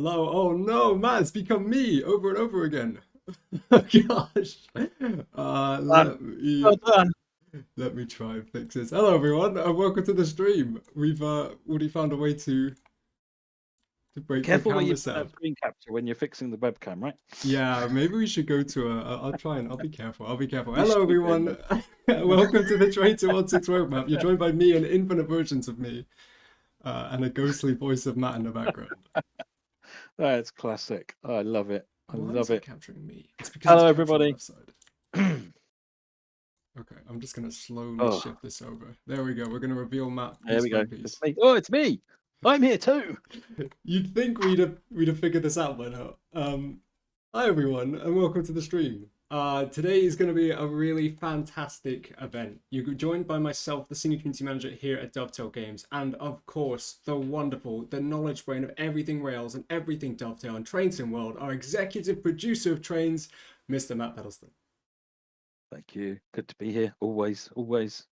hello. Oh no, Matt, it's become me over and over again. Oh gosh. Well done. Let me try and fix this. Hello everyone, and welcome to the stream. We've already found a way to break Careful the where you camera put that sound. screen capture when you're fixing the webcam, right? Yeah, maybe we should go to I'll try and I'll be careful. I'll be careful. You Hello should be doing everyone. Welcome to the Train to 16 roadmap. You're joined by me and infinite versions of me, and a ghostly voice of Matt in the background. That's classic. I love it. I Why love is it it. capturing me? It's because Hello, it's capturing the everybody. left side. Okay, I'm just gonna slowly shift this over. There we go. We're gonna reveal Matt. There we go. Piece. It's me. Oh, it's me. I'm here too. You'd think we'd have figured this out by now. Hi everyone, and welcome to the stream. Today is going to be a really fantastic event. You're joined by myself, the Senior Community Manager here at Dovetail Games, and of course, the wonderful, the knowledge brain of everything Rails and everything Dovetail and Train Sim World, our executive producer of Trains, Mr. Matt Pedleston. Thank you. Good to be here. Always, always.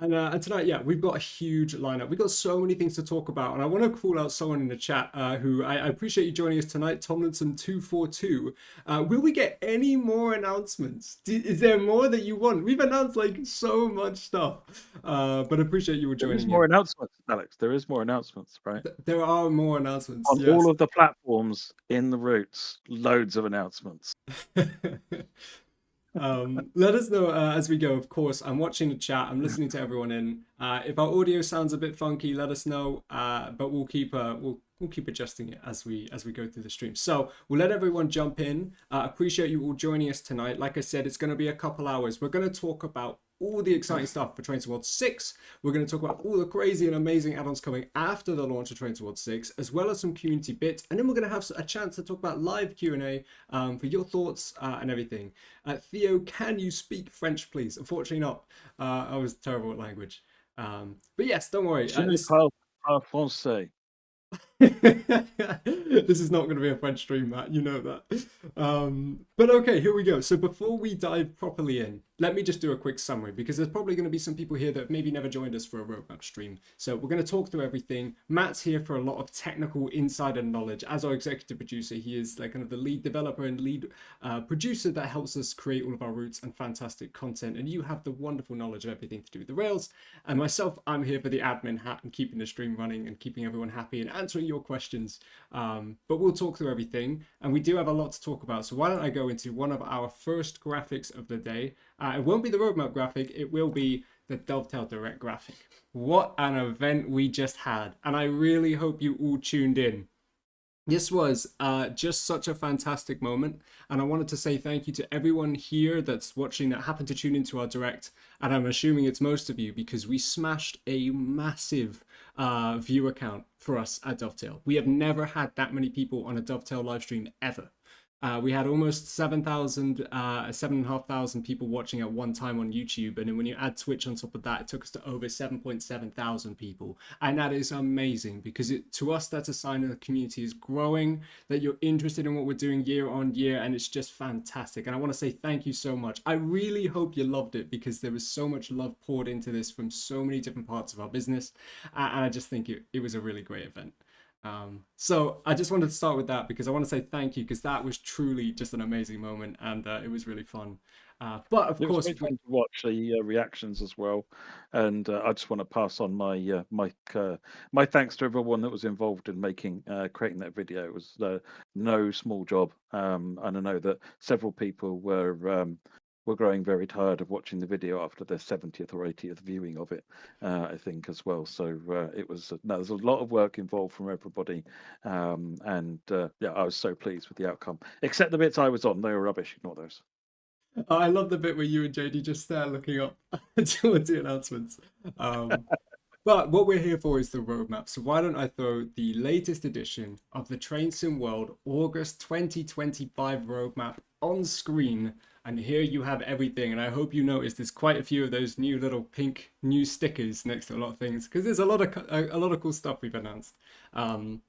And tonight, yeah, we've got a huge lineup. We've got so many things to talk about, and I want to call out someone in the chat who I appreciate you joining us tonight, Tomlinson242. Will we get any more announcements? Is there more that you want? We've announced like so much stuff, but appreciate you joining. There is more announcements, Alex. There is more announcements, right? There are more announcements on all of the platforms in the routes. Loads of announcements. Let us know as we go. Of course, I'm watching the chat. I'm listening to everyone in. If our audio sounds a bit funky, let us know. But we'll keep adjusting it as we go through the stream. So we'll let everyone jump in. Appreciate you all joining us tonight. Like I said, it's going to be a couple hours. We're going to talk about all the exciting stuff for Train to World 6. We're going to talk about all the crazy and amazing add-ons coming after the launch of Train to World 6, as well as some community bits. And then we're going to have a chance to talk about live Q&A for your thoughts and everything. Theo, can you speak French, please? Unfortunately not. I was terrible at language. But yes, don't worry. Je ne parle pas français. This is not going to be a French stream, Matt. You know that. But okay, here we go. So before we dive properly in, let me just do a quick summary, because there's probably going to be some people here that maybe never joined us for a roadmap stream. So we're going to talk through everything. Matt's here for a lot of technical insider knowledge. As our executive producer, he is like kind of the lead developer and lead producer that helps us create all of our routes and fantastic content. And you have the wonderful knowledge of everything to do with the Rails. And myself, I'm here for the admin hat and keeping the stream running and keeping everyone happy and answering your questions. But we'll talk through everything. And we do have a lot to talk about. So why don't I go into one of our first graphics of the day. It won't be the roadmap graphic, it will be the Dovetail Direct graphic. What an event we just had, and I really hope you all tuned in. This was just such a fantastic moment, and I wanted to say thank you to everyone here that's watching that happened to tune into our Direct, and I'm assuming it's most of you, because we smashed a massive viewer count for us at Dovetail. We have never had that many people on a Dovetail live stream ever. We had almost 7,500 people watching at one time on YouTube, and then when you add Twitch on top of that, it took us to over 7.7 thousand people, and that is amazing, because to us that's a sign that the community is growing, that you're interested in what we're doing year on year, and it's just fantastic. And I want to say thank you so much. I really hope you loved it, because there was so much love poured into this from so many different parts of our business, and I just think it was a really great event. So I just wanted to start with that, because I want to say thank you, because that was truly just an amazing moment, and it was really fun. But of course, it was great to watch the reactions as well, and I just want to pass on my my thanks to everyone that was involved in creating that video. It was no small job, and I know that several people were growing very tired of watching the video after their 70th or 80th viewing of it, I think, as well. So there's a lot of work involved from everybody, and yeah, I was so pleased with the outcome, except the bits I was on. They were rubbish. Ignore those. I love the bit where you and JD just stare looking up towards the announcements. But what we're here for is the roadmap. So why don't I throw the latest edition of the Train Sim World August 2025 roadmap on screen. And here you have everything. And I hope you noticed there's quite a few of those new little pink new stickers next to a lot of things, because there's a lot of cool stuff we've announced. And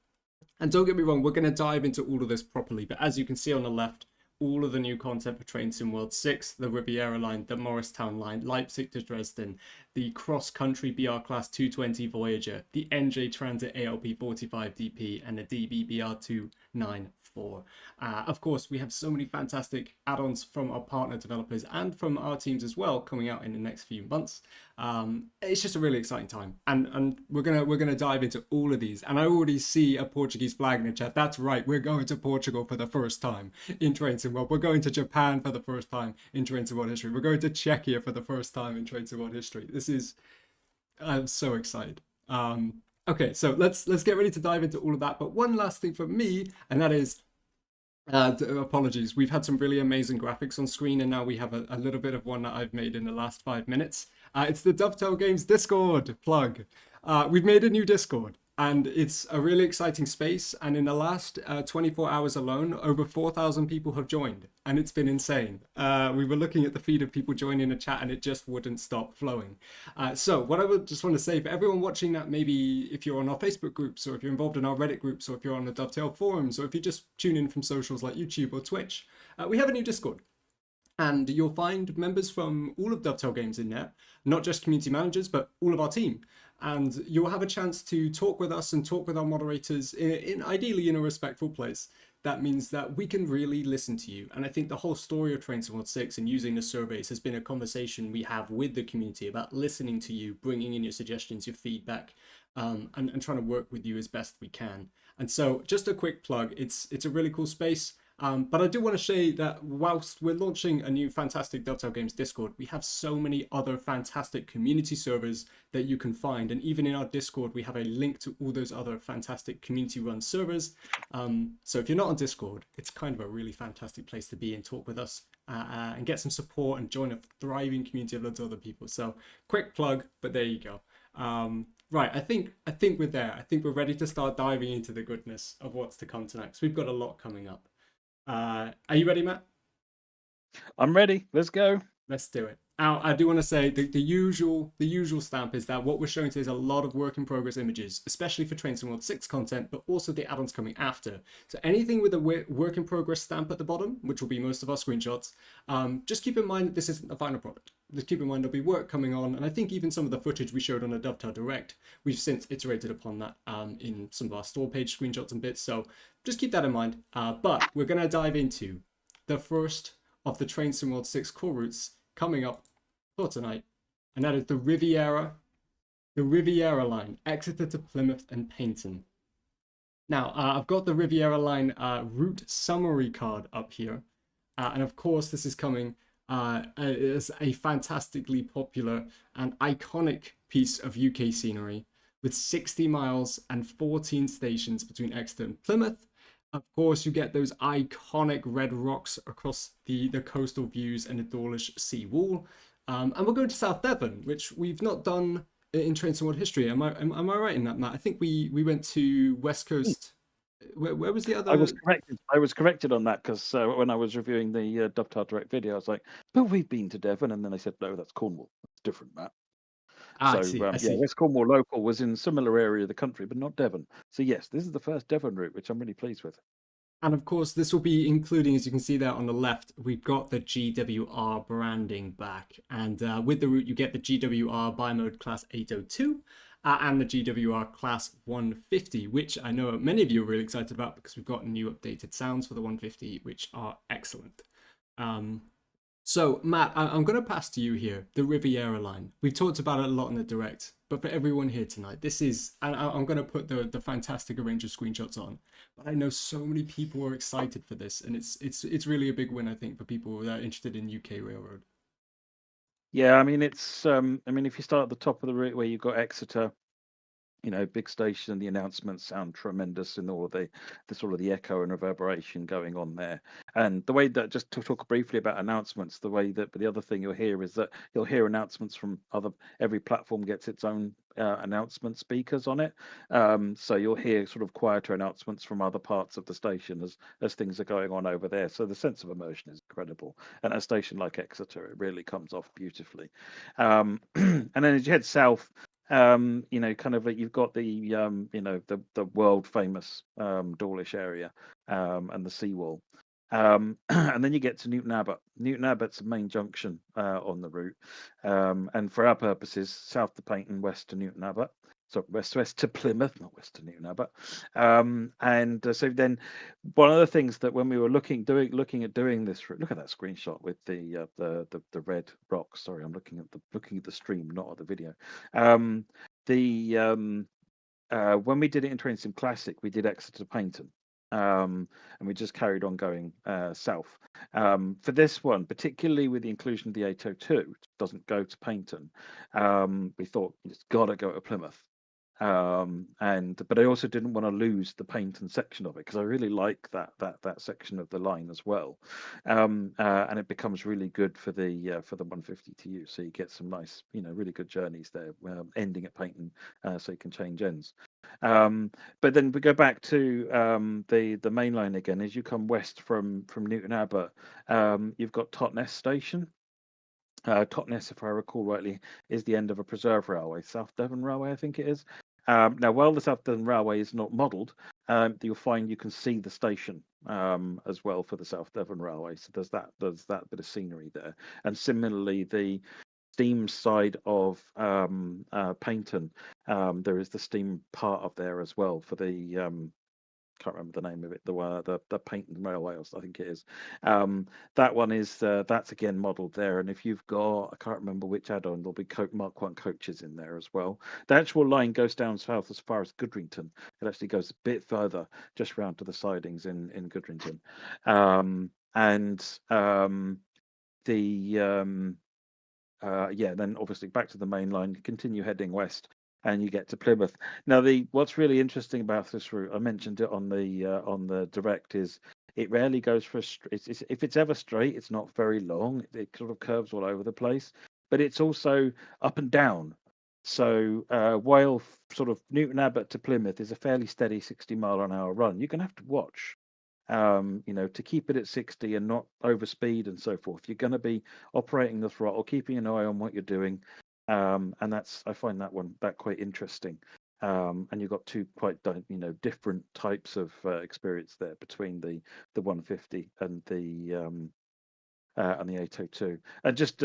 don't get me wrong, we're going to dive into all of this properly. But as you can see on the left, all of the new content for Train Sim World 6, the Riviera Line, the Morristown Line, Leipzig-Dresden, the CrossCountry BR Class 220 Voyager, the NJ Transit ALP 45 DP, and the DB BR 294. Of course, we have so many fantastic add-ons from our partner developers and from our teams as well coming out in the next few months. It's just a really exciting time, and we're gonna dive into all of these. And I already see a Portuguese flag in the chat. That's right, we're going to Portugal for the first time in Train Sim World. We're going to Japan for the first time in Train Sim World history. We're going to Czechia for the first time in Train Sim World history. I'm so excited. Okay, so let's get ready to dive into all of that. But one last thing for me, and that is, apologies, we've had some really amazing graphics on screen, and now we have a little bit of one that I've made in the last 5 minutes. It's the Dovetail Games Discord plug. We've made a new Discord, and it's a really exciting space. And in the last 24 hours alone, over 4,000 people have joined, and it's been insane. We were looking at the feed of people joining the chat, and it just wouldn't stop flowing. So what I would just want to say for everyone watching that, maybe if you're on our Facebook groups, or if you're involved in our Reddit groups, or if you're on the Dovetail forums, or if you just tune in from socials like YouTube or Twitch, we have a new Discord. And you'll find members from all of Dovetail Games in there, not just community managers, but all of our team. And you'll have a chance to talk with us and talk with our moderators ideally in a respectful place. That means that we can really listen to you. And I think the whole story of Train Sim World 6 and using the surveys has been a conversation we have with the community about listening to you, bringing in your suggestions, your feedback, and trying to work with you as best we can. And so just a quick plug, it's a really cool space. But I do want to say that whilst we're launching a new fantastic Dovetail Games Discord, we have so many other fantastic community servers that you can find. And even in our Discord, we have a link to all those other fantastic community-run servers. So if you're not on Discord, it's kind of a really fantastic place to be and talk with us and get some support and join a thriving community of loads of other people. So quick plug, but there you go. Right, I think we're there. I think we're ready to start diving into the goodness of what's to come tonight. So we've got a lot coming up. Are you ready, Matt? I'm ready. Let's go. Let's do it. Now, I do want to say the usual stamp is that what we're showing today is a lot of work in progress images, especially for Train Sim World 6 content, but also the add-ons coming after. So anything with a work in progress stamp at the bottom, which will be most of our screenshots, just keep in mind that this isn't the final product. Just keep in mind there'll be work coming on, and I think even some of the footage we showed on a Dovetail Direct, we've since iterated upon that in some of our store page screenshots and bits, so just keep that in mind. But we're going to dive into the first of the Train Sim World 6 core routes coming up for tonight, and that is the Riviera Line, Exeter to Plymouth and Paignton. Now, I've got the Riviera Line route summary card up here, and of course this is coming as a fantastically popular and iconic piece of UK scenery with 60 miles and 14 stations between Exeter and Plymouth. Of course, you get those iconic red rocks across the coastal views and the Dawlish sea wall. And we're going to South Devon, which we've not done in Train Sim World history. Am I right in that, Matt? I think we went to West Coast. Where was the other? I was corrected on that because when I was reviewing the Dovetail Direct video, I was like, "But we've been to Devon," and then they said, "No, that's Cornwall. It's different, Matt." I see. Yeah, West Cornwall local was in similar area of the country, but not Devon. So yes, this is the first Devon route, which I'm really pleased with. And of course, this will be including, as you can see there on the left, we've got the GWR branding back. And with the route, you get the GWR Bimode Class 802 and the GWR Class 150, which I know many of you are really excited about because we've got new updated sounds for the 150, which are excellent. So, Matt, I'm going to pass to you here, the Riviera Line. We've talked about it a lot in the Direct, but for everyone here tonight, this is, and I'm going to put the fantastic range of screenshots on, but I know so many people are excited for this, and it's really a big win, I think, for people that are interested in UK Railroad. Yeah, I mean, it's, if you start at the top of the route where you've got Exeter, big station, the announcements sound tremendous and all of the sort of the echo and reverberation going on there. And the way that, just to talk briefly about announcements, the other thing you'll hear is that you'll hear announcements from every platform gets its own announcement speakers on it. So you'll hear sort of quieter announcements from other parts of the station as things are going on over there. So the sense of immersion is incredible. And at a station like Exeter, it really comes off beautifully. And then as you head south, kind of you've got the world famous Dawlish area and the seawall. And then you get to Newton Abbot. Newton Abbot's the main junction on the route, and for our purposes, south to Paignton, west to Newton Abbot. So west to Plymouth, not west to Newton Abbot. So then, one of the things that when we were looking at doing this, look at that screenshot with the red rocks. Sorry, I'm looking at the stream, not at the video. When we did it in Train Sim Classic, we did Exeter to Paignton. And we just carried on going south. For this one, particularly with the inclusion of the 802, which doesn't go to Paignton, we thought it's got to go to Plymouth. But I also didn't want to lose the Paignton section of it because I really like that section of the line as well. And it becomes really good for the 150 to use. So you get some nice, really good journeys there, ending at Paignton, so you can change ends. But then we go back to the main line again. As you come west from Newton Abbot, you've got Totnes Station. Totnes, if I recall rightly, is the end of a preserve railway, South Devon Railway, I think it is. Now, while the South Devon Railway is not modelled, you'll find you can see the station as well for the South Devon Railway. So there's that bit of scenery there. And similarly, the steam side of Paignton, there is the steam part of there as well for the can't remember the name of it, the Paignton Railway, I think it is. That one is that's again modelled there, and if you've got, I can't remember which add-on, there'll be Mark 1 coaches in there as well. The actual line goes down south as far as Goodrington. It actually goes a bit further, just round to the sidings in Goodrington, then obviously back to the main line, continue heading west, and you get to Plymouth. Now, what's really interesting about this route, I mentioned it on the direct, is it rarely goes for if it's ever straight, it's not very long. It sort of curves all over the place, but it's also up and down. So while sort of Newton Abbot to Plymouth is a fairly steady 60-mile-an-hour run, you're going to have to watch. To keep it at 60 and not overspeed and so forth. You're going to be operating the throttle, keeping an eye on what you're doing, and I find that quite interesting. And you've got two quite different types of experience there between the 150 and the 802. And just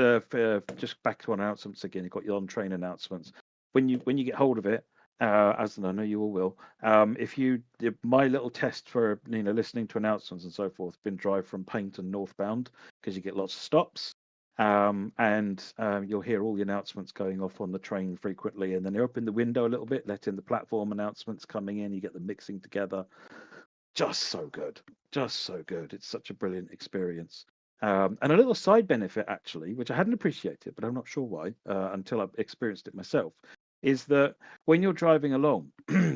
back to announcements again. You've got your on-train announcements. When you get hold of it, as I know you all will, my little test for listening to announcements and so forth, been drive from Paignton northbound because you get lots of stops, and you'll hear all the announcements going off on the train frequently, and then you open the window a little bit, let in the platform announcements coming in, you get them mixing together. Just so good. It's such a brilliant experience. And a little side benefit, actually, which I hadn't appreciated, but I'm not sure why until I experienced it myself, is that when you're driving along,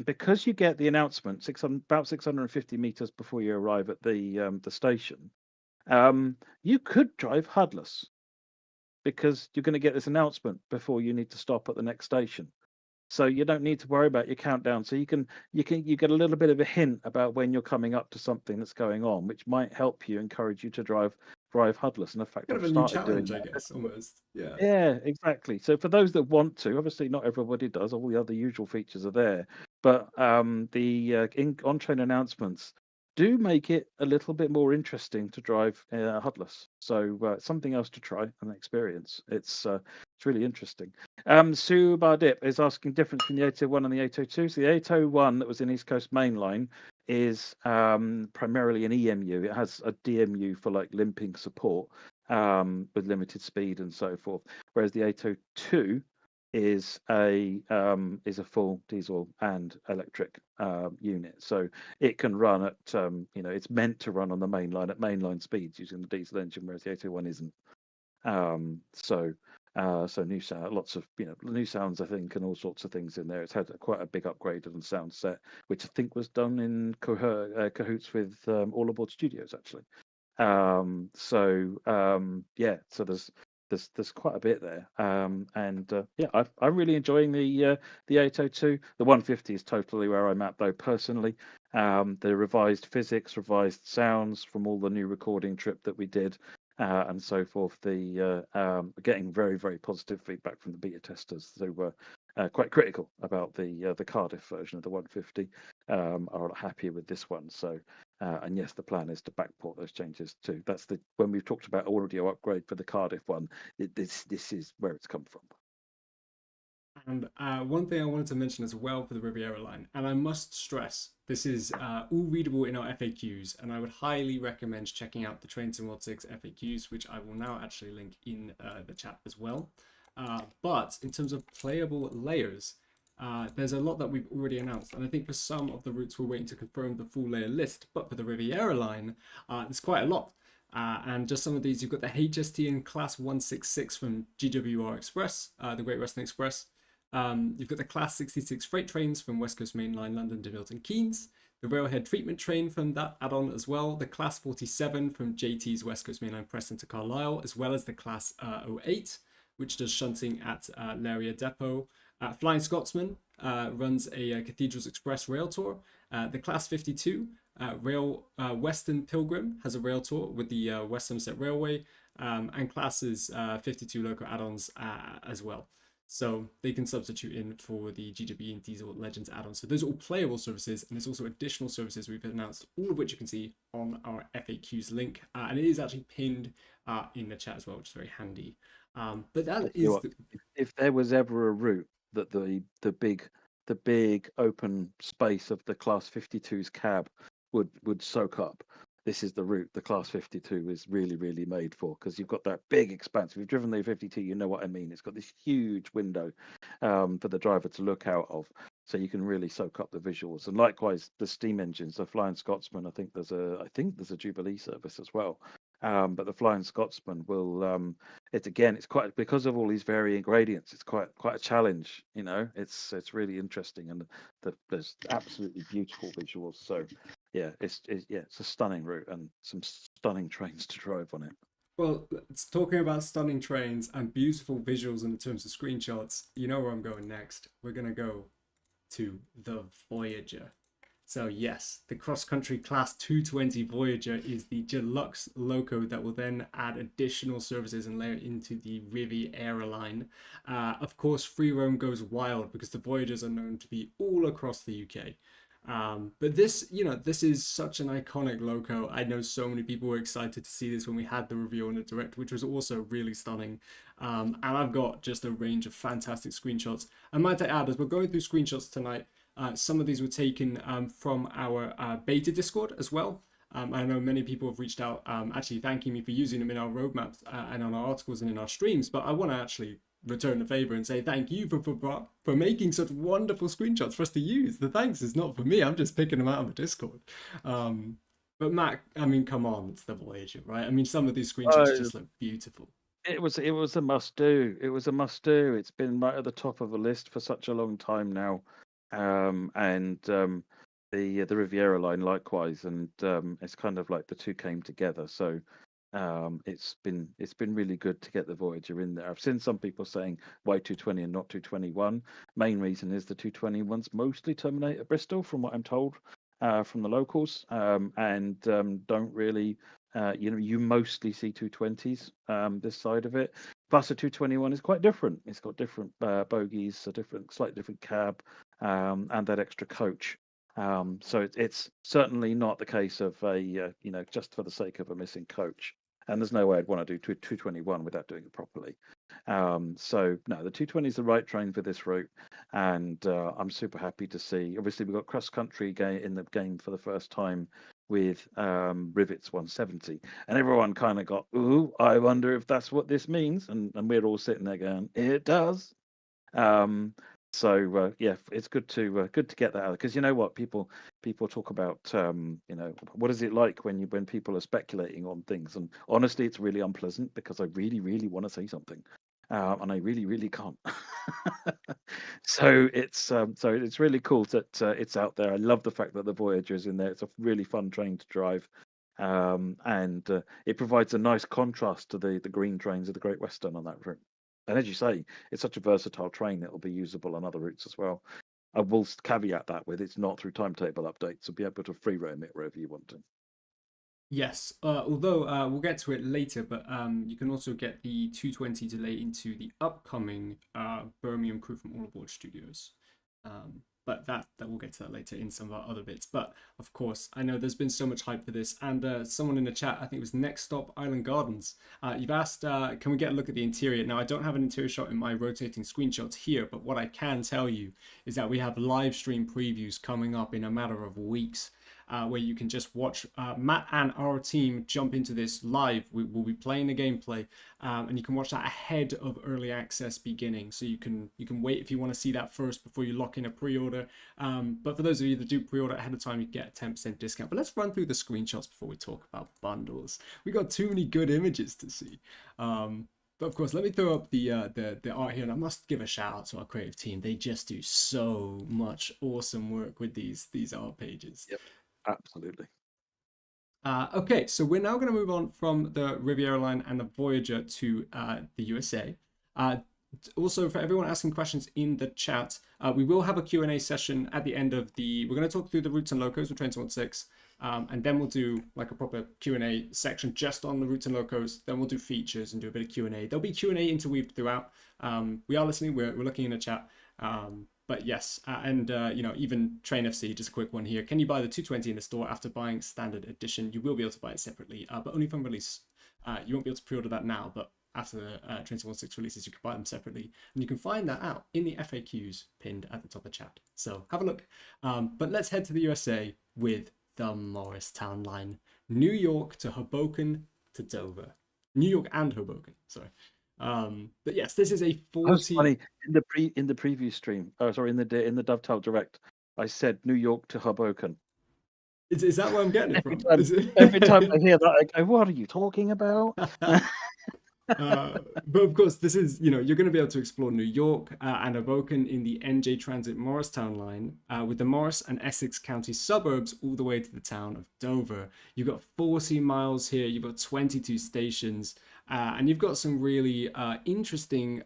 because you get the announcement about 650 meters before you arrive at the station, you could drive HUDless because you're going to get this announcement before you need to stop at the next station. So you don't need to worry about your countdown. So you get a little bit of a hint about when you're coming up to something that's going on, which might help you, encourage you to drive HUDless. And in fact, Kind I've of a new started doing challenge, I that. guess, almost. Yeah. Yeah, exactly. So for those that want to, obviously not everybody does. All the other usual features are there, but the on-train announcements do make it a little bit more interesting to drive HUDless. So something else to try and experience. It's really interesting. Sue Bardip is asking difference between the 801 and the 802. So the 801 that was in East Coast Mainline is primarily an EMU. It has a DMU for like limping support with limited speed and so forth. Whereas the 802 is a full diesel and electric unit, so it can run at it's meant to run on the main line at mainline speeds using the diesel engine, whereas the 801 isn't. So new sound, lots of new sounds, I think, and all sorts of things in there. It's had quite a big upgrade on the sound set, which I think was done in cahoots with All Aboard Studios, actually. So there's quite a bit there, I'm really enjoying the 802. The 150 is totally where I'm at though personally. The revised physics, revised sounds from all the new recording trip that we did, and so forth. Getting very, very positive feedback from the beta testers who were quite critical about the Cardiff version of the 150. Are happy with this one. So And yes, the plan is to backport those changes too. That's when we've talked about audio upgrade for the Cardiff one. This is where it's come from. And one thing I wanted to mention as well for the Riviera line, and I must stress, this is all readable in our FAQs, and I would highly recommend checking out the Trains and Mod 6 FAQs, which I will now actually link in the chat as well. But in terms of playable layers, there's a lot that we've already announced, and I think for some of the routes we're waiting to confirm the full layer list, but for the Riviera line, there's quite a lot. And just some of these, you've got the HST in Class 166 from GWR Express, the Great Western Express. You've got the Class 66 freight trains from West Coast Main Line, London to Milton Keynes. The Railhead treatment train from that add-on as well. The Class 47 from JT's West Coast Main Line, Preston to Carlisle, as well as the Class 08, which does shunting at Leiria Depot. Flying Scotsman runs a Cathedrals Express rail tour. The Class 52 Western Pilgrim has a rail tour with the West Somerset Railway, and Classes 52 Loco add-ons as well. So they can substitute in for the GWE and Diesel Legends add-ons. So those are all playable services, and there's also additional services we've announced, all of which you can see on our FAQs link. And it is actually pinned in the chat as well, which is very handy. But that is if there was ever a route that the big open space of the Class 52's cab would soak up, this is the route the Class 52 is really, really made for, because you've got that big expanse. If you've driven the 52, you know what I mean. It's got this huge window for the driver to look out of, so you can really soak up the visuals. And likewise, the steam engines, the Flying Scotsman, I think there's a Jubilee service as well. But the Flying Scotsman will, it's quite, because of all these varying gradients, it's quite a challenge. You know, it's really interesting, and there's absolutely beautiful visuals. So yeah, it's a stunning route and some stunning trains to drive on it. Well, it's talking about stunning trains and beautiful visuals in terms of screenshots. You know where I'm going next. We're gonna go to the Voyager. So yes, the CrossCountry Class 220 Voyager is the Deluxe Loco that will then add additional services and layer into the Riviera line. Of course, free roam goes wild because the Voyagers are known to be all across the UK. But this is such an iconic loco. I know so many people were excited to see this when we had the reveal in the direct, which was also really stunning. And I've got just a range of fantastic screenshots. I might add, as we're going through screenshots tonight, some of these were taken from our beta Discord as well. I know many people have reached out actually thanking me for using them in our roadmaps and on our articles and in our streams, but I want to actually return the favor and say thank you for making such wonderful screenshots for us to use. The thanks is not for me. I'm just picking them out of the Discord. But Matt, I mean, come on, it's the Voyager, right? I mean, some of these screenshots just look beautiful. It was a must do. It was a must do. It's been right at the top of the list for such a long time now. The Riviera line likewise, and it's kind of like the two came together. So it's been really good to get the Voyager in there. I've seen some people saying why 220 and not 221. Main reason is the 221s mostly terminate at Bristol, from what I'm told from the locals, and don't really. You mostly see 220s this side of it. Plus, a 221 is quite different. It's got different bogies, slightly different cab, and that extra coach. So it's certainly not the case of just for the sake of a missing coach. And there's no way I'd want to do 221 without doing it properly. So no, the 220 is the right train for this route, and I'm super happy to see. Obviously, we've got CrossCountry in the game for the first time with Rivet's 170, and everyone kind of got, ooh, I wonder if that's what this means, and we're all sitting there going, it does. So yeah, it's good to get that out, because you know what, people talk about what is it like when people are speculating on things, and honestly it's really unpleasant because I really want to say something and I really can't. So it's really cool that it's out there. I love the fact that the Voyager is in there. It's a really fun train to drive, and it provides a nice contrast to the green trains of the Great Western on that route. And as you say, it's such a versatile train that will be usable on other routes as well. I will caveat that with it's not through timetable updates, so be able to free roam it wherever you want to. Yes, although we'll get to it later, but you can also get the 220 delay into the upcoming Birmingham Crew from All Aboard Studios. but that we'll get to that later in some of our other bits. But of course, I know there's been so much hype for this, and someone in the chat, I think it was Next Stop Island Gardens, you've asked, can we get a look at the interior? Now, I don't have an interior shot in my rotating screenshots here, but what I can tell you is that we have live stream previews coming up in a matter of weeks. Where you can just watch Matt and our team jump into this live. We'll be playing the gameplay, and you can watch that ahead of early access beginning. So you can wait if you want to see that first before you lock in a pre-order. But for those of you that do pre-order ahead of time, you get a 10% discount. But let's run through the screenshots before we talk about bundles. We got too many good images to see. But of course, let me throw up the art here, and I must give a shout out to our creative team. They just do so much awesome work with these art pages. Yep. Absolutely. Okay, so we're now going to move on from the Riviera Line and the Voyager to the USA. Also, for everyone asking questions in the chat, we will have a Q&A session at the end of the... We're going to talk through the routes and locos with Train 16, and then we'll do like a proper Q&A section just on the routes and locos. Then we'll do features and do a bit of Q&A. There'll be Q&A interweaved throughout. We are listening. We're looking in the chat. But yes, even Train FC, just a quick one here. Can you buy the 220 in the store after buying standard edition? You will be able to buy it separately, but only from release. You won't be able to pre-order that now, but after the Train 16 releases, you can buy them separately. And you can find that out in the FAQs pinned at the top of chat. So have a look. But let's head to the USA with the Morristown line. New York to Hoboken to Dover. New York and Hoboken, sorry. But yes, this is a 40. That's funny. In the preview stream, in the Dovetail Direct, I said New York to Hoboken. Is that where I'm getting it from? Every time I hear that, I go, "What are you talking about?" But of course, this is, you're going to be able to explore New York and Hoboken in the NJ Transit Morristown line with the Morris and Essex County suburbs all the way to the town of Dover. You've got 40 miles here, you've got 22 stations, and you've got some really interesting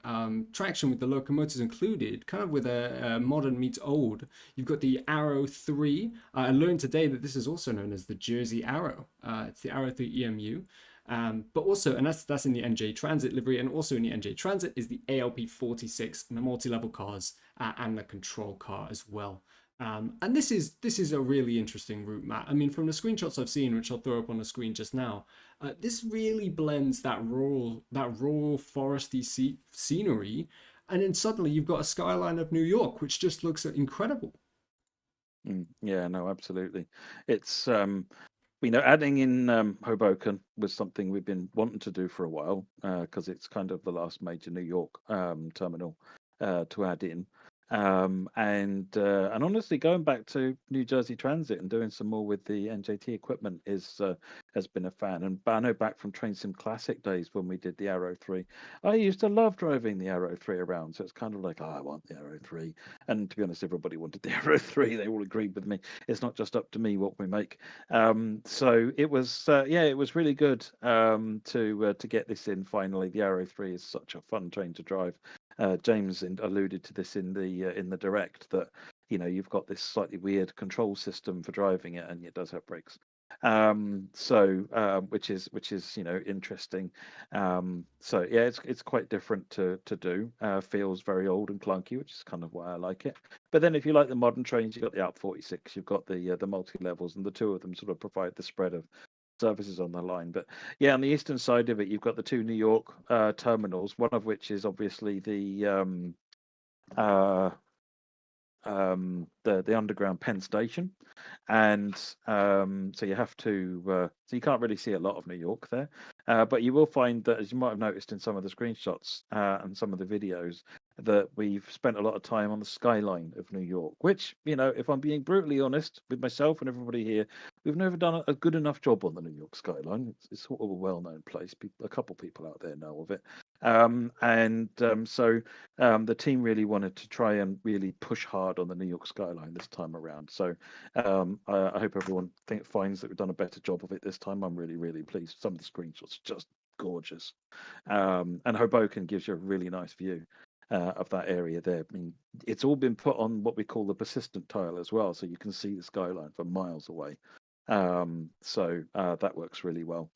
traction with the locomotives included, kind of with a modern meets old. You've got the Arrow 3. I learned today that this is also known as the Jersey Arrow. It's the Arrow 3 EMU. But also, and that's in the NJ Transit livery, and also in the NJ Transit is the ALP 46 and the multi-level cars and the control car as well. And this is a really interesting route, Matt. I mean, from the screenshots I've seen, which I'll throw up on the screen just now, this really blends that rural foresty scenery, and then suddenly you've got a skyline of New York, which just looks incredible. Yeah, no, absolutely. It's adding in Hoboken was something we've been wanting to do for a while because it's kind of the last major New York terminal to add in. And honestly, going back to New Jersey Transit and doing some more with the NJT equipment has been a fan. And I know back from Train Sim Classic days when we did the Arrow 3, I used to love driving the Arrow 3 around. So it's kind of like, I want the Arrow 3. And to be honest, everybody wanted the Arrow 3. They all agreed with me. It's not just up to me what we make. So it was, it was really good to get this in finally. The Arrow 3 is such a fun train to drive. James alluded to this in the direct that you've got this slightly weird control system for driving it, and it does have brakes. Which is interesting. So yeah, it's quite different to do. Feels very old and clunky, which is kind of why I like it. But then if you like the modern trains, you've got the ALP 46, you've got the multi levels, and the two of them sort of provide the spread of services on the line. But yeah, on the eastern side of it, you've got the two New York terminals, one of which is obviously the underground Penn Station, and so you have to so you can't really see a lot of New York there, but you will find that, as you might have noticed in some of the screenshots and some of the videos, that we've spent a lot of time on the skyline of New York, which, if I'm being brutally honest with myself and everybody here, we've never done a good enough job on the New York skyline. It's sort of a well-known place. A couple people out there know of it. So the team really wanted to try and really push hard on the New York skyline this time around. So I hope everyone finds that we've done a better job of it this time. I'm really, really pleased. Some of the screenshots are just gorgeous. And Hoboken gives you a really nice view of that area there. I mean, it's all been put on what we call the persistent tile as well, so you can see the skyline for miles away. So that works really well.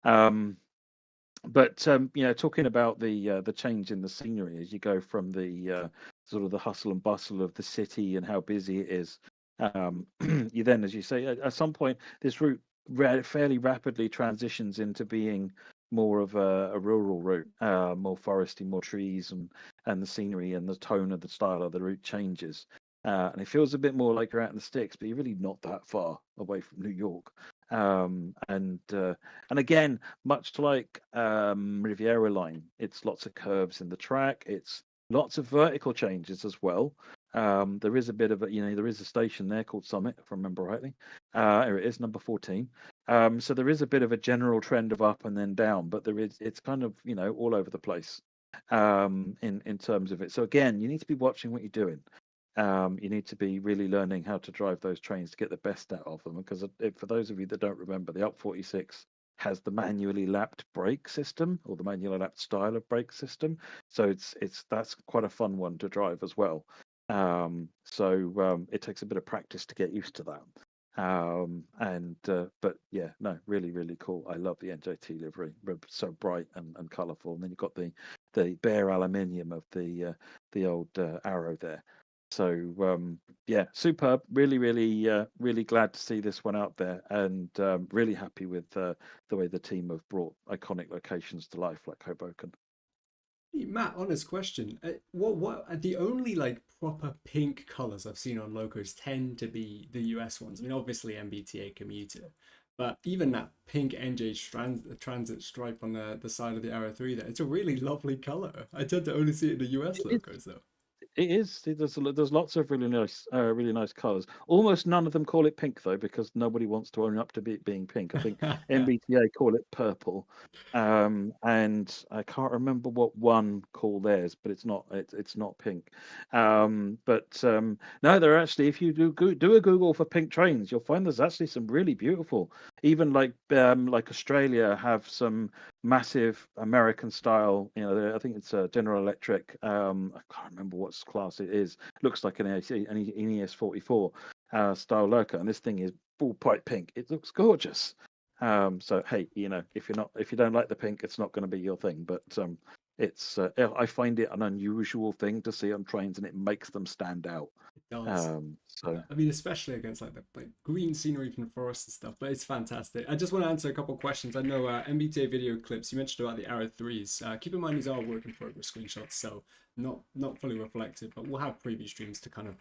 But talking about the change in the scenery as you go from the sort of the hustle and bustle of the city and how busy it is. You then, as you say, at some point, this route fairly rapidly transitions into being more of a rural route, more foresty, more trees, and the scenery and the tone of the style of the route changes. And it feels a bit more like you're out in the sticks, but you're really not that far away from New York. And again, much like Riviera Line, it's lots of curves in the track. It's lots of vertical changes as well. There is a bit of a, there is a station there called Summit, if I remember rightly. Here it is, number 14. So there is a bit of a general trend of up and then down, but it's kind of, all over the place in terms of it. So again, you need to be watching what you're doing. You need to be really learning how to drive those trains to get the best out of them. Because for those of you that don't remember, the Up 46 has the manually lapped brake system, or the manually lapped style of brake system. So that's quite a fun one to drive as well. So it takes a bit of practice to get used to that. But yeah, no, really, really cool. I love the NJT livery, so bright and colourful. And then you've got the bare aluminium of the old arrow there. So yeah, superb. Really, really glad to see this one out there, and really happy with the way the team have brought iconic locations to life, like Hoboken. Hey, Matt, honest question. What are the only like proper pink colors I've seen on locos tend to be the US ones. I mean, obviously MBTA commuter, but even that pink NJ transit stripe on the side of the Arrow 3 there, it's a really lovely color. I tend to only see it in the US locos though. It is. There's lots of really nice colours. Almost none of them call it pink though, because nobody wants to own up to it being pink. I think Yeah. MBTA call it purple, and I can't remember what one call theirs, but it's not pink. No, there are actually, if you do a Google for pink trains, you'll find there's actually some really beautiful. Even like Australia have some massive American style. I think it's a General Electric. I can't remember what class it is. Looks like an ES 44 style loco, and this thing is full pipe pink. It looks gorgeous. So hey, if you don't like the pink, it's not going to be your thing. But I find it an unusual thing to see on trains, and it makes them stand out. It does. So I mean, especially against like the green scenery from the forest and stuff, but it's fantastic. I just want to answer a couple of questions. I know MBTA video clips, you mentioned about the Arrow 3s. Keep in mind these are work in progress screenshots, so not fully reflective, but we'll have preview streams to kind of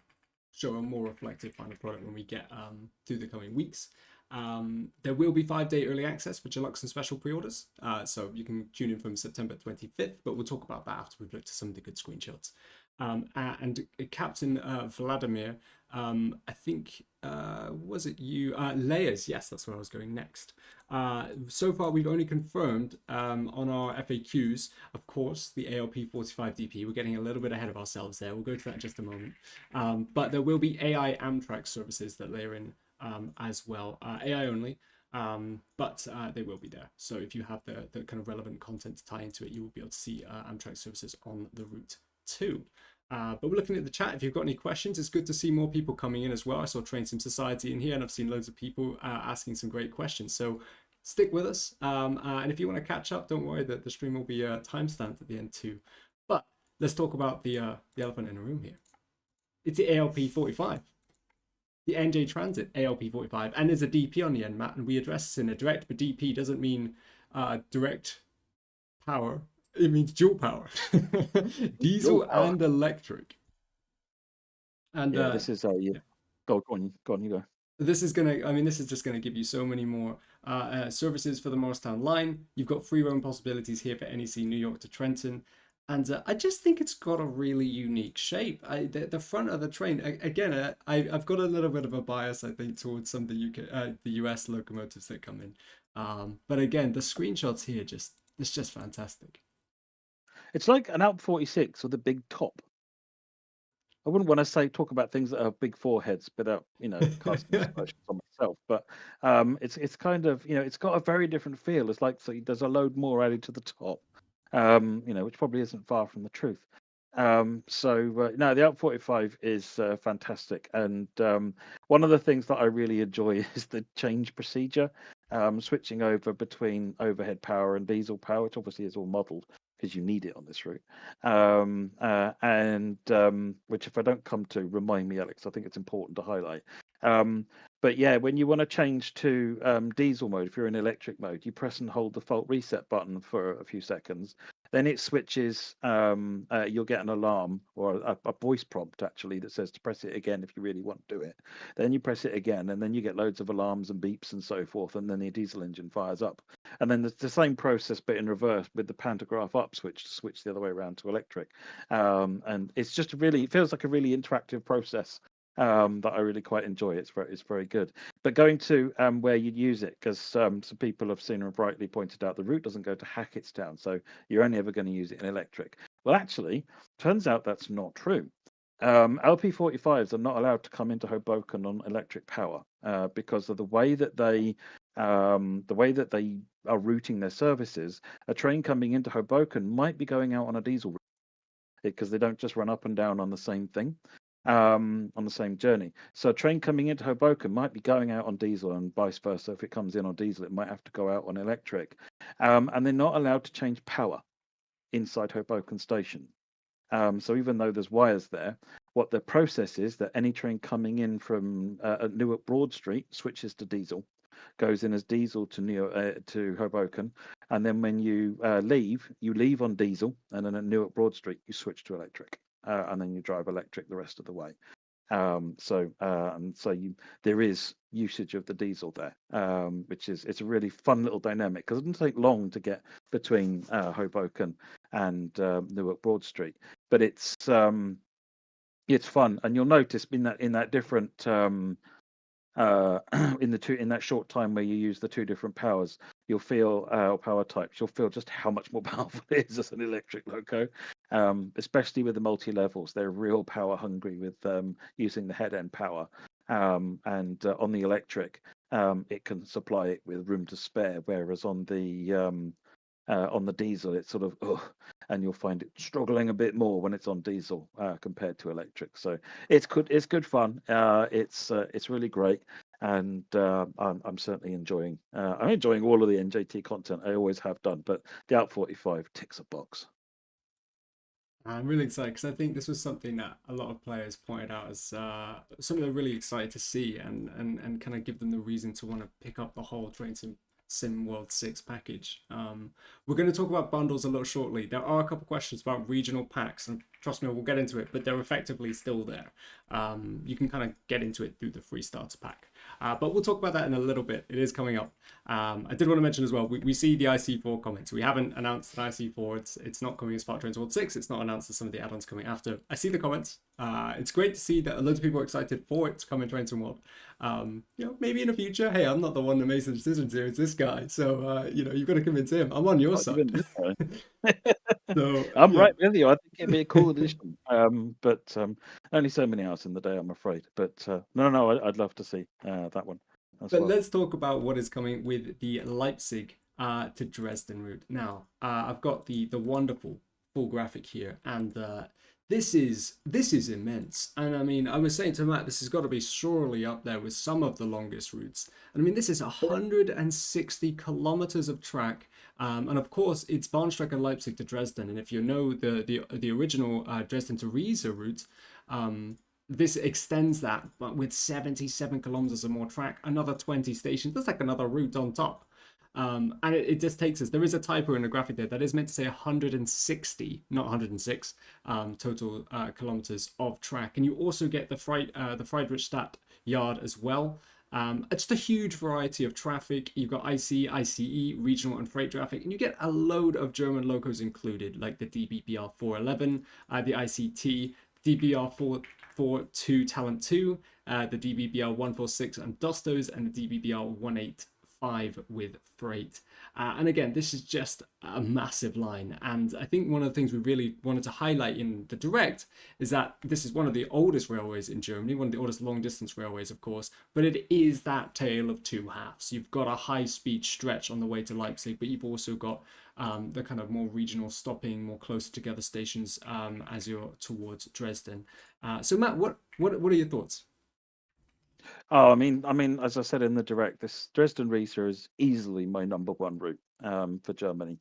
show a more reflective final product when we get through the coming weeks. There will be 5-day early access for deluxe and special pre-orders, so you can tune in from September 25th, but we'll talk about that after we've looked at some of the good screenshots. And Captain Vladimir, I think, was it you? Layers, yes, that's where I was going next. So far, we've only confirmed on our FAQs, of course, the ALP 45DP. We're getting a little bit ahead of ourselves there. We'll go to that in just a moment. But there will be AI Amtrak services that layer in as well. AI only. But they will be there. So if you have the kind of relevant content to tie into it, you will be able to see Amtrak services on the route too. But we're looking at the chat. If you've got any questions, it's good to see more people coming in as well. I saw Train Sim Society in here, and I've seen loads of people asking some great questions. So stick with us. And if you want to catch up, don't worry that the stream will be timestamped at the end too. But let's talk about the elephant in the room here. It's the ALP 45. The NJ Transit ALP 45, and there's a DP on the end, Matt, and we address this in a direct, but DP doesn't mean direct power. It means dual power, diesel and electric. And yeah, this is yeah. Go on, you go. This is just gonna give you so many more services for the Morristown line. You've got free roam possibilities here for NEC New York to Trenton. And I just think it's got a really unique shape. The front of the train, again, I've got a little bit of a bias, I think, towards some of the US locomotives that come in. But again, the screenshots here it's just fantastic. It's like an Alp 46 with a big top. I wouldn't want to talk about things that are big foreheads without, casting aspersions on myself. But it's kind of, it's got a very different feel. It's like there's a load more added to the top, which probably isn't far from the truth. No, the Alp 45 is fantastic. And one of the things that I really enjoy is the change procedure, switching over between overhead power and diesel power, which obviously is all modelled. because you need it on this route. Which, if I don't come to, remind me, Alex. I think it's important to highlight. But yeah, when you want to change to diesel mode, if you're in electric mode, you press and hold the fault reset button for a few seconds. Then it switches. You'll get an alarm or a voice prompt actually that says to press it again if you really want to do it. Then you press it again, and then you get loads of alarms and beeps and so forth, and then the diesel engine fires up. And then there's the same process but in reverse with the pantograph up switch to switch the other way around to electric. And it's just it feels like a really interactive process that I really quite enjoy. It's very good. But going to where you'd use it, because some people have seen and rightly pointed out the route doesn't go to Hackettstown, so you're only ever going to use it in electric. Well, actually, turns out that's not true. LP45s are not allowed to come into Hoboken on electric power because of the way that they are routing their services. A train coming into Hoboken might be going out on a diesel route because they don't just run up and down on the same thing. On the same journey. So a train coming into Hoboken might be going out on diesel and vice versa. If it comes in on diesel, it might have to go out on electric. And they're not allowed to change power inside Hoboken station. So even though there's wires there, what the process is that any train coming in from Newark Broad Street switches to diesel, goes in as diesel to Hoboken, and then when you leave on diesel, and then at Newark Broad Street you switch to electric. And then you drive electric the rest of the way. There is usage of the diesel there, which it's a really fun little dynamic because it doesn't take long to get between Hoboken and Newark Broad Street, but it's fun, and you'll notice in that different in that short time where you use the two different powers, you'll feel power types. You'll feel just how much more powerful it is as an electric loco, especially with the multi levels. They're real power hungry with using the head end power, and on the electric, it can supply it with room to spare. Whereas on the diesel, it's sort of and you'll find it struggling a bit more when it's on diesel compared to electric. So it's good fun. It's really great, and I'm certainly enjoying. I'm enjoying all of the NJT content. I always have done, but the Out 45 ticks a box. I'm really excited because I think this was something that a lot of players pointed out as something they're really excited to see and kind of give them the reason to want to pick up the whole Train Sim World 6 package. We're going to talk about bundles a little shortly. There are a couple questions about regional packs, and trust me, we'll get into it, but they're effectively still there. You can kind of get into it through the free starter pack. But we'll talk about that in a little bit. It is coming up. I did want to mention as well, we see the IC4 comments. We haven't announced an IC4. It's not coming as part of Trains World 6. It's not announced as some of the add-ons coming after. I see the comments. It's great to see that loads of people are excited for it to come in Trains World. Maybe in the future, hey, I'm not the one that makes the decisions here. It's this guy. So, you've got to convince him. I'm on your side. So, I'm right with you. I think it'd be a cool addition. But only so many hours in the day, I'm afraid. But no, I'd love to see that one. But let's talk about what is coming with the Leipzig to Dresden route. Now, I've got the wonderful full graphic here, and this is immense. And I mean, I was saying to Matt, this has got to be surely up there with some of the longest routes. And I mean, this is 160 kilometers of track. And of course, it's Bahnstrecke and Leipzig to Dresden. And if you know the original Dresden to Riesa route, this extends that, but with 77 kilometers or more track, another 20 stations. That's like another route on top. And it just takes us. There is a typo in the graphic there that is meant to say 160, not 106 total kilometers of track. And you also get the Friedrichstadt yard as well. It's just a huge variety of traffic. You've got IC, ICE, regional and freight traffic, and you get a load of German locos included, like the DBBR 411, the ICT, DBR 442 Talent 2, the DBBR 146 and Dostos, and the DBBR 185 with freight. And again, this is just a massive line. And I think one of the things we really wanted to highlight in the Direct is that this is one of the oldest railways in Germany, one of the oldest long distance railways, of course, but it is that tale of two halves. You've got a high speed stretch on the way to Leipzig, but you've also got the kind of more regional stopping, more closer together stations as you're towards Dresden. So Matt, what are your thoughts? Oh, I mean, as I said in the Direct, this Dresden Riesa is easily my number one route for Germany.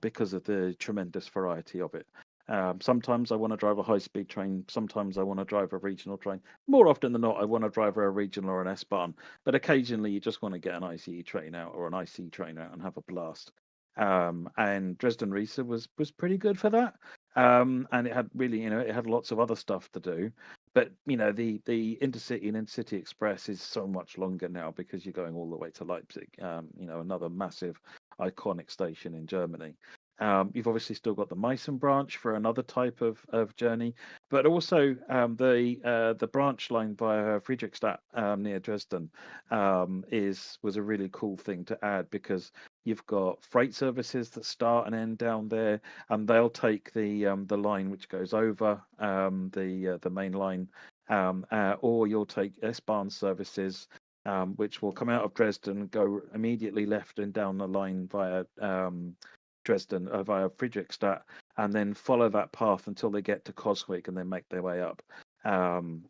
because of the tremendous variety of it. Sometimes I want to drive a high-speed train. Sometimes I want to drive a regional train. More often than not, I want to drive a regional or an S-Bahn. But occasionally, you just want to get an ICE train out or an IC train out and have a blast. And Dresden Riesa was pretty good for that. And it had really, it had lots of other stuff to do. But the intercity and intercity express is so much longer now because you're going all the way to Leipzig. Another massive iconic station in Germany. You've obviously still got the Meissen branch for another type of journey, but also the branch line via Friedrichstadt near Dresden was a really cool thing to add because you've got freight services that start and end down there, and they'll take the line which goes over the main line, or you'll take S-Bahn services. Which will come out of Dresden, go immediately left and down the line via Dresden via Friedrichstadt, and then follow that path until they get to Coswig and then make their way up.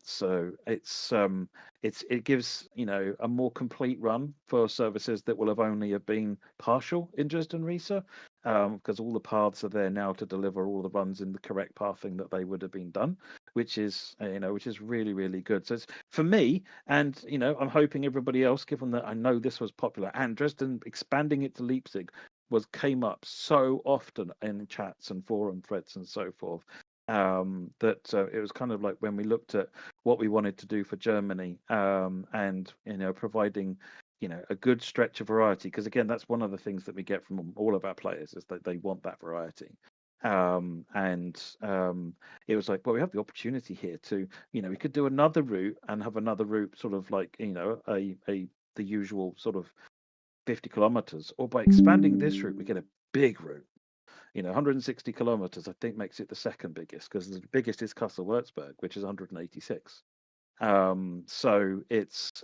So it gives a more complete run for services that will have only have been partial in Dresden Riesa, because all the paths are there now to deliver all the runs in the correct pathing that they would have been done, which is really, really good. So it's for me, and I'm hoping everybody else, given that I know this was popular and Dresden expanding it to Leipzig came up so often in chats and forum threads and so forth, that it was kind of like when we looked at what we wanted to do for Germany, and providing a good stretch of variety, because again that's one of the things that we get from all of our players is that they want that variety. It was like, well, we have the opportunity here to we could do another route and have another route sort of like the usual sort of 50 kilometers, or by expanding this route we get a big route. 160 kilometers I think makes it the second biggest, because the biggest is Kassel-Würzburg, which is 186. So it's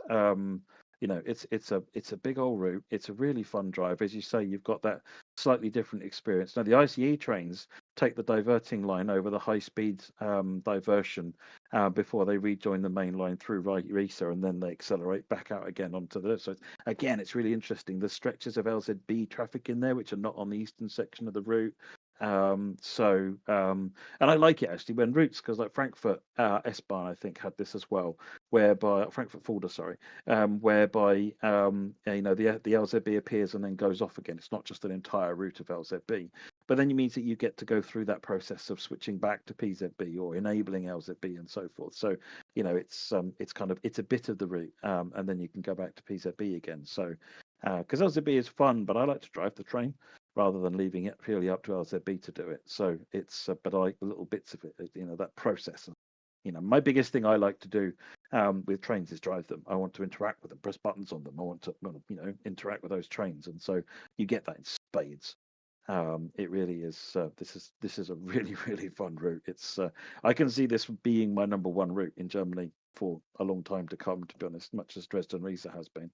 it's a big old route. It's a really fun drive. As you say, you've got that slightly different experience. Now the ICE trains take the diverting line over the high speed diversion before they rejoin the main line through Riesa, and then they accelerate back out again onto the. So again, it's really interesting. There's stretches of LZB traffic in there which are not on the eastern section of the route. And I like it actually when routes, because like Frankfurt S-Bahn I think had this as well, whereby Frankfurt Fulda, sorry, whereby the LZB appears and then goes off again. It's not just an entire route of LZB, but then it means that you get to go through that process of switching back to PZB or enabling LZB and so forth. So it's a bit of the route, and then you can go back to PZB again. So because LZB is fun, but I like to drive the train rather than leaving it purely up to LZB to do it. So it's but I like the little bits of it, that process. My biggest thing I like to do with trains is drive them. I want to interact with them, press buttons on them. I want to interact with those trains, and so you get that in spades. It really is. This is a really, really fun route. It's I can see this being my number one route in Germany for a long time to come, to be honest, much as Dresden Riesa has been.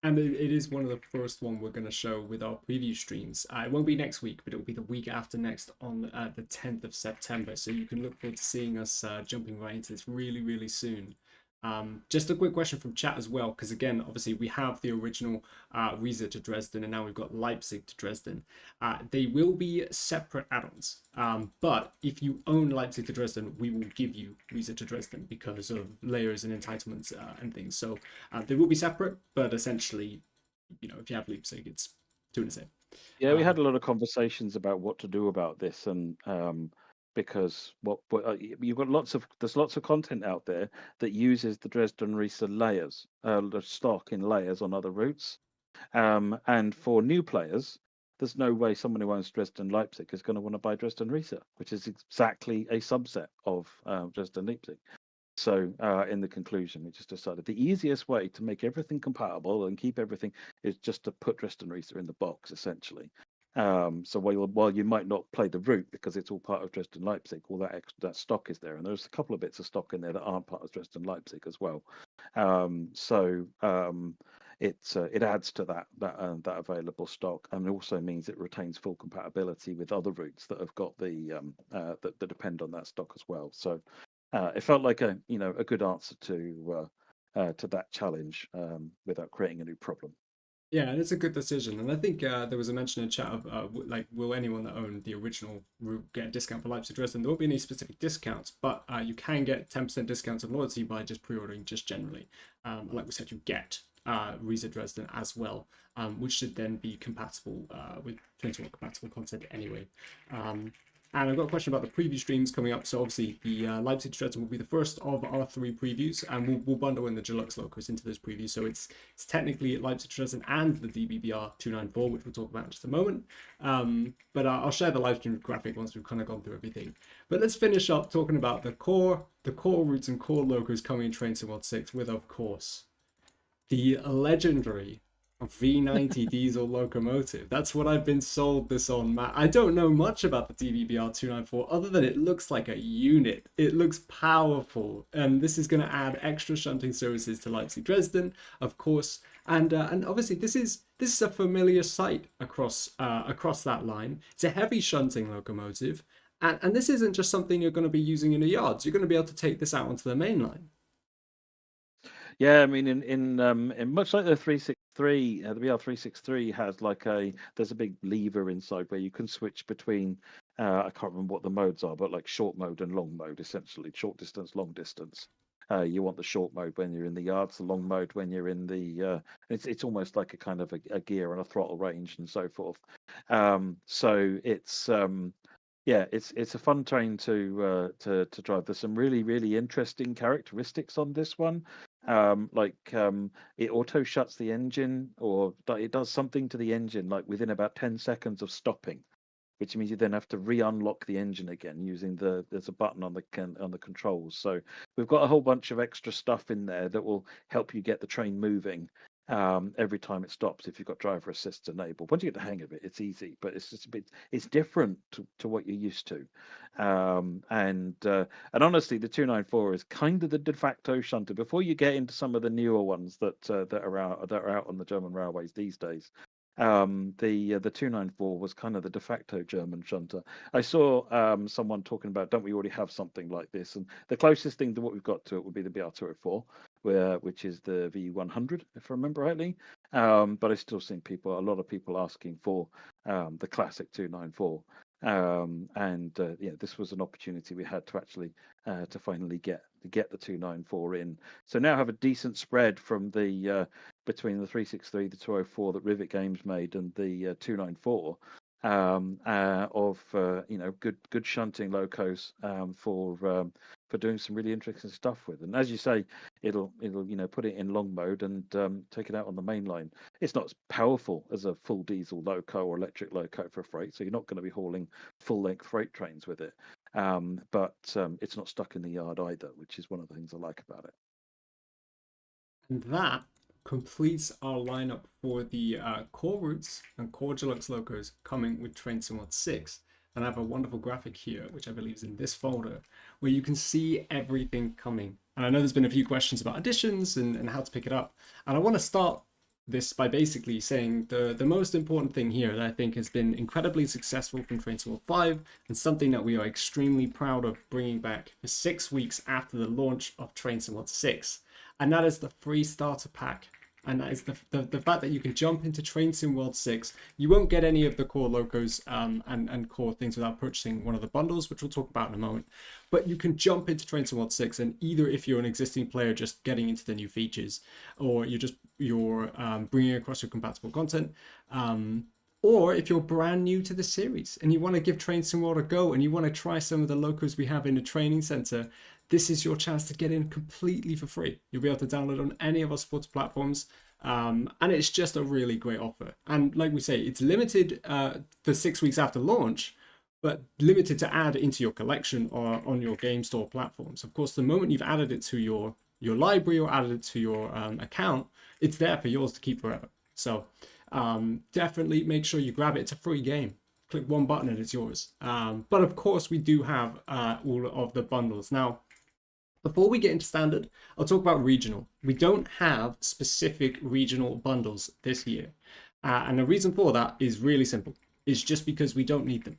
And it is one of the first one we're going to show with our preview streams. It won't be next week, but it'll be the week after next on the 10th of September. So you can look forward to seeing us jumping right into this really, really soon. Just a quick question from chat as well, because again, obviously we have the original Riesa to Dresden, and now we've got Leipzig to Dresden. They will be separate add-ons, but if you own Leipzig to Dresden, we will give you Riesa to Dresden because of layers and entitlements and things. So they will be separate, but essentially, if you have Leipzig, it's two in the same. Yeah, we had a lot of conversations about what to do about this, and because you've got there's lots of content out there that uses the Dresden Riesa layers, the stock in layers on other routes, and for new players, there's no way someone who owns Dresden Leipzig is going to want to buy Dresden Riesa, which is exactly a subset of Dresden Leipzig. So in the conclusion, we just decided the easiest way to make everything compatible and keep everything is just to put Dresden Riesa in the box, essentially. So while you might not play the route because it's all part of Dresden Leipzig, all that stock is there, and there's a couple of bits of stock in there that aren't part of Dresden Leipzig as well. It adds to that available stock, and also means it retains full compatibility with other routes that have got the that depend on that stock as well. So it felt like a good answer to that challenge without creating a new problem. Yeah, and it's a good decision. And I think there was a mention in chat of like, will anyone that owned the original route get a discount for Leipzig-Dresden? There won't be any specific discounts, but you can get 10% discounts on loyalty by just pre-ordering just generally. Like we said, you get Reisa-Dresden as well, which should then be compatible with 21 compatible content anyway. And I've got a question about the preview streams coming up. So obviously the Leipzig-Dresden will be the first of our 3 previews, and we'll bundle in the Deluxe Locos into those previews. So it's technically Leipzig-Dresden and the DBBR 294, which we'll talk about in just a moment. But I'll share the live stream graphic once we've kind of gone through everything. But let's finish up talking about the core routes and core locos coming in Train Sim World 6 with, of course, the legendary V90 diesel locomotive. That's what I've been sold this on, Matt. I don't know much about the DBBR 294 other than it looks like a unit. It looks powerful, and this is going to add extra shunting services to Leipzig-Dresden, of course. And obviously this is a familiar sight across that line. It's a heavy shunting locomotive, and this isn't just something you're going to be using in the yards. You're going to be able to take this out onto the main line. Yeah, I mean, in much like the 363, the BR363 has like there's a big lever inside where you can switch between, I can't remember what the modes are, but like short mode and long mode, essentially short distance, long distance. You want the short mode when you're in the yards, the long mode when you're in the. It's almost like a kind of a gear and a throttle range and so forth. So it's yeah, it's a fun train to drive. There's some really interesting characteristics on this one. It auto shuts the engine, or it does something to the engine like within about 10 seconds of stopping, which means you then have to re-unlock the engine again using there's a button on the controls. So we've got a whole bunch of extra stuff in there that will help you get the train moving every time it stops if you've got driver assist enabled. Once you get the hang of it, it's easy, but it's just it's different to what you're used to. And honestly, the 294 is kind of the de facto shunter before you get into some of the newer ones that are out on the German railways these days. The 294 was kind of the de facto German shunter. I saw someone talking about, don't we already have something like this? And the closest thing to what we've got to it would be the BR204, which is the V100, if I remember rightly. But I've still seen a lot of people asking for the classic 294. Yeah, this was an opportunity we had to actually to finally get the 294 in. So now have a decent spread from the between the 363, the 204 that Rivet Games made, and the 294 of good shunting locos for doing some really interesting stuff with. And as you say, it'll put it in long mode and take it out on the main line. It's not as powerful as a full diesel loco or electric loco for freight, so you're not going to be hauling full length freight trains with it. But it's not stuck in the yard either, which is one of the things I like about it. And that completes our lineup for the core routes and core Deluxe Locos coming with Train Sim World 6. And I have a wonderful graphic here, which I believe is in this folder, where you can see everything coming. And I know there's been a few questions about additions and how to pick it up. And I want to start this by basically saying the most important thing here that I think has been incredibly successful from Train Sim World 5 and something that we are extremely proud of bringing back for 6 weeks after the launch of Train Sim World 6. And that is the free starter pack. And that is the fact that you can jump into Train Sim World 6. You won't get any of the core locos and core things without purchasing one of the bundles, which we'll talk about in a moment. But you can jump into Train Sim World 6, and either if you're an existing player just getting into the new features, or you're bringing across your compatible content, or if you're brand new to the series and you want to give Train Sim World a go and you want to try some of the locos we have in the training center, this is your chance to get in completely for free. You'll be able to download on any of our sports platforms. And it's just a really great offer. And like we say, it's limited for 6 weeks after launch, but limited to add into your collection or on your game store platforms. Of course, the moment you've added it to your library or added it to your account, it's there for yours to keep forever. So definitely make sure you grab it. It's a free game. Click one button and it's yours. But of course, we do have all of the bundles. Now, before we get into standard, I'll talk about regional. We don't have specific regional bundles this year. And the reason for that is really simple. It's just because we don't need them.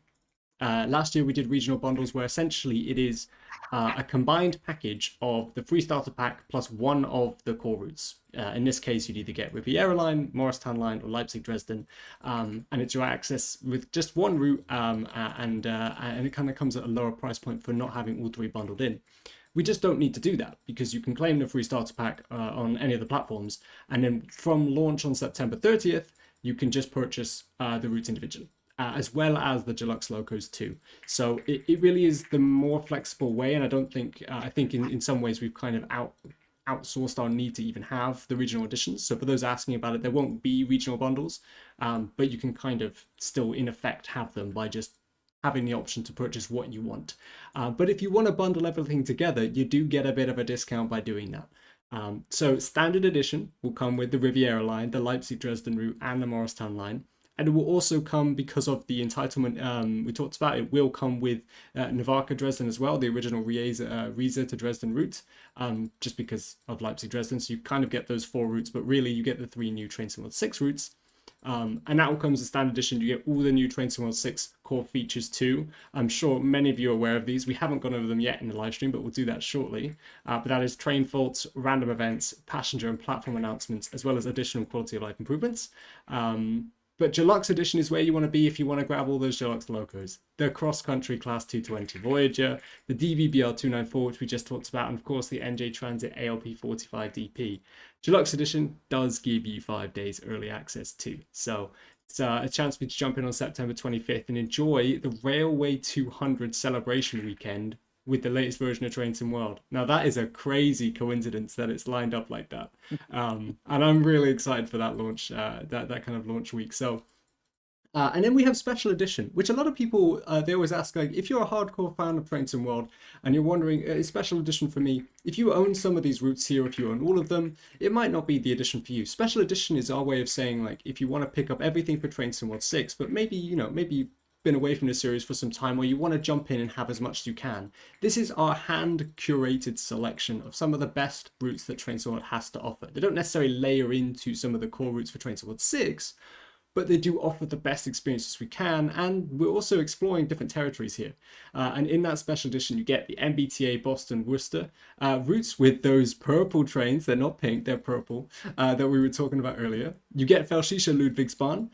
Last year we did regional bundles where essentially it is a combined package of the free starter pack plus one of the core routes. In this case, you'd either get Riviera Line, Morristown Line, or Leipzig-Dresden, and it's your access with just one route, and it kind of comes at a lower price point for not having all three bundled in. We just don't need to do that because you can claim the free starter pack on any of the platforms, and then from launch on September 30th, you can just purchase the routes individually. As well as the Deluxe Locos too. So it really is the more flexible way, and I think in some ways we've kind of outsourced our need to even have the regional editions. So for those asking about it, there won't be regional bundles, but you can kind of still in effect have them by just having the option to purchase what you want. But if you want to bundle everything together, you do get a bit of a discount by doing that. So standard edition will come with the Riviera Line, the Leipzig-Dresden route, and the Morristown Line. And it will also come, because of the entitlement we talked about, it will come with Dresden as well, the original Reisa-Dresden route, just because of Leipzig-Dresden. So you kind of get those four routes, but really you get the three new Train Sim World 6 routes. And that will come as a standard edition. You get all the new Train Sim World 6 core features too. I'm sure many of you are aware of these. We haven't gone over them yet in the live stream, but we'll do that shortly. But that is train faults, random events, passenger and platform announcements, as well as additional quality of life improvements. But Deluxe Edition is where you want to be if you want to grab all those Deluxe Locos. The CrossCountry Class 220 Voyager, the DVBR 294, which we just talked about, and of course the NJ Transit ALP 45DP. Deluxe Edition does give you 5 days early access too. So it's a chance for you to jump in on September 25th and enjoy the Railway 200 celebration weekend with the latest version of Train Sim World. Now that is a crazy coincidence that it's lined up like that. And I'm really excited for that launch, that kind of launch week. So, and then we have Special Edition, which a lot of people, they always ask, like, if you're a hardcore fan of Train Sim World and you're wondering, is Special Edition for me? If you own some of these routes here, if you own all of them, it might not be the edition for you. Special Edition is our way of saying, like, if you want to pick up everything for Train Sim World 6, but maybe, maybe been away from the series for some time, or you want to jump in and have as much as you can. This is our hand curated selection of some of the best routes that Train Sim World has to offer. They don't necessarily layer into some of the core routes for Train Sim World 6, but they do offer the best experiences we can, and we're also exploring different territories here. And in that special edition, you get the MBTA Boston Worcester routes with those purple trains. They're not pink, they're purple, that we were talking about earlier. You get Felshisha Ludwigsbahn,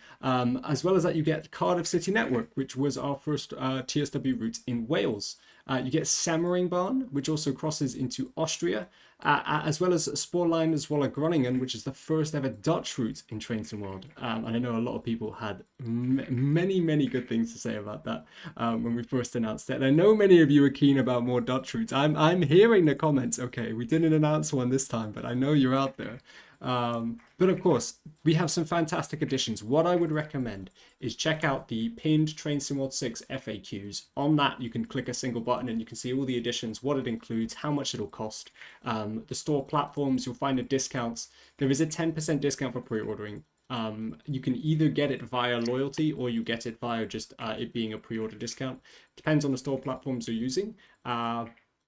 as well as that you get Cardiff City Network, which was our first TSW route in Wales. You get Semmeringbahn, which also crosses into Austria, as well as Spoorlijn Zwolle Groningen, which is the first ever Dutch route in Train Sim World. And I know a lot of people had many good things to say about that when we first announced it. And I know many of you are keen about more Dutch routes. I'm hearing the comments. Okay, we didn't announce one this time, but I know you're out there. But of course, we have some fantastic additions. What I would recommend is check out the pinned Train Sim World 6 FAQs. On that, you can click a single button and you can see all the additions, what it includes, how much it'll cost. The store platforms, you'll find the discounts. There is a 10% discount for pre-ordering. You can either get it via loyalty or you get it via just it being a pre-order discount. Depends on the store platforms you're using.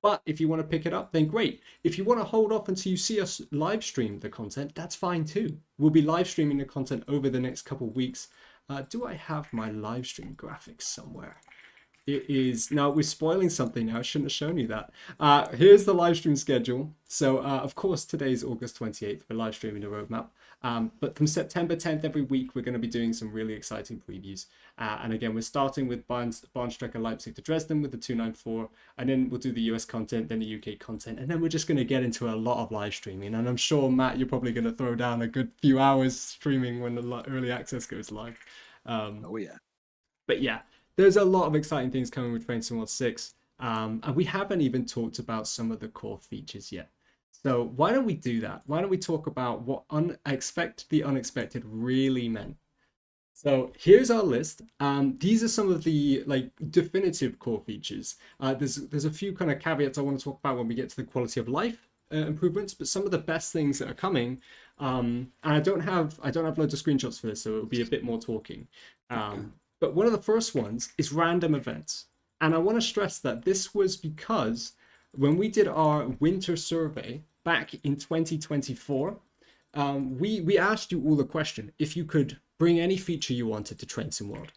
But if you want to pick it up, then great. If you want to hold off until you see us live stream the content, that's fine too. We'll be live streaming the content over the next couple of weeks. Do I have my live stream graphics somewhere? It is, now we're spoiling something now, I shouldn't have shown you that. Here's the live stream schedule. So of course today's August 28th, we're live streaming the roadmap. But from September 10th every week, we're going to be doing some really exciting previews. And again, we're starting with Bahnstrecke Leipzig-Dresden with the 294, and then we'll do the US content, then the UK content, and then we're just going to get into a lot of live streaming. And I'm sure, Matt, you're probably going to throw down a good few hours streaming when the early access goes live. Oh yeah. But yeah, there's a lot of exciting things coming with Train Sim World 6. And we haven't even talked about some of the core features yet. So why don't we do that? Why don't we talk about what Expect the Unexpected really meant? So here's our list. These are some of the definitive core features. There's a few kind of caveats I want to talk about when we get to the quality of life improvements, but some of the best things that are coming. And I don't have loads of screenshots for this, so it'll be a bit more talking. But one of the first ones is random events. And I want to stress that this was because when we did our winter survey back in 2024, we asked you all the question, if you could bring any feature you wanted to Train Sim World,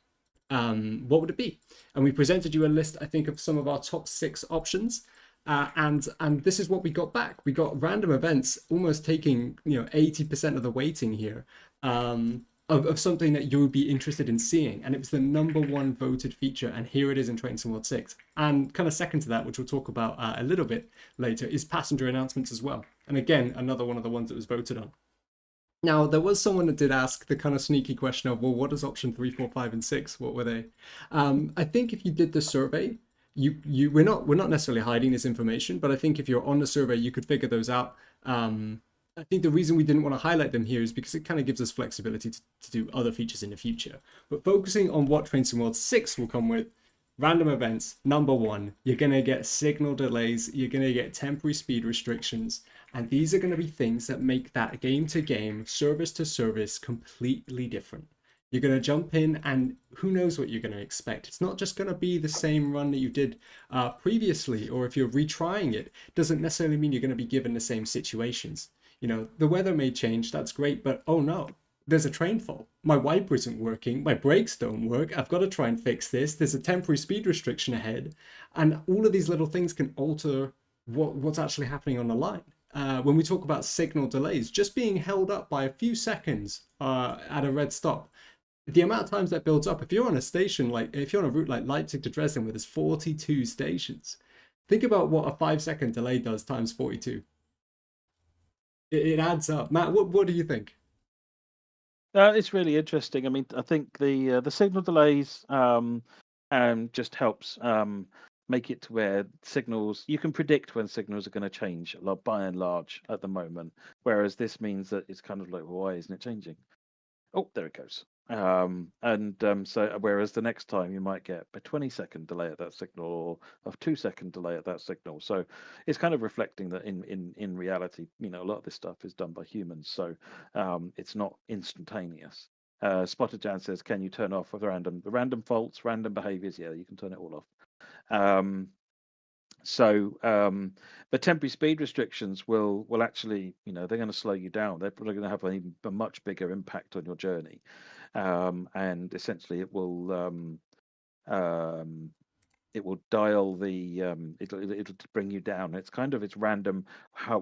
what would it be? And we presented you a list, I think, of some of our top 6 options. And this is what we got back. We got random events almost taking 80% of the weighting here, of something that you would be interested in seeing, and it was the #1 voted feature, and here it is in Train Sim World 6. And kind of second to that, which we'll talk about a little bit later, is passenger announcements as well. And again, another one of the ones that was voted on. Now, there was someone that did ask the kind of sneaky question of, well, what is option 3, 4, 5, and 6? What were they? I think if you did the survey, we're not necessarily hiding this information, but I think if you're on the survey, you could figure those out. I think the reason we didn't want to highlight them here is because it kind of gives us flexibility to do other features in the future. But focusing on what Train Sim World 6 will come with, random events, #1, you're going to get signal delays, you're going to get temporary speed restrictions, and these are going to be things that make that game-to-game, service-to-service completely different. You're going to jump in and who knows what you're going to expect. It's not just going to be the same run that you did previously, or if you're retrying it, doesn't necessarily mean you're going to be given the same situations. The weather may change, that's great, but oh no, there's a train fault. My wiper isn't working, my brakes don't work, I've got to try and fix this, there's a temporary speed restriction ahead, and all of these little things can alter what's actually happening on the line. When we talk about signal delays, just being held up by a few seconds at a red stop, the amount of times that builds up, if you're on a station, if you're on a route like Leipzig to Dresden where there's 42 stations, think about what a 5-second delay does times 42. It adds up. Matt, what do you think? It's really interesting. I mean, I think the signal delays just helps make it to where signals, you can predict when signals are going to change by and large at the moment. Whereas this means that it's kind of like, well, why isn't it changing? Oh, there it goes. So whereas the next time you might get a 20-second delay at that signal, or a 2-second delay at that signal. So it's kind of reflecting that in reality, a lot of this stuff is done by humans, so it's not instantaneous. Spotted Jan says, can you turn off the random faults, random behaviors? Yeah, you can turn it all off. But temporary speed restrictions will actually, they're going to slow you down. They're probably going to have a much bigger impact on your journey, and essentially it will dial it'll bring you down. It's random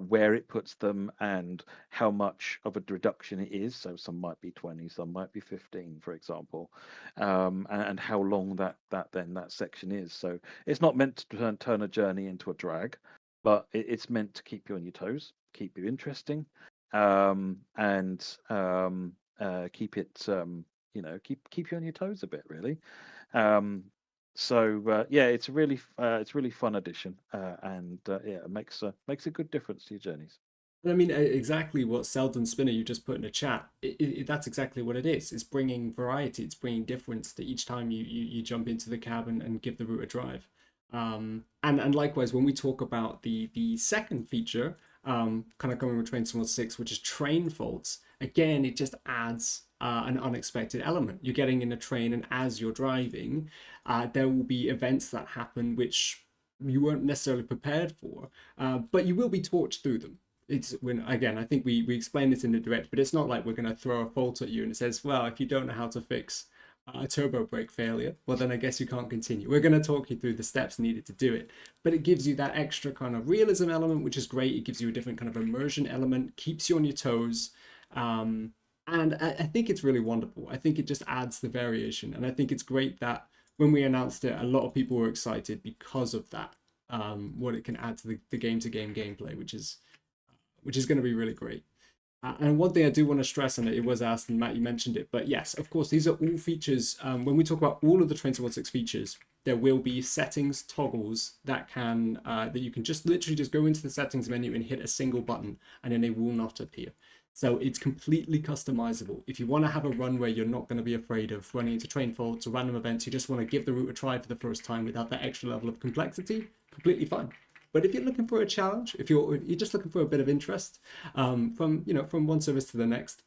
where it puts them and how much of a reduction it is. So some might be 20, some might be 15, for example, and how long that section is. So it's not meant to turn a journey into a drag, but it's meant to keep you on your toes, keep you interesting, and keep it keep you on your toes a bit, really. It's a really fun addition, and it makes a good difference to your journeys. I mean, exactly what Seldon Spinner you just put in the chat. That's exactly what it is. It's bringing variety. It's bringing difference to each time you jump into the cab and give the route a drive. And likewise, when we talk about the second feature, kind of coming with Train Sim World 6, which is train faults, again, it just adds an unexpected element. You're getting in a train, and as you're driving, there will be events that happen which you weren't necessarily prepared for, but you will be torched through them. I think we explained this in the direct, but it's not like we're going to throw a fault at you and it says, well, if you don't know how to fix a turbo brake failure, well, then I guess you can't continue. We're going to talk you through the steps needed to do it, but it gives you that extra kind of realism element, which is great. It gives you a different kind of immersion element, keeps you on your toes. And I think it's really wonderful. I think it just adds the variation. And I think it's great that when we announced it, a lot of people were excited because of that, what it can add to the game-to-game gameplay, which is going to be really great. And one thing I do want to stress, and it was asked, and Matt, you mentioned it, but yes, of course, these are all features. When we talk about all of the Train Sim World 6 features, there will be settings toggles that you can just literally just go into the settings menu and hit a single button, and then they will not appear. So it's completely customizable. If you want to have a run where you're not going to be afraid of running into train faults or random events, you just want to give the route a try for the first time without that extra level of complexity, completely fine. But if you're looking for a challenge, if you're just looking for a bit of interest from one service to the next,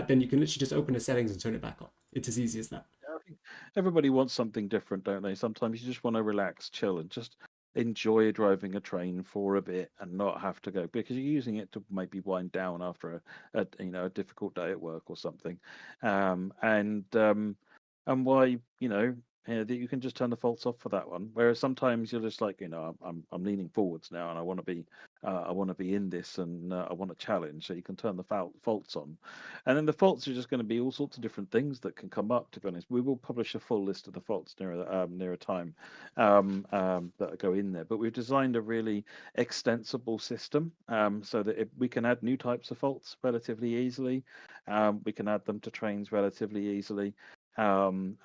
then you can literally just open the settings and turn it back on. It's as easy as that. I think everybody wants something different, don't they? Sometimes you just want to relax, chill, and just enjoy driving a train for a bit and not have to go, because you're using it to maybe wind down after a difficult day at work or something. And why that you can just turn the faults off for that one. Whereas sometimes you're just like, I'm leaning forwards now, and I want to be in this, and I want a challenge. So you can turn the faults on, and then the faults are just going to be all sorts of different things that can come up. To be honest, we will publish a full list of the faults nearer time that go in there. But we've designed a really extensible system so that we can add new types of faults relatively easily. We can add them to trains relatively easily. And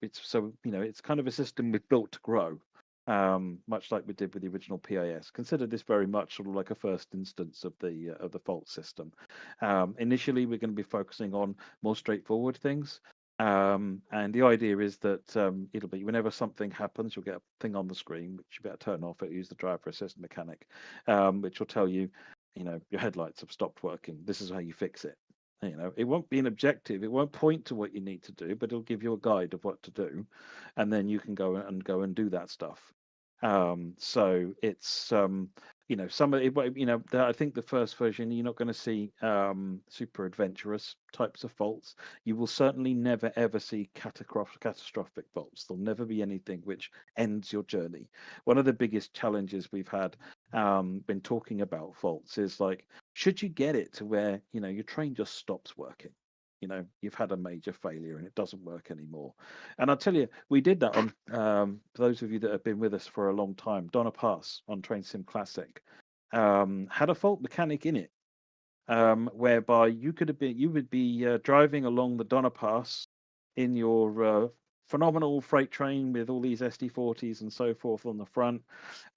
it's kind of a system we've built to grow, much like we did with the original PAS. Consider this very much sort of like a first instance of the fault system. Initially, we're going to be focusing on more straightforward things. And the idea is that it'll be whenever something happens, you'll get a thing on the screen which you better turn off. It'll use the driver assist mechanic, which will tell you, your headlights have stopped working. This is how you fix it. It won't be an objective. It won't point to what you need to do, but it'll give you a guide of what to do, and then you can go and do that stuff. So it's some of it. I think the first version you're not going to see super adventurous types of faults. You will certainly never ever see catastrophic faults. There'll never be anything which ends your journey. One of the biggest challenges we've had been talking about faults is like, should you get it to where your train just stops working? You've had a major failure and it doesn't work anymore. And I'll tell you, we did that on for those of you that have been with us for a long time. Donna Pass on Train Sim Classic had a fault mechanic in it, whereby you would be driving along the Donna Pass in your phenomenal freight train with all these SD40s and so forth on the front,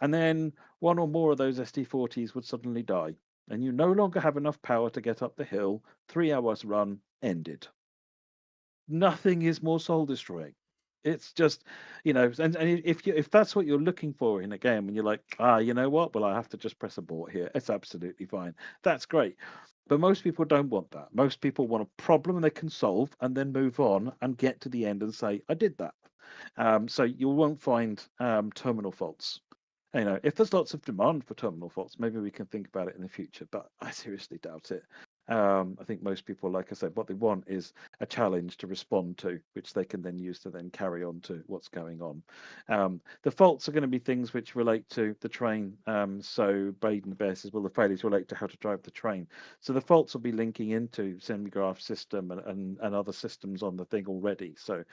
and then one or more of those SD40s would suddenly die, and you no longer have enough power to get up the hill. 3 hours run ended. Nothing is more soul destroying. It's just, and if that's what you're looking for in a game, and you're like, you know what? Well, I have to just press abort here. It's absolutely fine. That's great. But most people don't want that. Most people want a problem they can solve and then move on and get to the end and say, I did that. So you won't find terminal faults. If there's lots of demand for terminal faults, maybe we can think about it in the future, but I seriously doubt it. I think most people, like I said, what they want is a challenge to respond to, which they can then use to then carry on to what's going on. The faults are going to be things which relate to the train. So Baden Bear says, well, the failures relate to how to drive the train. So the faults will be linking into semigraph system and other systems on the thing already. So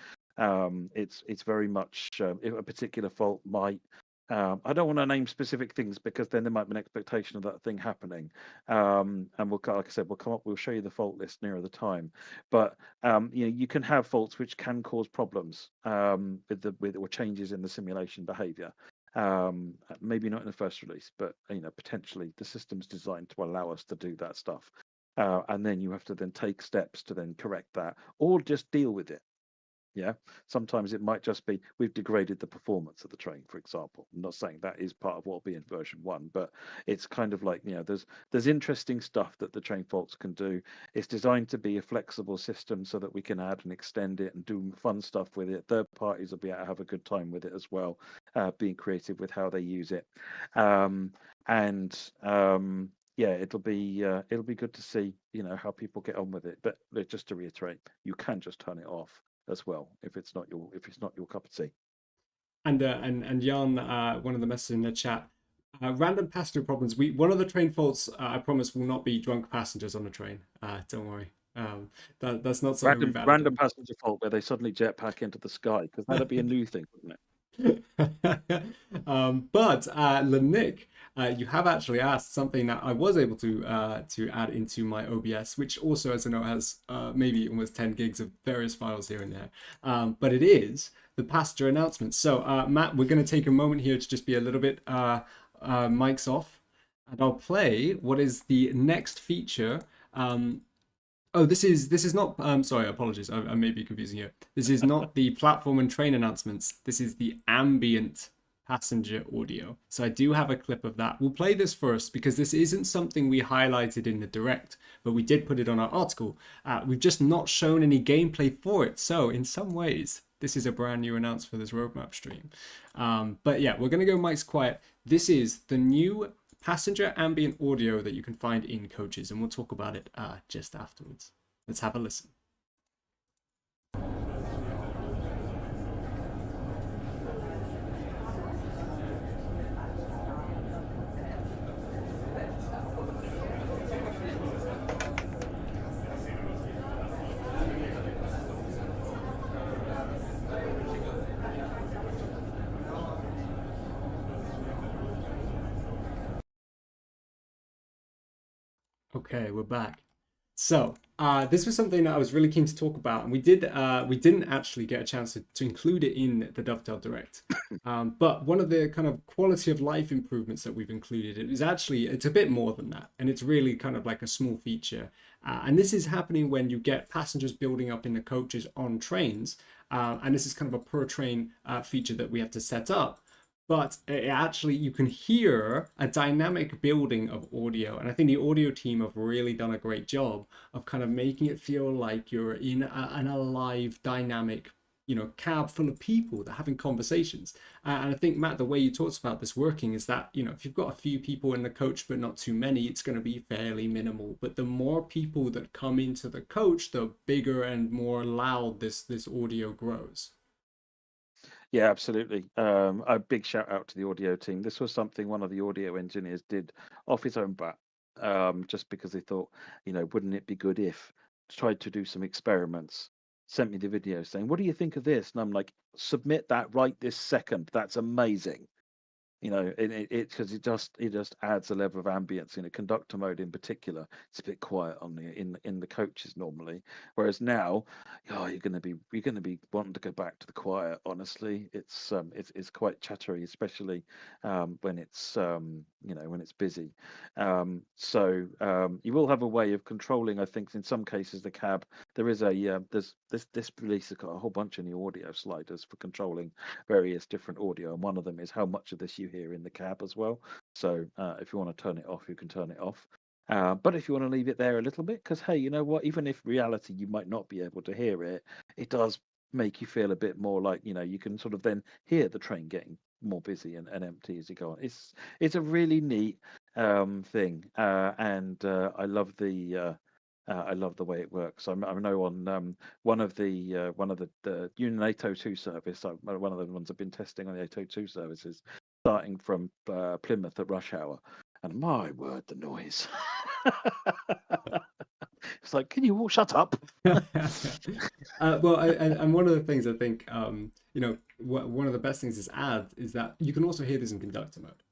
it's very much if a particular fault might. I don't want to name specific things because then there might be an expectation of that thing happening. And like I said, we'll show you the fault list nearer the time. But you can have faults which can cause problems with or changes in the simulation behavior. Maybe not in the first release, but potentially the system's designed to allow us to do that stuff. And then you have to then take steps to then correct that or just deal with it. Yeah, sometimes it might just be we've degraded the performance of the train, for example. I'm not saying that is part of what will be in version 1, but it's kind of like, there's interesting stuff that the train faults can do. It's designed to be a flexible system so that we can add and extend it and do fun stuff with it. Third parties will be able to have a good time with it as well, being creative with how they use it. Yeah, it'll be good to see how people get on with it. But just to reiterate, you can just turn it off as well if it's not your cup of tea. And Jan, one of the messages in the chat, random passenger problems. One of the train faults, I promise, will not be drunk passengers on the train. Don't worry. That's not something we've added random passenger fault where they suddenly jetpack into the sky, because that'd be a new thing, wouldn't it? But Lenick, you have actually asked something that I was able to add into my OBS, which also, as I know, has maybe almost 10 gigs of various files here and there. But it is the passenger announcements. So Matt, we're going to take a moment here to just be a little bit mics off, and I'll play what is the next feature. Oh, this is not, sorry, apologies, I may be confusing you. This is not the platform and train announcements. This is the ambient passenger audio. So I do have a clip of that. We'll play this first because this isn't something we highlighted in the direct, but we did put it on our article. We've just not shown any gameplay for it. So in some ways, this is a brand new announce for this roadmap stream. But yeah, we're gonna go mics quiet. This is the new passenger ambient audio that you can find in coaches, and we'll talk about it just afterwards. Let's have a listen. Okay, we're back. So, this was something that I was really keen to talk about, and we didn't actually get a chance to include it in the Dovetail Direct. But one of the kind of quality of life improvements that we've included, it's a bit more than that, and it's really kind of like a small feature. And this is happening when you get passengers building up in the coaches on trains, and this is kind of a per train feature that we have to set up. But it actually, you can hear a dynamic building of audio. And I think the audio team have really done a great job of kind of making it feel like you're in an alive, dynamic, cab full of people that are having conversations. And I think, Matt, the way you talked about this working is that, if you've got a few people in the coach, but not too many, it's going to be fairly minimal. But the more people that come into the coach, the bigger and more loud this audio grows. Yeah, absolutely. A big shout out to the audio team. This was something one of the audio engineers did off his own bat, just because they thought, wouldn't it be good if tried to do some experiments, sent me the video saying, "What do you think of this?" And I'm like, "Submit that right this second. That's amazing." Because it just adds a level of ambience. Conductor mode in particular, it's a bit quiet on the coaches normally, whereas now, you're gonna be wanting to go back to the quiet. Honestly, it's quite chattery, especially when it's busy. So you will have a way of controlling. I think in some cases the cab there is this release has got a whole bunch of new audio sliders for controlling various different audio, and one of them is how much of this you hear in the cab as well. So if you want to turn it off, you can turn it off. But if you want to leave it there a little bit, because hey, you know what? Even if reality you might not be able to hear it, it does make you feel a bit more like you can sort of then hear the train getting more busy and empty as you go on. It's a really neat thing, and I love the way it works. I know on one of the Union 802 service, one of the ones I've been testing on the 802 services, starting from Plymouth at rush hour, and my word, the noise! It's like, can you all shut up? Well, and one of the things I think, one of the best things is add is that you can also hear this in conductor mode.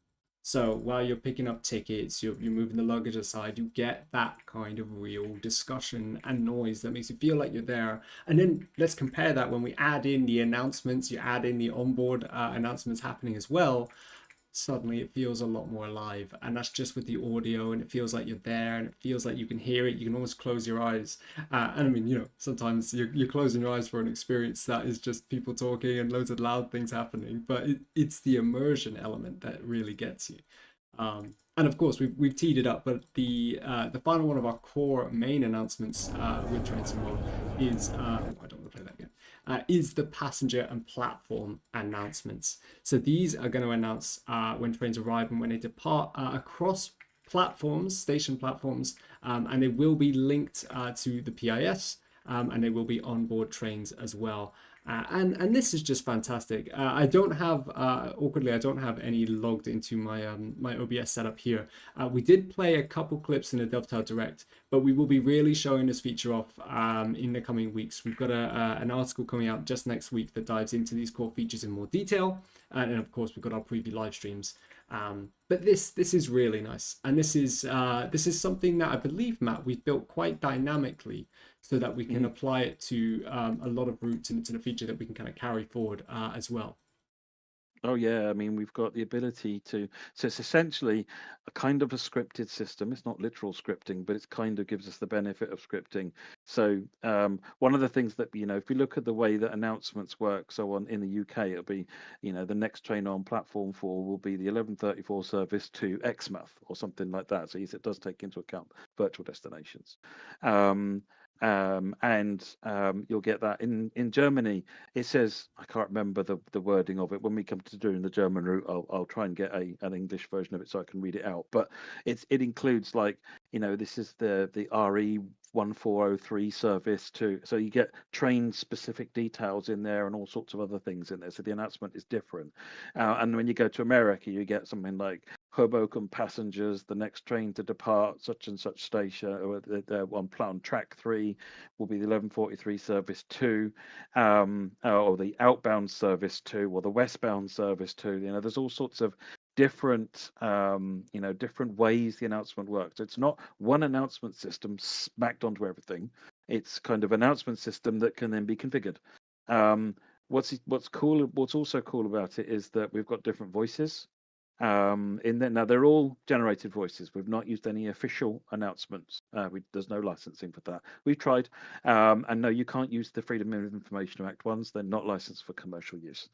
So while you're picking up tickets, you're moving the luggage aside, you get that kind of real discussion and noise that makes you feel like you're there. And then let's compare that when we add in the announcements, you add in the onboard announcements happening as well. Suddenly it feels a lot more alive, and that's just with the audio, and it feels like you're there, and it feels like you can hear it. You can almost close your eyes, and I mean, sometimes you're closing your eyes for an experience that is just people talking and loads of loud things happening, but it's the immersion element that really gets you. And of course, we've teed it up, but the final one of our core main announcements with Trains and World is I don't want to play that again. Is the passenger and platform announcements. So these are going to announce when trains arrive and when they depart across platforms, station platforms, and they will be linked to the PIS, and they will be onboard trains as well. And this is just fantastic. I don't have awkwardly, I don't have any logged into my my OBS setup here. We did play a couple clips in the Dovetail Direct, but we will be really showing this feature off in the coming weeks. We've got an article coming out just next week that dives into these core features in more detail, and of course we've got our preview live streams. But this is really nice, and this is something that I believe, Matt, we've built quite dynamically so that we can apply it to a lot of routes, and it's a feature that we can kind of carry forward as well. Oh yeah, I mean we've got the ability to. So it's essentially a kind of a scripted system. It's not literal scripting, but it kind of gives us the benefit of scripting. So one of the things that if you look at the way that announcements work, so on in the UK, it'll be the next train on platform 4 will be the 11:34 service to Exmouth or something like that. So yes, it does take into account virtual destinations. And you'll get that in Germany. It says, I can't remember the wording of it. When we come to doing the German route, I'll try and get an English version of it so I can read it out. But it includes this is the RE 1403 service too. So you get train specific details in there and all sorts of other things in there. So the announcement is different. And when you go to America, you get something like Hoboken passengers, the next train to depart such and such station, or on track 3 will be the 11:43 service 2, or the outbound service 2, or the westbound service 2. There's all sorts of different different ways the announcement works. It's not one announcement system smacked onto everything. It's kind of announcement system that can then be configured. What's also cool about it is that we've got different voices in there. Now they're all generated voices. We've not used any official announcements. There's no licensing for that. We've tried, and no, you can't use the Freedom of Information Act ones. They're not licensed for commercial use.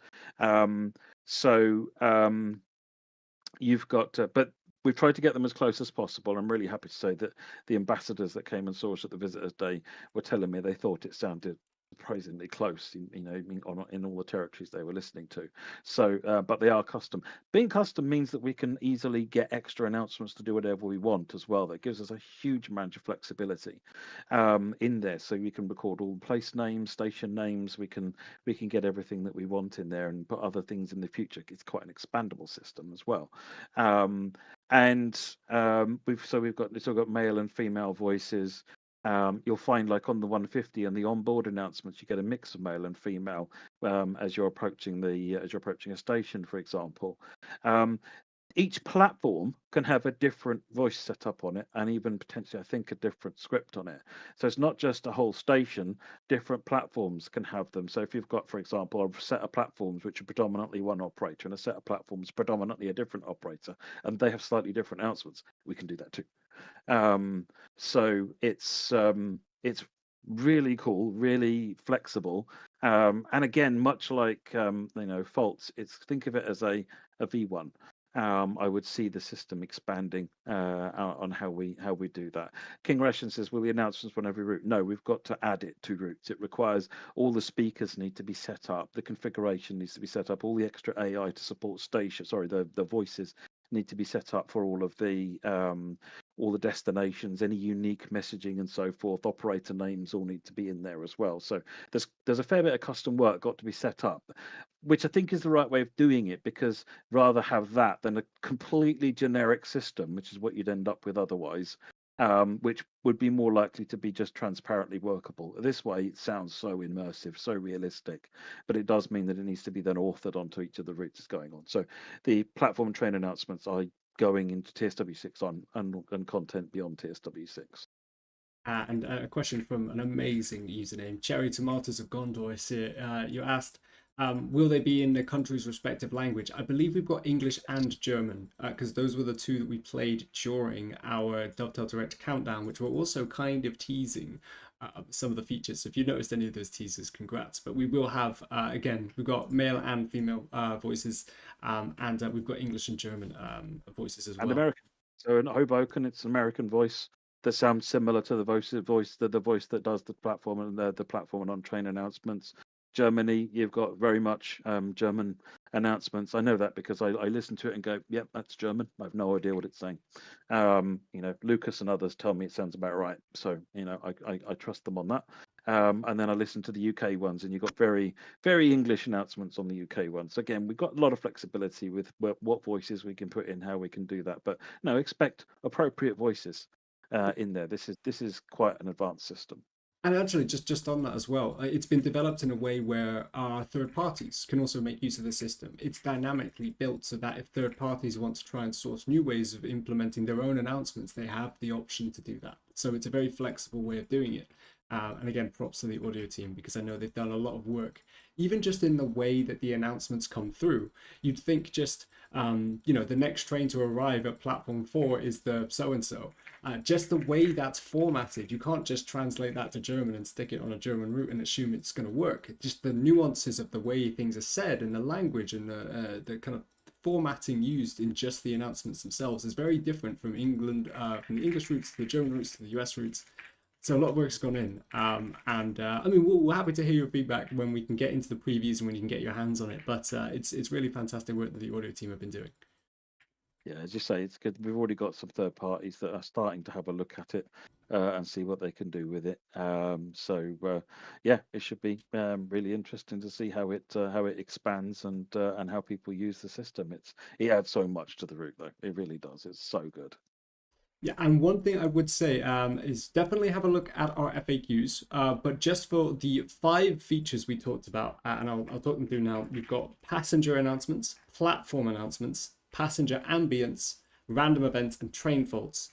You've got, but we've tried to get them as close as possible. I'm really happy to say that the ambassadors that came and saw us at the Visitors' Day were telling me they thought it sounded surprisingly close, in all the territories they were listening to. So, but they are custom. Being custom means that we can easily get extra announcements to do whatever we want as well. That gives us a huge amount of flexibility in there. So we can record all place names, station names. We can get everything that we want in there and put other things in the future. It's quite an expandable system as well. We've got male and female voices. You'll find, like on the 150 and the onboard announcements, you get a mix of male and female as you're approaching a station, for example. Each platform can have a different voice set up on it, and even potentially, I think, a different script on it. So it's not just a whole station. Different platforms can have them. So if you've got, for example, a set of platforms which are predominantly one operator and a set of platforms predominantly a different operator, and they have slightly different announcements, we can do that too. So it's really cool, really flexible, and again, much like faults, think of it as a V1. I would see the system expanding on how we do that. King Ration says, will the announcements run every route? No, we've got to add it to routes. It requires all the speakers need to be set up, the configuration needs to be set up, all the extra AI to support the voices need to be set up for all the destinations, any unique messaging and so forth. Operator names all need to be in there as well. So there's a fair bit of custom work got to be set up, which I think is the right way of doing it, because rather have that than a completely generic system, which is what you'd end up with otherwise, which would be more likely to be just transparently workable. This way, it sounds so immersive, so realistic, but it does mean that it needs to be then authored onto each of the routes that's going on. So the platform train announcements are going into TSW6 and content beyond TSW6. And a question from an amazing username, Cherry Tomatoes of Gondor. You asked, will they be in the country's respective language? I believe we've got English and German, because those were the two that we played during our Dovetail Direct countdown, which were also kind of teasing some of the features. So if you noticed any of those teasers, congrats. But we will have, again, we've got male and female voices, and we've got English and German voices as well. And American. So in Hoboken, it's an American voice that sounds similar to the voice that does the platform and the platform and on-train announcements. Germany, you've got very much German announcements. I know that because I listen to it and go, yep, that's German. I have no idea what it's saying. Lucas and others tell me it sounds about right. So, I trust them on that. And then I listen to the UK ones, and you've got very, very English announcements on the UK ones. So again, we've got a lot of flexibility with what voices we can put in, how we can do that. But no, expect appropriate voices in there. This is quite an advanced system. And actually, just on that as well, it's been developed in a way where our third parties can also make use of the system. It's dynamically built so that if third parties want to try and source new ways of implementing their own announcements, they have the option to do that. So it's a very flexible way of doing it. And again, props to the audio team, because I know they've done a lot of work, even just in the way that the announcements come through. You'd think just, the next train to arrive at platform 4 is the so-and-so. Just the way that's formatted, you can't just translate that to German and stick it on a German route and assume it's going to work. Just the nuances of the way things are said and the language and the kind of formatting used in just the announcements themselves is very different from England, from the English routes to the German routes to the US routes. So a lot of work's gone in, we're happy to hear your feedback when we can get into the previews and when you can get your hands on it. But it's really fantastic work that the audio team have been doing. Yeah, as you say, it's good. We've already got some third parties that are starting to have a look at it and see what they can do with it. It should be really interesting to see how it expands and how people use the system. It adds so much to the route, though. It really does. It's so good. Yeah, and one thing I would say is definitely have a look at our FAQs, but just for the 5 features we talked about, and I'll talk them through now. We've got passenger announcements, platform announcements, passenger ambience, random events, and train faults.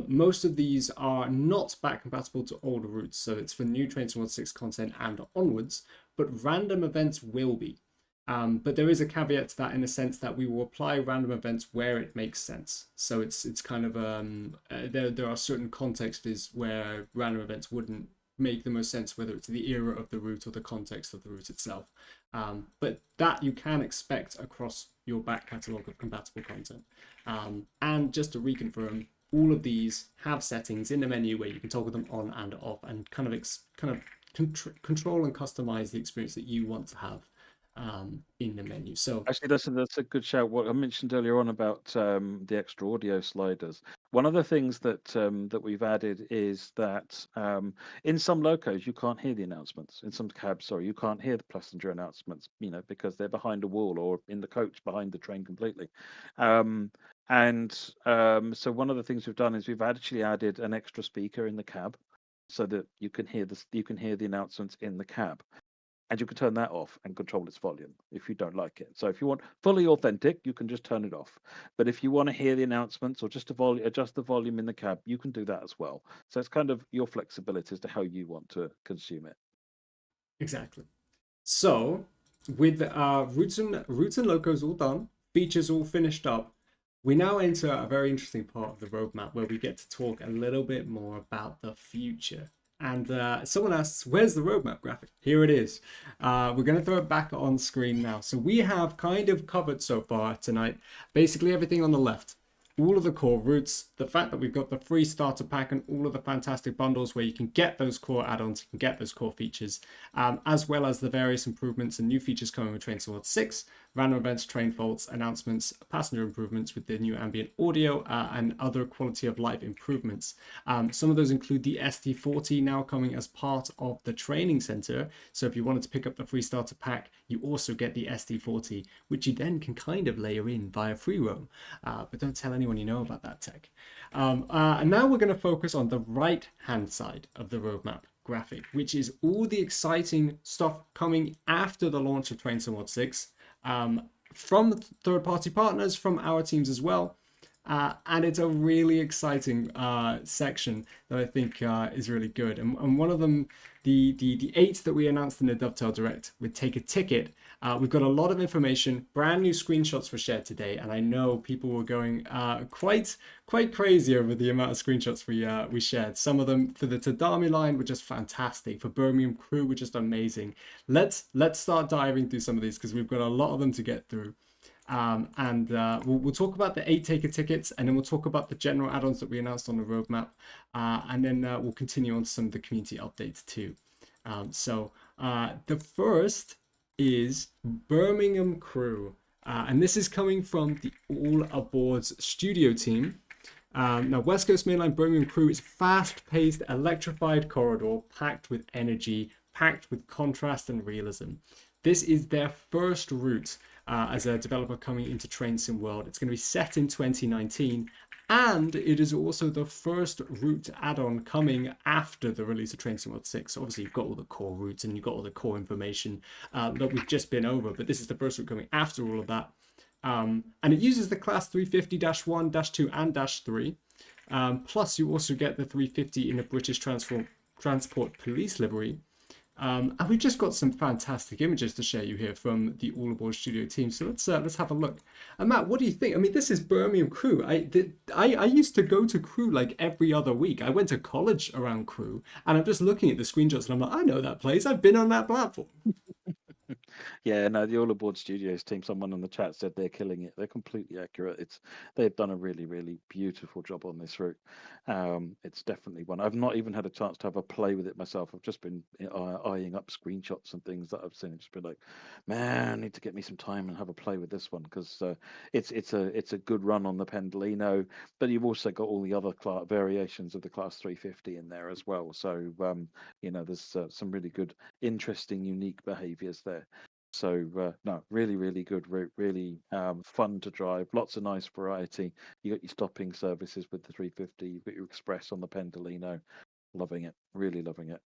Most of these are not back compatible to older routes, so it's for new Train Sim World 6 content and onwards, but random events will be. But there is a caveat to that in the sense that we will apply random events where it makes sense. So it's kind of there are certain contexts where random events wouldn't make the most sense, whether it's the era of the route or the context of the route itself. But that you can expect across your back catalogue of compatible content. And just to reconfirm, all of these have settings in the menu where you can toggle them on and off and kind of control and customize the experience that you want to have in the menu. So Actually, that's a good shout. What I mentioned earlier on about the extra audio sliders. One of the things that that we've added is that in some locos you can't hear the announcements. In some cabs, sorry, you can't hear the passenger announcements. You know, because they're behind a wall or in the coach behind the train completely. So one of the things we've done is we've actually added an extra speaker in the cab, so that you can hear the announcements in the cab. And you can turn that off and control its volume if you don't like it. So if you want fully authentic, you can just turn it off. But if you want to hear the announcements or just to adjust the volume in the cab, you can do that as well. So it's kind of your flexibility as to how you want to consume it. exactly. So with routes and locos all done, features all finished up, we now enter a very interesting part of the roadmap where we get to talk a little bit more about the future. And someone asks, where's the roadmap graphic? Here it is. We're going to throw it back on screen now. So we have kind of covered so far tonight basically everything on the left. All of the core routes, the fact that we've got the free starter pack and all of the fantastic bundles where you can get those core add-ons, you can get those core features, as well as the various improvements and new features coming with Train Sim World 6, random events, train faults, announcements, passenger improvements with the new ambient audio, and other quality of life improvements. Some of those include the ST40 now coming as part of the training center. So if you wanted to pick up the free starter pack, you also get the ST40, which you then can kind of layer in via free roam. But don't tell anyone you know about that tech. And now we're going to focus on the right hand side of the roadmap graphic, which is all the exciting stuff coming after the launch of Train Sim World 6, from third-party partners, from our teams as well. And it's a really exciting section that I think is really good. And one of them, the 8 that we announced in the Dovetail Direct with Take a Ticket, we've got a lot of information. Brand new screenshots were shared today, and I know people were going quite crazy over the amount of screenshots we shared. Some of them for the Tadami line were just fantastic. For Birmingham, Crewe were just amazing. Let's start diving through some of these because we've got a lot of them to get through. We'll talk about the 8 taker tickets, and then we'll talk about the general add-ons that we announced on the roadmap, and then we'll continue on to some of the community updates too. The first is Birmingham Crewe, and this is coming from the All Aboards studio team. Now, West Coast Mainline Birmingham Crewe is fast-paced, electrified corridor packed with energy, packed with contrast and realism. This is their first route as a developer coming into Train Sim World. It's going to be set in 2019, and it is also the first route add-on coming after the release of Train Sim World 6. So obviously, you've got all the core routes and you've got all the core information that we've just been over, but this is the first route coming after all of that. And it uses the class 350-1, -2, and -3. Plus, you also get the 350 in the British Transport Police livery. And we've just got some fantastic images to share you here from the All Aboard studio team. So let's have a look. And Matt, what do you think? I mean, this is Birmingham Crewe. I used to go to Crewe like every other week. I went to college around Crewe, and I'm just looking at the screenshots, and I'm like, I know that place. I've been on that platform. Yeah, no, the All Aboard Studios team, someone in the chat said they're killing it. They're completely accurate. They've done a really, really beautiful job on this route. It's definitely one. I've not even had a chance to have a play with it myself. I've just been eyeing up screenshots and things that I've seen. It's just been like, man, I need to get me some time and have a play with this one because it's a good run on the Pendolino, but you've also got all the other variations of the Class 350 in there as well. So there's some really good, interesting, unique behaviours there. So no, really, really good route, really fun to drive, lots of nice variety. You got your stopping services with the 350, you've got your express on the Pendolino. Loving it, really loving it.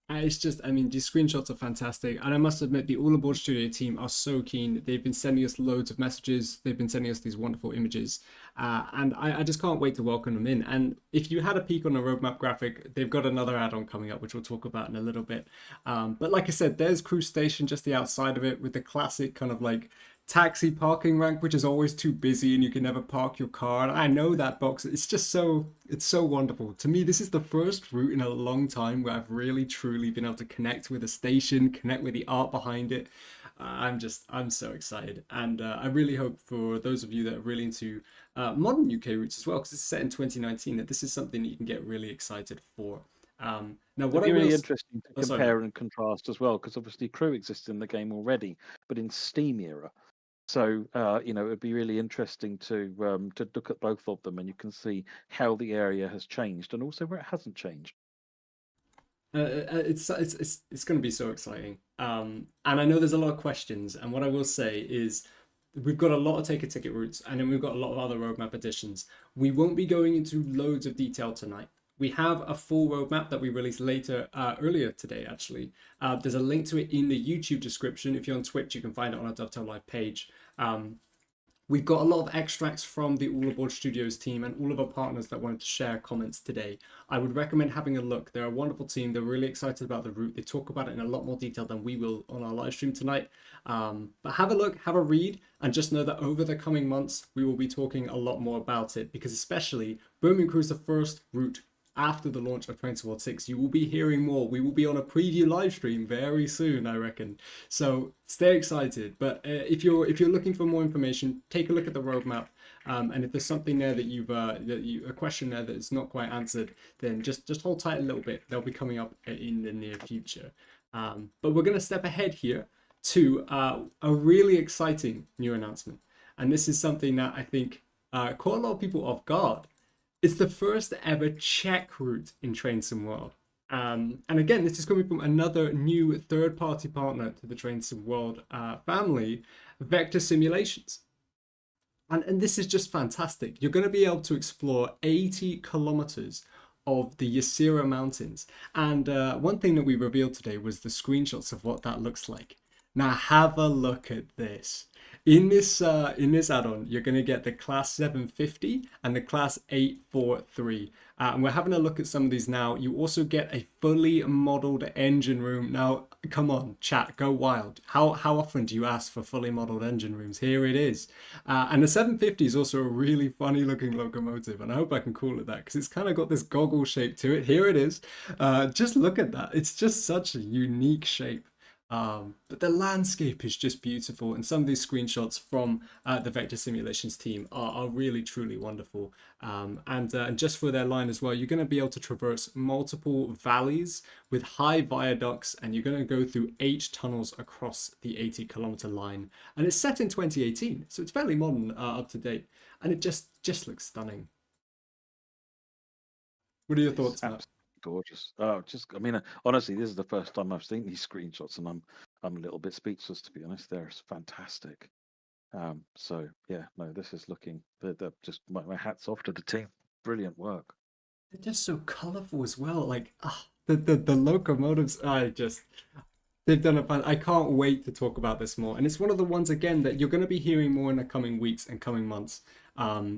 It's just, I mean, these screenshots are fantastic. And I must admit, the All Aboard Studio team are so keen. They've been sending us loads of messages. They've been sending us these wonderful images. And I just can't wait to welcome them in. And if you had a peek on the roadmap graphic, they've got another add-on coming up, which we'll talk about in a little bit. But like I said, there's Crewe Station just the outside of it with the classic kind of like taxi parking rank, which is always too busy and you can never park your car. And I know that box. It's just it's so wonderful. To me, this is the first route in a long time where I've really truly been able to connect with a station, connect with the art behind it. I'm so excited. And I really hope for those of you that are really into modern UK routes as well, because it's set in 2019, that this is something that you can get really excited for. Now, what It'd be I really will... interesting to compare and contrast as well, because obviously Crewe exists in the game already, but in Steam era. So you know, it'd be really interesting to look at both of them, and you can see how the area has changed, and also where it hasn't changed. It's going to be so exciting. And I know there's a lot of questions, and what I will say is we've got a lot of take a ticket routes, and then we've got a lot of other roadmap additions. We won't be going into loads of detail tonight. We have a full roadmap that we released earlier today, actually. There's a link to it in the YouTube description. If you're on Twitch, you can find it on our Dovetail Live page. We've got a lot of extracts from the All Aboard Studios team and all of our partners that wanted to share comments today. I would recommend having a look. They're a wonderful team. They're really excited about the route. They talk about it in a lot more detail than we will on our live stream tonight. But have a look, have a read, and just know that over the coming months, we will be talking a lot more about it, because especially Birmingham Crewe is the first route after the launch of Trains to World 6. You will be hearing more. We will be on a preview live stream very soon, I reckon. So stay excited. But if you're looking for more information, take a look at the roadmap. And if there's something there that a question there that is not quite answered, then just hold tight a little bit. They'll be coming up in the near future. But we're going to step ahead here to a really exciting new announcement. And this is something that I think caught a lot of people off guard. It's the first ever Czech route in Train Sim World. And again, this is coming from another new third-party partner to the Train Sim World family, Vector Simulations. And this is just fantastic. You're going to be able to explore 80 kilometers of the Yasira Mountains. And one thing that we revealed today was the screenshots of what that looks like. Now have a look at this. In this add-on, you're going to get the Class 750 and the Class 843. And we're having a look at some of these now. You also get a fully modeled engine room. Now, come on, chat, go wild. How often do you ask for fully modeled engine rooms? Here it is. And the 750 is also a really funny looking locomotive. And I hope I can call it that, because it's kind of got this goggle shape to it. Here it is. Just look at that. It's just such a unique shape. But the landscape is just beautiful, and some of these screenshots from the Vector Simulations team are really truly wonderful. And just for their line as well, you're going to be able to traverse multiple valleys with high viaducts, and you're going to go through 8 tunnels across the 80-kilometer line. And it's set in 2018, so it's fairly modern, up to date, and it just looks stunning. What are your thoughts, Matt? Gorgeous. Oh, I mean, honestly, this is the first time I've seen these screenshots, and I'm a little bit speechless, to be honest. They're fantastic. So yeah, no, this is looking. They're just my hats off to the team. Brilliant work. They're just so colorful as well. Like the locomotives. They've done a fun. I can't wait to talk about this more. And it's one of the ones again that you're going to be hearing more in the coming weeks and coming months.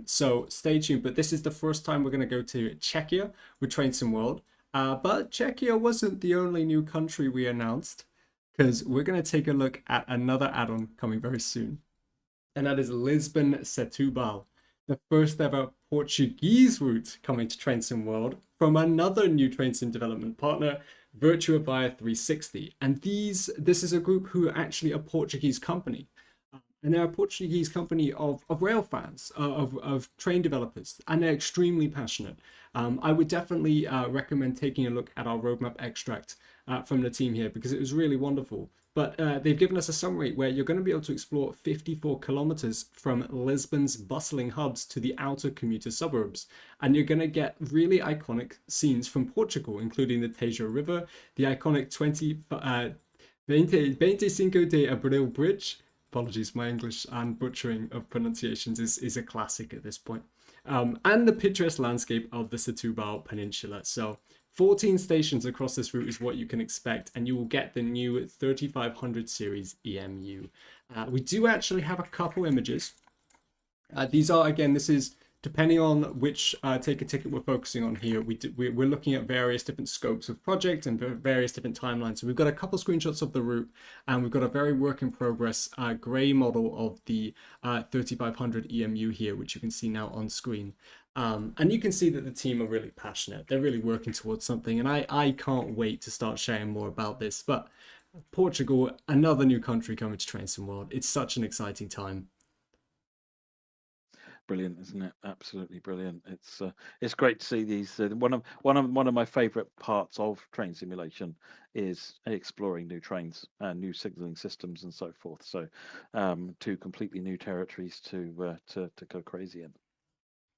So stay tuned. But this is the first time we're going to go to Czechia with Train Sim World. But Czechia wasn't the only new country we announced, because we're going to take a look at another add-on coming very soon. And that is Lisbon Setúbal, the first ever Portuguese route coming to Train Sim World from another new Train Sim development partner, Virtua Via 360. And this is a group who are actually a Portuguese company. And they're a Portuguese company of rail fans, of train developers, and they're extremely passionate. I would definitely recommend taking a look at our roadmap extract from the team here, because it was really wonderful. But they've given us a summary where you're going to be able to explore 54 kilometers from Lisbon's bustling hubs to the outer commuter suburbs. And you're going to get really iconic scenes from Portugal, including the Tejo River, the iconic 25 de Abril Bridge. Apologies, my English and butchering of pronunciations is a classic at this point. And the picturesque landscape of the Setúbal Peninsula. So 14 stations across this route is what you can expect, and you will get the new 3500 series EMU. We do actually have a couple images. These are, again, this is depending on which take a ticket we're focusing on here. We're looking at various different scopes of project and various different timelines. So we've got a couple screenshots of the route, and we've got a very work in progress gray model of the 3500 EMU here, which you can see now on screen. And you can see that the team are really passionate. They're really working towards something, and I can't wait to start sharing more about this. But Portugal, another new country coming to Train Sim World. It's such an exciting time. Brilliant, isn't it? Absolutely brilliant. It's great to see these. One of my favourite parts of train simulation is exploring new trains and new signalling systems and so forth. So, two completely new territories to go crazy in.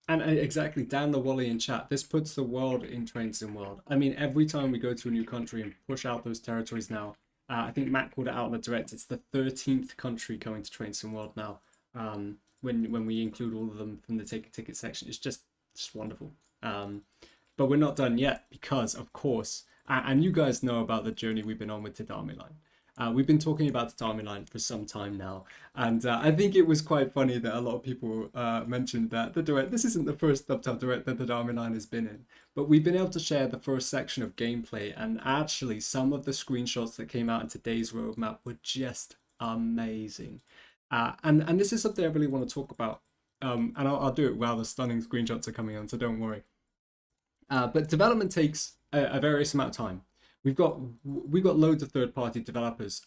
And exactly, Dan the Wally in chat, this puts the world in Train Sim World. I mean, every time we go to a new country and push out those territories now, I think Matt called it out in the direct, it's the 13th country coming to Train Sim World now. When we include all of them from the take a ticket section, it's just wonderful. But we're not done yet because, of course, and you guys know about the journey we've been on with Tadami Line. We've been talking about Tadami Line for some time now, and I think it was quite funny that a lot of people mentioned that the direct, this isn't the first Dovetail Direct that the Tadami Line has been in, but we've been able to share the first section of gameplay, and actually some of the screenshots that came out in today's roadmap were just amazing. And this is something I really want to talk about, and I'll do it while the stunning screenshots are coming on, so don't worry. But development takes a various amount of time. We've got loads of third-party developers,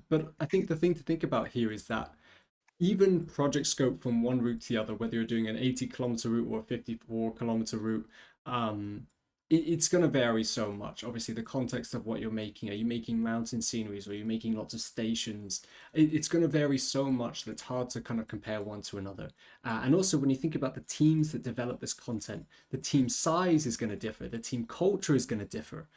but I think the thing to think about here is that even project scope from one route to the other, whether you're doing an 80-kilometer route or a 54-kilometer route, it's going to vary so much. Obviously, the context of what you're making. Are you making mountain sceneries, or are you making lots of stations? It's going to vary so much that it's hard to kind of compare one to another. And also, when you think about the teams that develop this content, the team size is going to differ. The team culture is going to differ.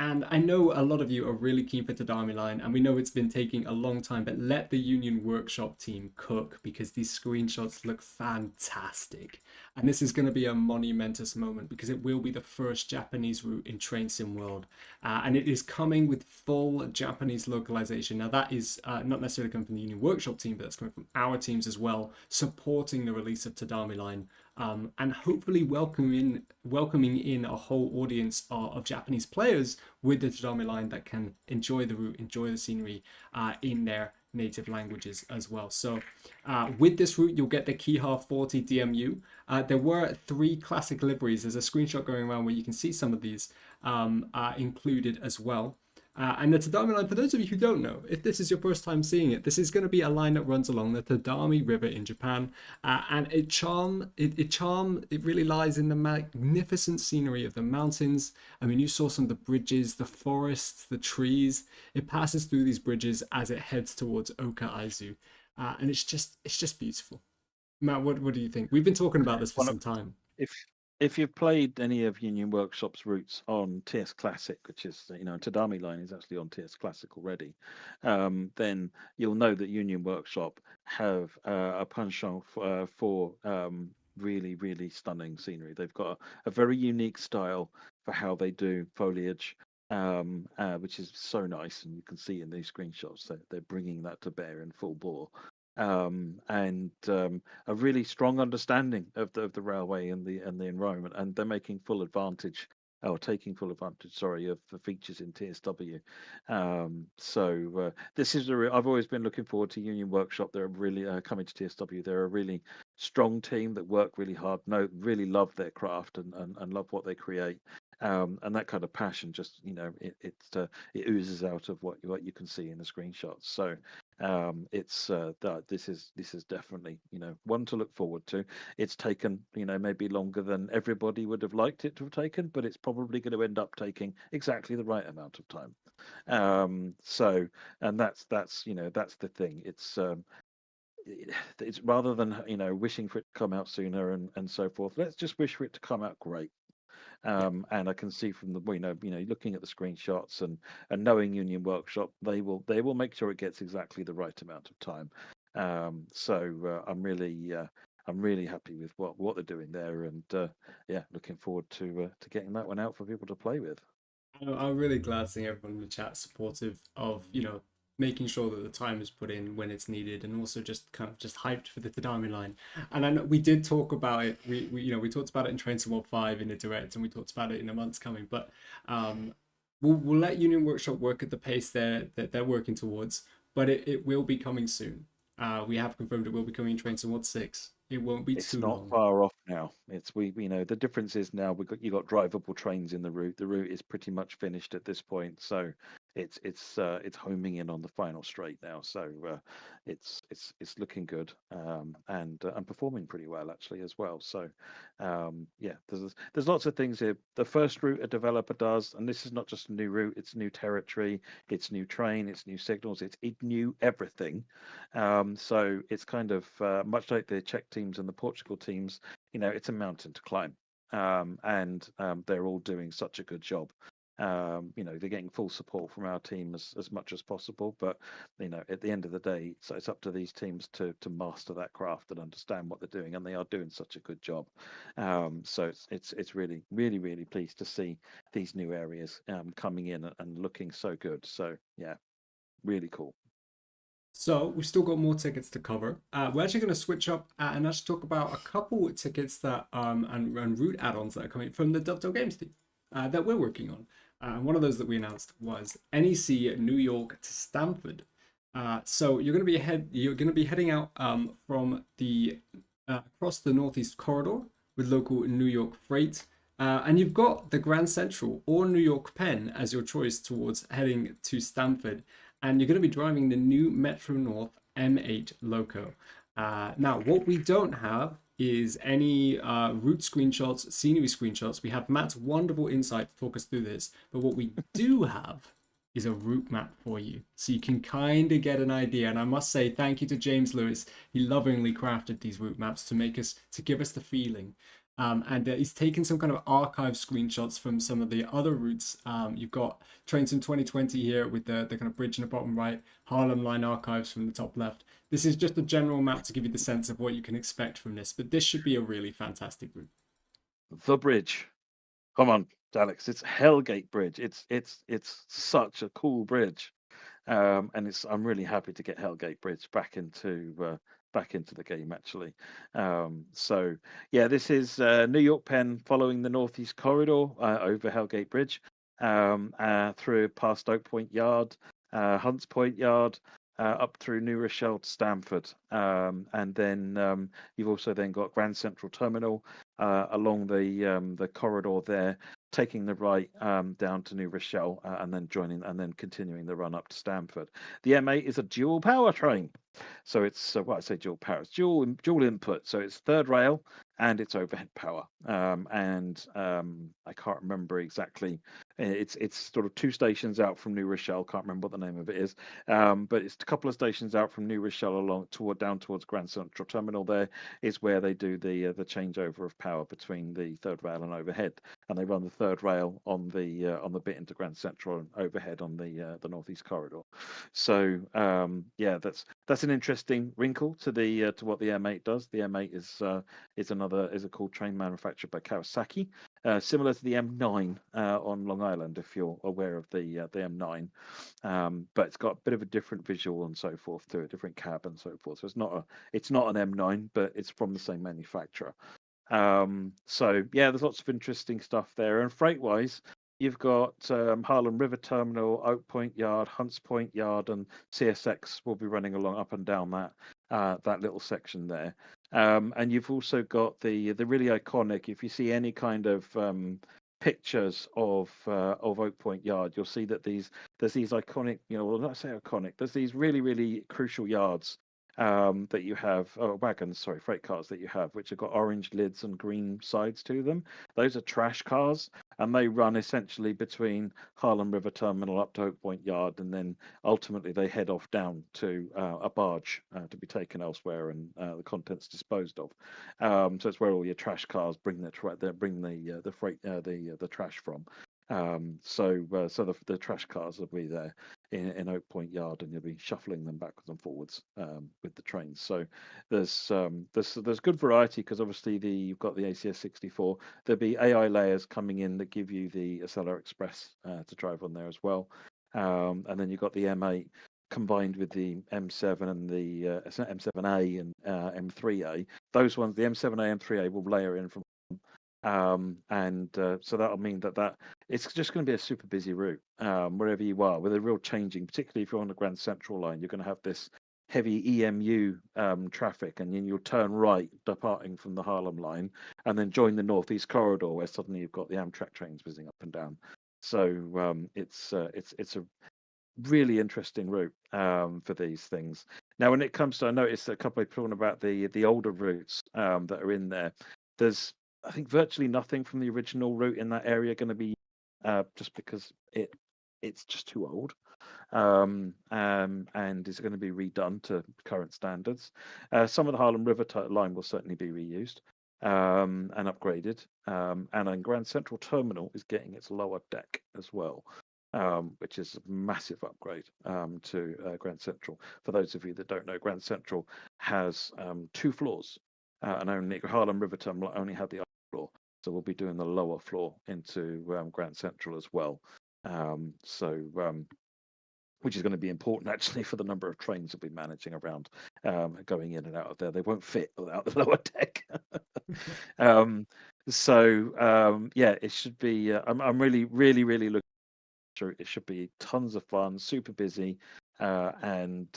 And I know a lot of you are really keen for Tadami Line, and we know it's been taking a long time, but let the Union Workshop team cook, because these screenshots look fantastic. And this is going to be a monumentous moment, because it will be the first Japanese route in Train Sim World. And it is coming with full Japanese localization. Now, that is not necessarily coming from the Union Workshop team, but that's coming from our teams as well, supporting the release of Tadami Line. And hopefully welcoming in a whole audience of Japanese players with the Tadami Line that can enjoy the route, enjoy the scenery in their native languages as well. So with this route, you'll get the Kiha 40 DMU. There were 3 classic liveries. There's a screenshot going around where you can see some of these included as well. And the Tadami Line, for those of you who don't know, if this is your first time seeing it, this is going to be a line that runs along the Tadami River in Japan. And it really lies in the magnificent scenery of the mountains. I mean, you saw some of the bridges, the forests, the trees. It passes through these bridges as it heads towards Oka-Aizu. And it's just beautiful. Matt, what do you think? We've been talking about this for some time. If you've played any of Union Workshop's routes on TS Classic, which is, Tadami Line is actually on TS Classic already, then you'll know that Union Workshop have a penchant for really, really stunning scenery. They've got a very unique style for how they do foliage, which is so nice, and you can see in these screenshots that they're bringing that to bear in full bore. And a really strong understanding of the railway and the environment, and they're making full advantage, or taking full advantage, sorry, of the features in TSW. So this is I've always been looking forward to Union Workshop. They're really coming to TSW. They're a really strong team that work really hard, really love their craft and love what they create. And that kind of passion just it oozes out of what you can see in the screenshots. So this is definitely one to look forward to. It's taken maybe longer than everybody would have liked it to have taken, but it's probably going to end up taking exactly the right amount of time. So, and that's the thing. It's rather than wishing for it to come out sooner and so forth, let's just wish for it to come out great. And I can see from the looking at the screenshots and knowing Union Workshop, they will make sure it gets exactly the right amount of time. So I'm I'm really happy with what they're doing there, and yeah, looking forward to getting that one out for people to play with. I'm really glad seeing everyone in the chat supportive of, making sure that the time is put in when it's needed, and also just kind of just hyped for the Tadami line. And I know we did talk about it. We talked about it in Train to World 5 in a direct, and we talked about it in a month's coming. But we'll let Union Workshop work at the pace that they're working towards. But it will be coming soon. We have confirmed it will be coming in Train to World 6. It won't be It's too not long. far off now. The difference is now you got drivable trains in the route. The route is pretty much finished at this point, so it's homing in on the final straight now. So it's looking good, and performing pretty well actually as well. So yeah, there's lots of things here. The first route a developer does, and this is not just a new route; it's new territory, it's new train, it's new signals, it's new everything. So it's kind of much like the Czech teams and the Portugal teams. It's a mountain to climb, and they're all doing such a good job. They're getting full support from our team as much as possible, but at the end of the day, so it's up to these teams to master that craft and understand what they're doing, and they are doing such a good job. So it's really really really pleased to see these new areas coming in and looking so good. So yeah, really cool. So we've still got more tickets to cover. We're actually going to switch up and actually talk about a couple of tickets that and route add-ons that are coming from the Dovetail Games team that we're working on. And one of those that we announced was NEC New York to Stamford. So you're going to be heading out from the across the Northeast Corridor with local New York freight. And you've got the Grand Central or New York Penn as your choice towards heading to Stamford. And you're going to be driving the new Metro North M8 Loco. Now, what we don't have is any route screenshots, scenery screenshots. We have Matt's wonderful insight to talk us through this. But what we do have is a route map for you. So you can kind of get an idea. And I must say thank you to James Lewis. He lovingly crafted these route maps to give us the feeling. And he's taken some kind of archive screenshots from some of the other routes. You've got Trains in 2020 here with the kind of bridge in the bottom right, Harlem Line archives from the top left. This is just a general map to give you the sense of what you can expect from this, but this should be a really fantastic route. The bridge. Come on, Alex. It's Hellgate Bridge. It's such a cool bridge, and I'm really happy to get Hellgate Bridge back into the game actually. So yeah, this is New York Penn following the Northeast Corridor over Hellgate Bridge, through past Oak Point Yard, Hunts Point Yard. Up through New Rochelle to Stamford, and then you've also then got Grand Central Terminal along the corridor there, taking the right down to New Rochelle, and then continuing the run up to Stamford. The M8 is a dual power train, so it's I say dual power, it's dual input, so it's third rail and it's overhead power, and I can't remember exactly. It's sort of 2 stations out from New Rochelle. Can't remember what the name of it is, but it's a couple of stations out from New Rochelle down towards Grand Central Terminal. There is where they do the changeover of power between the third rail and overhead, and they run the third rail on the bit into Grand Central and overhead on the Northeast Corridor. So yeah, that's an interesting wrinkle to what the M8 does. The M8 is a cool train manufactured by Kawasaki, similar to the M9 on Long Island, if you're aware of the M9, but it's got a bit of a different visual and so forth to a different cab and so forth. So it's not an M9, but it's from the same manufacturer. So yeah, there's lots of interesting stuff there. And freight wise, you've got Harlem River Terminal, Oak Point Yard, Hunts Point Yard, and CSX will be running along up and down that little section there. And you've also got the really iconic. If you see any kind of pictures of Oak Point Yard, you'll see that there's these iconic, well, not say iconic. There's these really really crucial yards that you have, freight cars that you have, which have got orange lids and green sides to them. Those are trash cars, and they run essentially between Harlem River Terminal up to Oak Point Yard, and then ultimately they head off down to a barge to be taken elsewhere and the contents disposed of. So it's where all your trash cars bring the freight, the trash from. So the trash cars will be there. in Oak Point Yard, and you'll be shuffling them backwards and forwards with the trains. So there's good variety, because obviously you've got the ACS 64. There'll be AI layers coming in that give you the Acela Express to drive on there as well, and then you've got the M8 combined with the M7 and the M7A and M3A. Those ones, the M7A, M3A, will layer in from. So that'll mean that it's just going to be a super busy route wherever you are, with a real changing, particularly if you're on the Grand Central line. You're going to have this heavy EMU traffic, and then you'll turn right departing from the Harlem line, and then join the Northeast Corridor, where suddenly you've got the Amtrak trains whizzing up and down. So it's a really interesting route for these things. Now, when it comes to, I noticed a couple of people talking about the older routes that are in there. There's, I think, virtually nothing from the original route in that area going to be just because it's just too old, and is going to be redone to current standards. Some of the Harlem River line will certainly be reused and upgraded, and then Grand Central Terminal is getting its lower deck as well, which is a massive upgrade to Grand Central. For those of you that don't know, Grand Central has 2 floors, and only Harlem River Terminal only had the upper floor. So we'll be doing the lower floor into Grand Central as well. Which is going to be important actually for the number of trains we'll be managing around going in and out of there. They won't fit without the lower deck. Yeah, it should be. I'm really looking. It should be tons of fun, super busy, and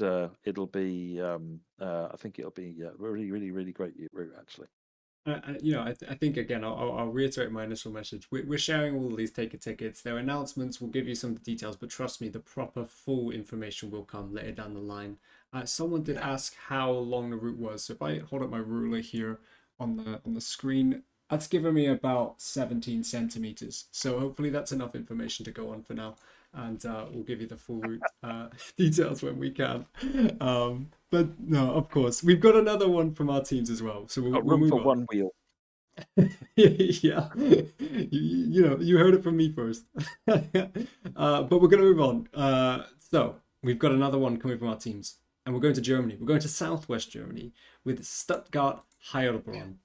it'll be. I think it'll be really great route actually. I think again, I'll reiterate my initial message. We're sharing all of these tickets. Their announcements will give you some details, but trust me, the proper full information will come later down the line. Someone did ask how long the route was. So if I hold up my ruler here on the screen, that's given me about 17 centimeters. So hopefully that's enough information to go on for now, and we'll give you the full route details when we can. But no, of course, we've got another one from our teams as well. So we'll room move for on. one wheel. Yeah, you heard it from me first. But we're gonna move on. So we've got another one coming from our teams, and we're going to Germany. We're going to Southwest Germany with Stuttgart Heilbronn.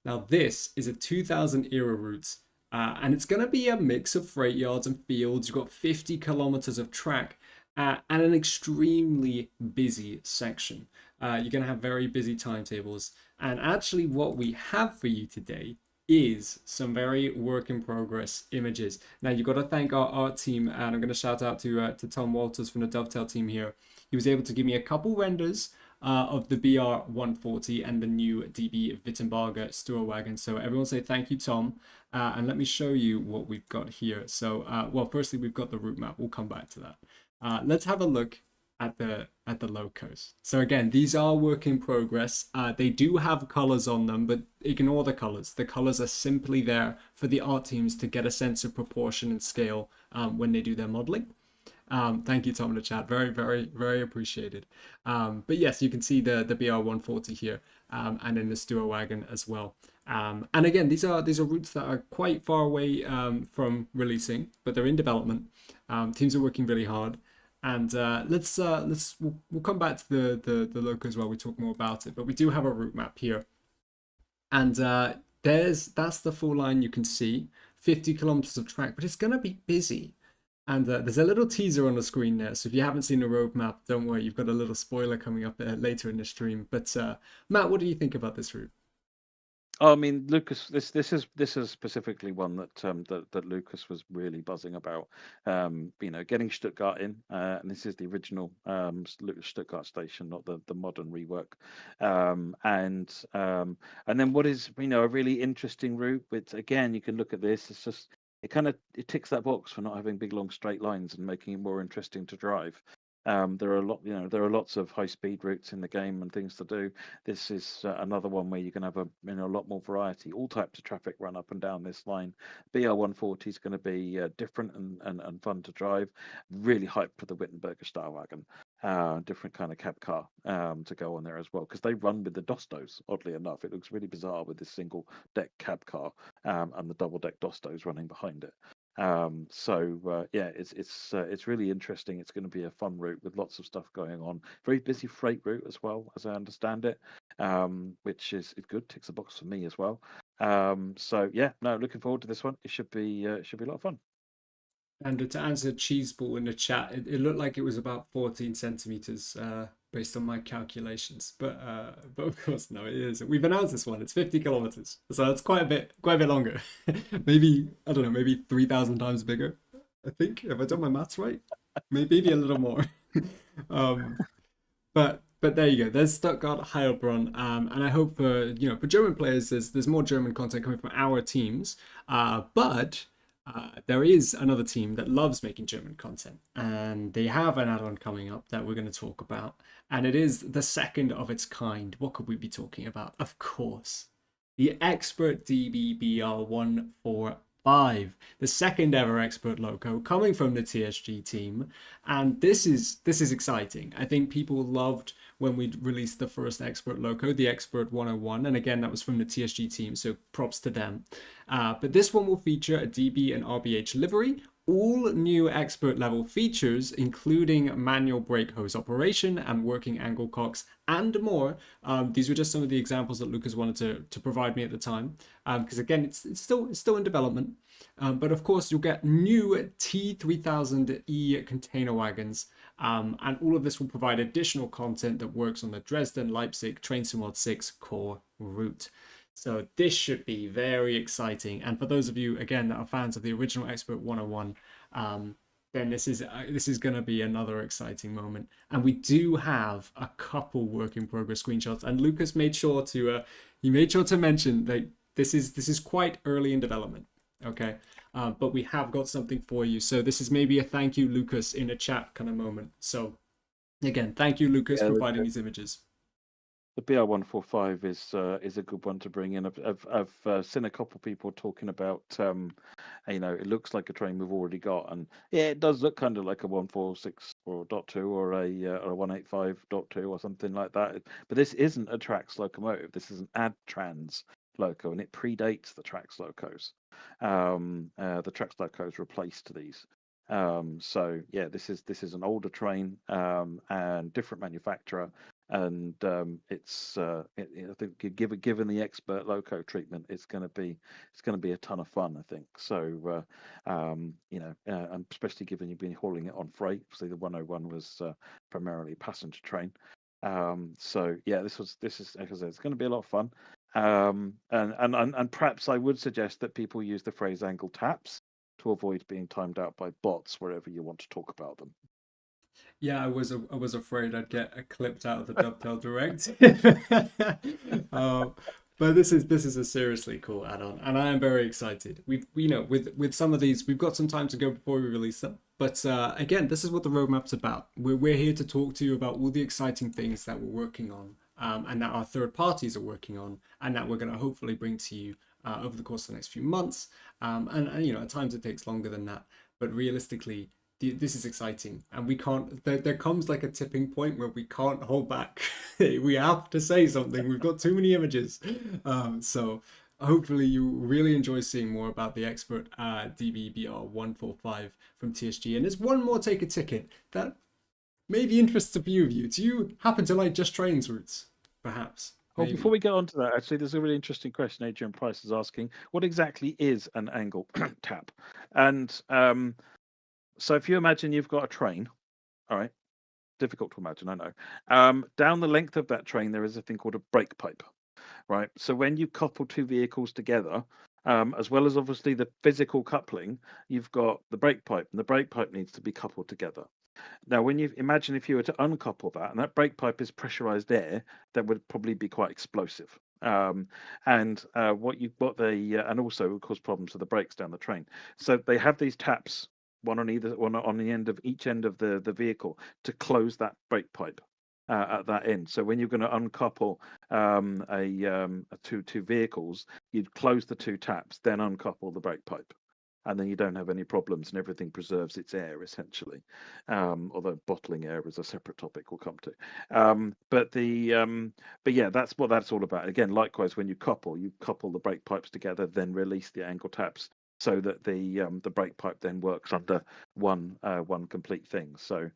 Now this is a 2000 era route, and it's gonna be a mix of freight yards and fields. You've got 50 kilometers of track and an extremely busy section. You're going to have very busy timetables. And actually, what we have for you today is some very work in progress images. Now, you've got to thank our art team, and I'm going to shout out to Tom Walters from the Dovetail team here. He was able to give me a couple renders of the BR140 and the new DB Wittenberger Sturwagen. So everyone say thank you, Tom. And let me show you what we've got here. So, well, firstly, we've got the route map. We'll come back to that. Let's have a look at the locos. So again, these are work in progress. They do have colors on them, but ignore the colors. The colors are simply there for the art teams to get a sense of proportion and scale when they do their modeling. Thank you, Tom, in the chat. Very appreciated. But yes, you can see the BR140 here, and in the Sturwagen as well. And again, these are routes that are quite far away from releasing, but they're in development. Teams are working really hard. And we'll come back to the loco as well. We talk more about it, but we do have a route map here, and that's the full line you can see, 50 kilometers of track, but it's gonna be busy. And there's a little teaser on the screen there, so if you haven't seen the road map, don't worry, you've got a little spoiler coming up later in the stream. But Matt, what do you think about this route? I mean, Lucas, this is specifically one that Lucas was really buzzing about. Getting Stuttgart in, and this is the original Stuttgart station, not the modern rework. And then what is a really interesting route. Which again, you can look at this. It's just it ticks that box for not having big long straight lines and making it more interesting to drive. There are lots of high-speed routes in the game and things to do. This is another one where you can have a lot more variety. All types of traffic run up and down this line. BR140 is going to be different and fun to drive. Really hyped for the Wittenberger Starwagen. Different kind of cab car to go on there as well, because they run with the Dostos. Oddly enough, it looks really bizarre with this single deck cab car and the double deck Dostos running behind it. Yeah, it's really interesting. It's going to be a fun route with lots of stuff going on. Very busy freight route as well, as I understand it, which is good. Ticks a box for me as well. Yeah, no, looking forward to this one. It should be a lot of fun. And to answer Cheeseball in the chat, it looked like it was about 14 centimeters based on my calculations. But of course, no, it is. We've announced this one. It's 50 kilometers. So it's quite a bit longer. Maybe, I don't know, maybe 3,000 times bigger. I think, if I done my maths right, maybe a little more. um, but there you go. There's Stuttgart, Heilbronn, and I hope for for German players, there's more German content coming from our teams. But there is another team that loves making German content, and they have an add-on coming up that we're going to talk about, and it is the second of its kind. What could we be talking about? Of course, the Expert DBBR145, the second ever Expert Loco coming from the TSG team, and this is exciting. I think people loved when we released the first Expert Loco, the Expert 101, and again that was from the TSG team, so props to them. But this one will feature a DB and RBH livery, all new expert level features, including manual brake hose operation and working angle cocks and more. These were just some of the examples that Lucas wanted to provide me at the time, because again, it's still in development. But of course, you'll get new T3000E container wagons, and all of this will provide additional content that works on the Dresden Leipzig Train Sim Mod 6 core route. So this should be very exciting. And for those of you, again, that are fans of the original Expert 101, then this is going to be another exciting moment. And we do have a couple work in progress screenshots. And Lucas made sure to mention that this is quite early in development. Okay, but we have got something for you. So this is maybe a thank you, Lucas, in a chat kind of moment. So again, thank you, Lucas, for providing these images. The BR145 is a good one to bring in. I've seen a couple of people talking about, it looks like a train we've already got, and yeah, it does look kind of like a 146.2 or a 185.2 or something like that. But this isn't a Trax locomotive. This is an AdTrans loco, and it predates the Trax locos. The Trax locos replaced these. Yeah, this is an older train and different manufacturer. And I think given the expert loco treatment, it's going to be a ton of fun, I think. So and especially given you've been hauling it on freight. Obviously, the 101 was primarily a passenger train. Yeah, this is like I said, it's going to be a lot of fun. And perhaps I would suggest that people use the phrase angle taps to avoid being timed out by bots wherever you want to talk about them. Yeah, I was afraid I'd get clipped out of the Dovetail Direct. But this is a seriously cool add-on, and I am very excited. With some of these, we've got some time to go before we release them. But again, this is what the roadmap's about. We're here to talk to you about all the exciting things that we're working on, and that our third parties are working on, and that we're going to hopefully bring to you over the course of the next few months. And at times it takes longer than that, but realistically, this is exciting, and we can't. There comes like a tipping point where we can't hold back. We have to say something. We've got too many images. So hopefully you really enjoy seeing more about the Expert DBBR145 from TSG. And there's one more take a ticket that maybe interests a few of you. Do you happen to like Just Trains routes, perhaps? Well, before we get on to that, actually, there's a really interesting question Adrian Price is asking. What exactly is an angle tap? And so if you imagine you've got a train, all right, difficult to imagine, I know. Down the length of that train, there is a thing called a brake pipe, right? So when you couple two vehicles together, as well as obviously the physical coupling, you've got the brake pipe, and the brake pipe needs to be coupled together. Now, when you imagine if you were to uncouple that, and that brake pipe is pressurized air, that would probably be quite explosive. And also cause problems with the brakes down the train. So they have these taps, one on the end of each end of the vehicle, to close that brake pipe at that end. So when you're going to uncouple two vehicles, you'd close the two taps, then uncouple the brake pipe, and then you don't have any problems, and everything preserves its air essentially. Although bottling air is a separate topic we'll come to. But yeah, that's what that's all about. Again, likewise, when you couple the brake pipes together, then release the angle taps. so that the brake pipe then works under one complete thing. So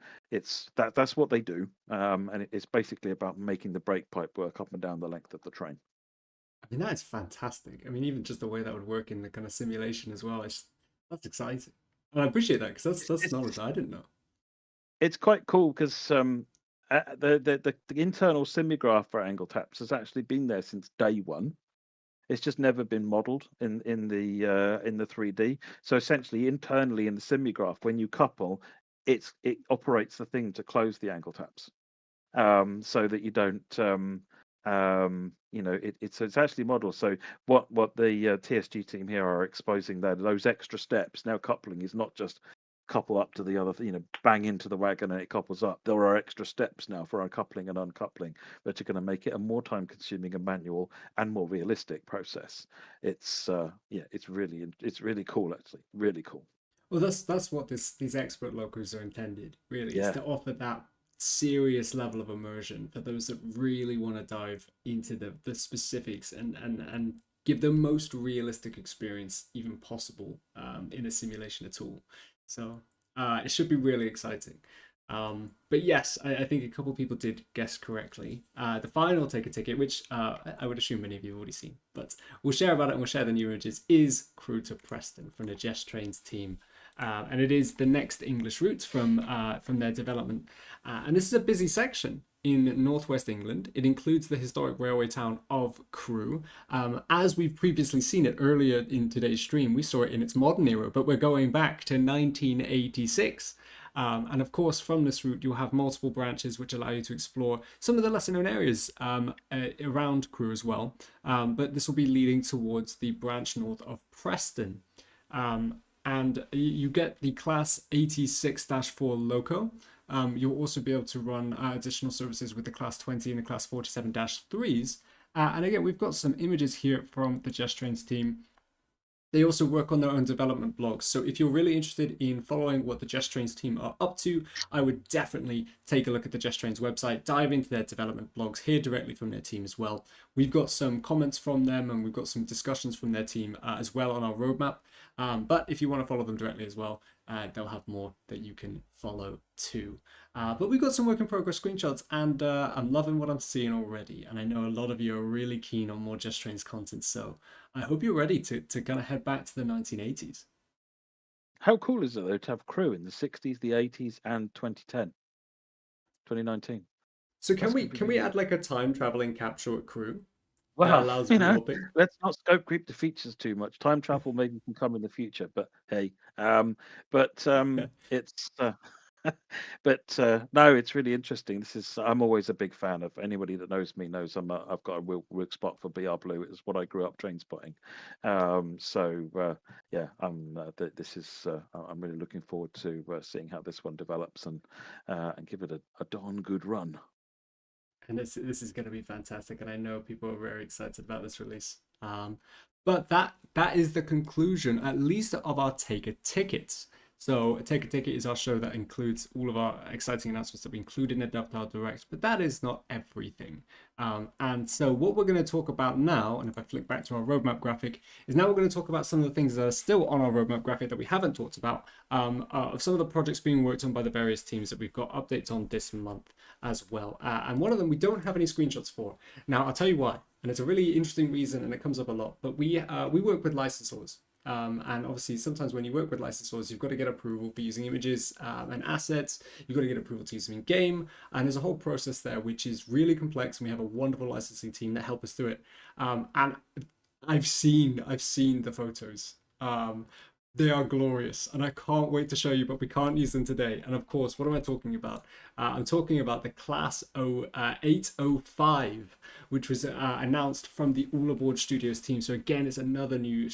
that's what they do, and it's basically about making the brake pipe work up and down the length of the train. I mean, that is fantastic. I mean, even just the way that would work in the kind of simulation as well, that's exciting. And I appreciate that because that's knowledge I didn't know. It's quite cool because the internal simulgraph for angle taps has actually been there since day one. It's just never been modelled in the 3D. So essentially, internally in the simulgraph, when you couple, it operates the thing to close the angle taps, so that you don't, it's actually modelled. So what the TSG team here are exposing there, those extra steps. Now coupling is not just couple up to the other, bang into the wagon and it couples up. There are extra steps now for uncoupling and uncoupling that are going to make it a more time-consuming and manual and more realistic process. It's really cool, actually, really cool. Well, that's what these expert locos are intended, really, is Yeah. to offer that serious level of immersion for those that really want to dive into the specifics and give the most realistic experience even possible in a simulation at all. So it should be really exciting. But yes, I think a couple people did guess correctly. The final take a ticket, which I would assume many of you have already seen, but we'll share about it and we'll share the new images, is Crewe to Preston from the Jess Trains team. And it is the next English route from their development. And this is a busy section in northwest England. It includes the historic railway town of Crewe. As we've previously seen it earlier in today's stream, we saw it in its modern era, but we're going back to 1986. And of course, from this route, you'll have multiple branches which allow you to explore some of the lesser known areas around Crewe as well. But this will be leading towards the branch north of Preston. And you get the Class 86-4 Loco. You'll also be able to run additional services with the Class 20 and the Class 47-3s. And again, we've got some images here from the Jess Trains team. They also work on their own development blogs. So if you're really interested in following what the Jess Trains team are up to, I would definitely take a look at the Jess Trains website, dive into their development blogs, hear directly from their team as well. We've got some comments from them and we've got some discussions from their team as well on our roadmap. But if you want to follow them directly as well, they'll have more that you can follow too. But we've got some work in progress screenshots and I'm loving what I'm seeing already. And I know a lot of you are really keen on more Jess Trains content. So I hope you're ready to kind of head back to the 1980s. How cool is it though to have Crewe in the 60s, the 80s, and 2019? So can we add like a time traveling capsule at Crewe that Well, allows warping? let's not scope creep the features too much. Time travel maybe can come in the future, but hey, it's no, it's really interesting. I'm always a big fan of anybody that knows me knows I've got a real spot for BR Blue. It's what I grew up train spotting. I'm really looking forward to seeing how this one develops and give it a darn good run. And this is going to be fantastic, and I know people are very excited about this release. But that is the conclusion, at least of our Take a Ticket. So Take a Ticket is our show that includes all of our exciting announcements that we include in the Dovetail Direct, but that is not everything. And so what we're going to talk about now, and if I flick back to our roadmap graphic, is now we're going to talk about some of the things that are still on our roadmap graphic that we haven't talked about, of some of the projects being worked on by the various teams that we've got updates on this month as well. And one of them we don't have any screenshots for. Now, I'll tell you why. And it's a really interesting reason, and it comes up a lot. But we work with licensors. And obviously, sometimes when you work with licensors, you've got to get approval for using images and assets. You've got to get approval to use them in game. And there's a whole process there, which is really complex. And we have a wonderful licensing team that help us do it. And I've seen the photos. They are glorious, and I can't wait to show you, but we can't use them today. And of course, what am I talking about? I'm talking about the Class 805, which was announced from the All Aboard Studios team. So again, it's another new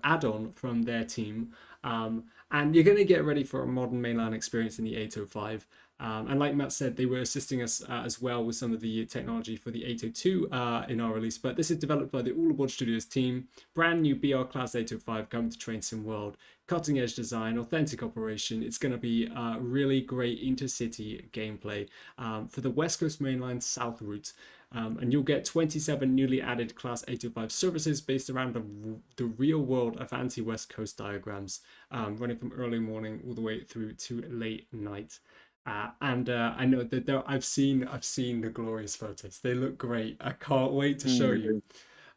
add-on from their team. And you're going to get ready for a modern mainline experience in the 805. And like Matt said, they were assisting us as well with some of the technology for the 802 in our release. But this is developed by the All Aboard Studios team. Brand new BR Class 805 coming to Train Sim World. Cutting edge design, authentic operation. It's going to be really great intercity gameplay for the West Coast Mainline South route. And you'll get 27 newly added Class 805 services based around the real-world Avanti West Coast diagrams, running from early morning all the way through to late night. I know that I've seen the glorious photos. They look great. I can't wait to show you.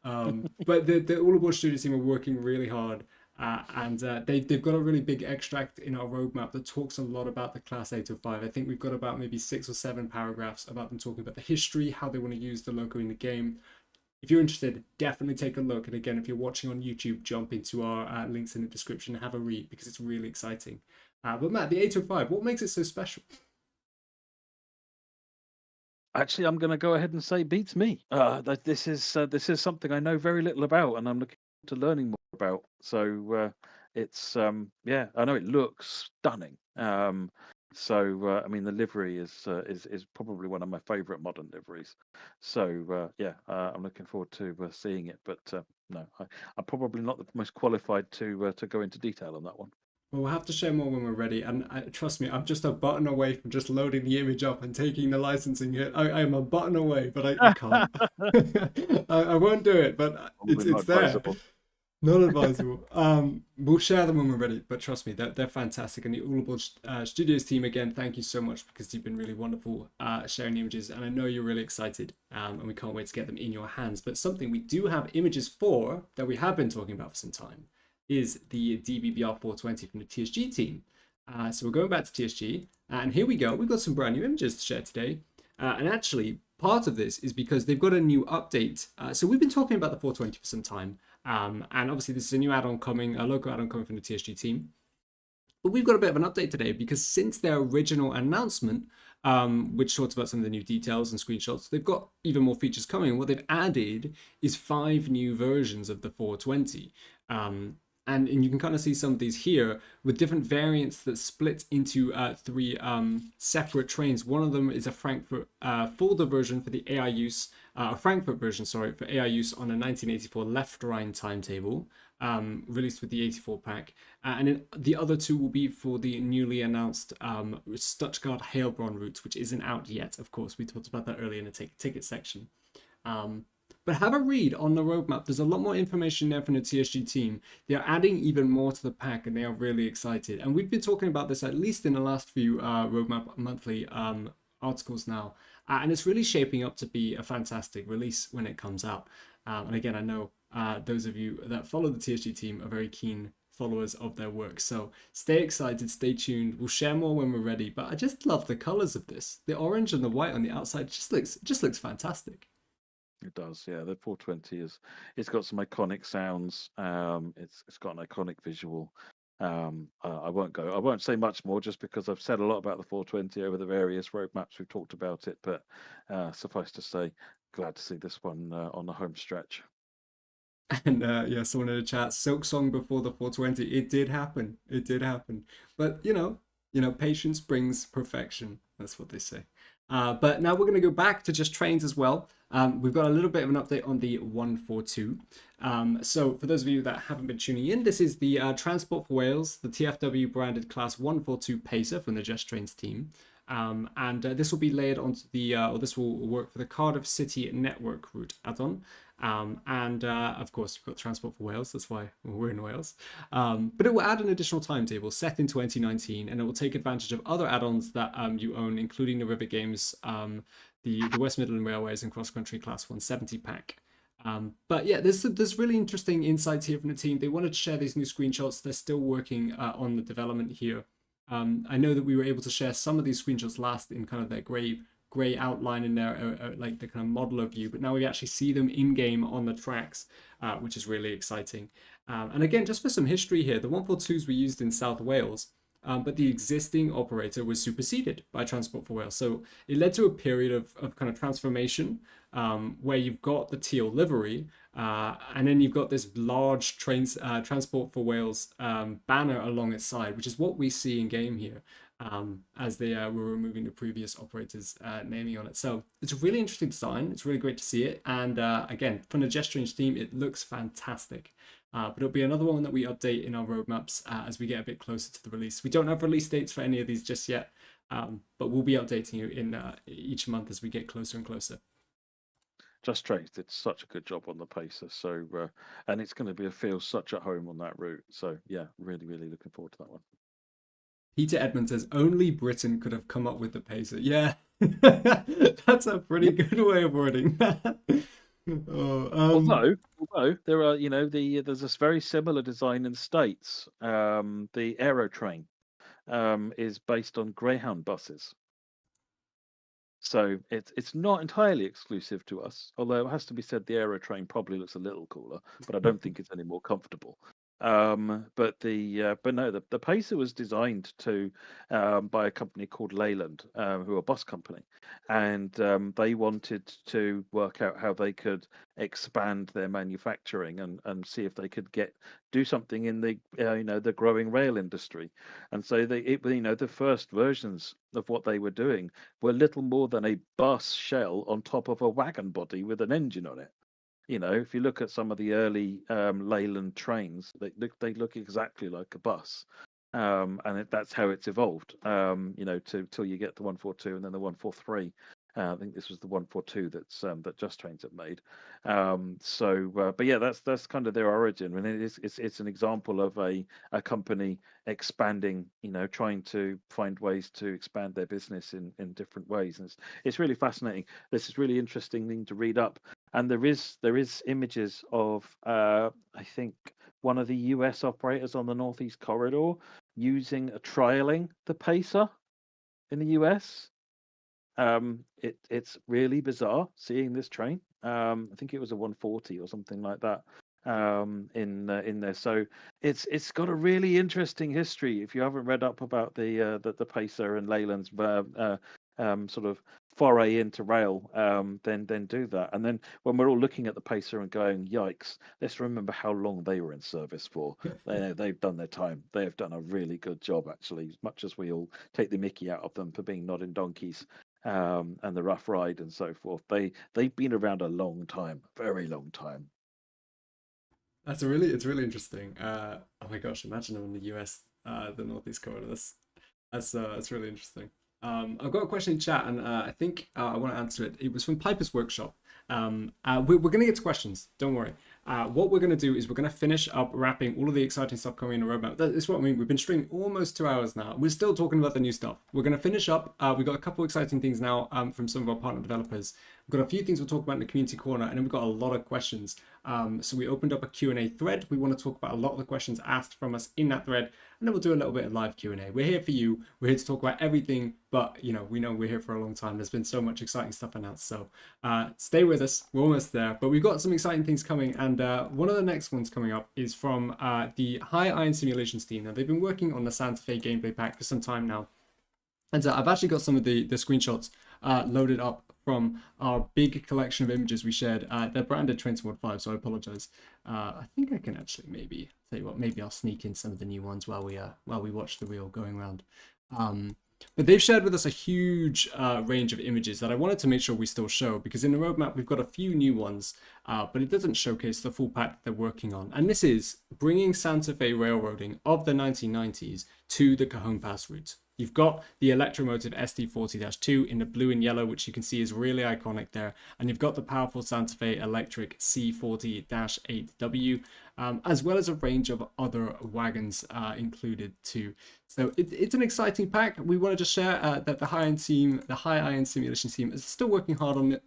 But the All Aboard Studio team are working really hard, and they've got a really big extract in our roadmap that talks a lot about the Class 805. I think we've got about maybe 6 or 7 paragraphs about them talking about the history, how they want to use the loco in the game. If you're interested, definitely take a look. And again, if you're watching on YouTube, jump into our links in the description and have a read, because it's really exciting. But Matt, the 805, what makes it so special? Actually, I'm going to go ahead and say beats me. This is something I know very little about, and I'm looking to learning more about. So it's yeah, I know it looks stunning. I mean, the livery is probably one of my favourite modern liveries. So yeah, I'm looking forward to seeing it. But no, I'm probably not the most qualified to go into detail on that one. Well, we'll have to share more when we're ready. And trust me, I'm just a button away from just loading the image up and taking the licensing hit. I am a button away, but I can't. I won't do it, but it's there. Advisable. Not advisable. We'll share them when we're ready, but trust me, they're fantastic. And the All Aboard Studios team, again, thank you so much, because you've been really wonderful sharing the images, and I know you're really excited, and we can't wait to get them in your hands. But something we do have images for that we have been talking about for some time is the DBBR 420 from the TSG team. So we're going back to TSG, and here we go. We've got some brand new images to share today. And actually, part of this is because they've got a new update. So we've been talking about the 420 for some time. And obviously this is a new add-on coming, a local add-on coming from the TSG team. But we've got a bit of an update today, because since their original announcement, which talks about some of the new details and screenshots, they've got even more features coming. What they've added is 5 new versions of the 420. And you can kind of see some of these here with different variants that split into 3 separate trains. One of them is a Frankfurt folder version for the AI use, a Frankfurt version, sorry, for AI use on a 1984 Left Rhine timetable, released with the 84 pack. And then the other 2 will be for the newly announced Stuttgart Heilbronn route, which isn't out yet, of course. We talked about that earlier in the ticket section. But have a read on the roadmap. There's a lot more information there from the TSG team. They are adding even more to the pack, and they are really excited. And we've been talking about this at least in the last few roadmap monthly articles now. And it's really shaping up to be a fantastic release when it comes out. And again, I know those of you that follow the TSG team are very keen followers of their work. So stay excited, stay tuned. We'll share more when we're ready. But I just love the colors of this. The orange and the white on the outside just looks fantastic. It does, yeah. The 420 it's got some iconic sounds. It's got an iconic visual. I won't say much more, just because I've said a lot about the 420 over the various roadmaps we've talked about it. But suffice to say, glad to see this one on the home stretch. And yeah, someone in the chat, Silk Song before the 420. It did happen. It did happen. But you know, patience brings perfection. That's what they say. But now we're going to go back to just trains as well. We've got a little bit of an update on the 142. So for those of you that haven't been tuning in, this is the Transport for Wales, the TFW branded Class 142 Pacer from the Just Trains team. And this will be layered onto the, or this will work for the Cardiff City Network route add-on. Of course, we've got Transport for Wales, that's why we're in Wales. But it will add an additional timetable set in 2019, and it will take advantage of other add-ons that you own, including the Rivet Games, the West Midland Railways and CrossCountry Class 170 pack. But yeah, there's really interesting insights here from the team. They wanted to share these new screenshots. They're still working on the development here. I know that we were able to share some of these screenshots last in kind of their gray outline in there, like the kind of modeler view, but now we actually see them in game on the tracks, which is really exciting. And again, just for some history here, the 142s were used in South Wales, but the existing operator was superseded by Transport for Wales. So it led to a period of kind of transformation, where you've got the teal livery, and then you've got this large Transport for Wales banner along its side, which is what we see in game here, as they were removing the previous operators' naming on it. So it's a really interesting design. It's really great to see it. And again, from the Just Trains team, it looks fantastic. But it'll be another one that we update in our roadmaps as we get a bit closer to the release. We don't have release dates for any of these just yet, but we'll be updating you in each month as we get closer and closer. Just Trains did such a good job on the Pacer. So and it's going to feel such at home on that route. So yeah, really, really looking forward to that one. Peter Edmond says only Britain could have come up with the Pacer. Yeah, that's a pretty good way of wording that. Although there are, there's this very similar design in the States. The Aerotrain is based on Greyhound buses. So it's not entirely exclusive to us, although it has to be said the Aerotrain probably looks a little cooler, but I don't think it's any more comfortable. But the Pacer was designed to by a company called Leyland, who are a bus company, and they wanted to work out how they could expand their manufacturing and see if they could do something in the the growing rail industry. And so the first versions of what they were doing were little more than a bus shell on top of a wagon body with an engine on it. If you look at some of the early Leyland trains, they look exactly like a bus, and that's how it's evolved. Till you get the 142 and then the 143. I think this was the 142 that Just Trains have made. But yeah, that's kind of their origin, and it's an example of a company expanding, trying to find ways to expand their business in different ways, and it's really fascinating. This is really interesting thing to read up, and there is images of I think one of the US operators on the Northeast Corridor trialing the Pacer in the US. It's really bizarre seeing this train. I think it was a 140 or something like that in there. So it's got a really interesting history. If you haven't read up about the Pacer and Leyland's sort of foray into rail, then do that. And then when we're all looking at the Pacer and going, yikes, let's remember how long they were in service for. They've done their time. They have done a really good job, actually, as much as we all take the mickey out of them for being nodding donkeys. And the rough ride and so forth. They've been around a long time, very long time. It's really interesting. Oh my gosh, imagine them in the US, the Northeast Corridor. That's really interesting. I've got a question in chat, and I think I want to answer it. It was from Piper's Workshop. We're going to get to questions. Don't worry. What we're going to do is we're going to finish up wrapping all of the exciting stuff coming in the roadmap. That's what I mean. We've been streaming almost 2 hours now. We're still talking about the new stuff. We're going to finish up. We've got a couple exciting things now from some of our partner developers. We've got a few things we'll talk about in the community corner, and then we've got a lot of questions. So we opened up a Q&A thread. We want to talk about a lot of the questions asked from us in that thread, and then we'll do a little bit of live Q&A. We're here for you. We're here to talk about everything, but we know we're here for a long time. There's been so much exciting stuff announced, so stay with us. We're almost there, but we've got some exciting things coming, and one of the next ones coming up is from the High Iron Simulations team. Now, they've been working on the Santa Fe gameplay pack for some time now, and I've actually got some of the screenshots loaded up from our big collection of images we shared. They're branded Train Squad 5, so I apologize. I think I can actually maybe tell you what, maybe I'll sneak in some of the new ones while we watch the reel going around. But they've shared with us a huge range of images that I wanted to make sure we still show, because in the roadmap we've got a few new ones, but it doesn't showcase the full pack that they're working on. And this is bringing Santa Fe railroading of the 1990s to the Cajon Pass route. You've got the Electromotive SD40-2 in the blue and yellow, which you can see is really iconic there. And you've got the powerful Santa Fe Electric C40-8W, as well as a range of other wagons included too. So it's an exciting pack. We want to just share that the High Iron Simulations team is still working hard on it.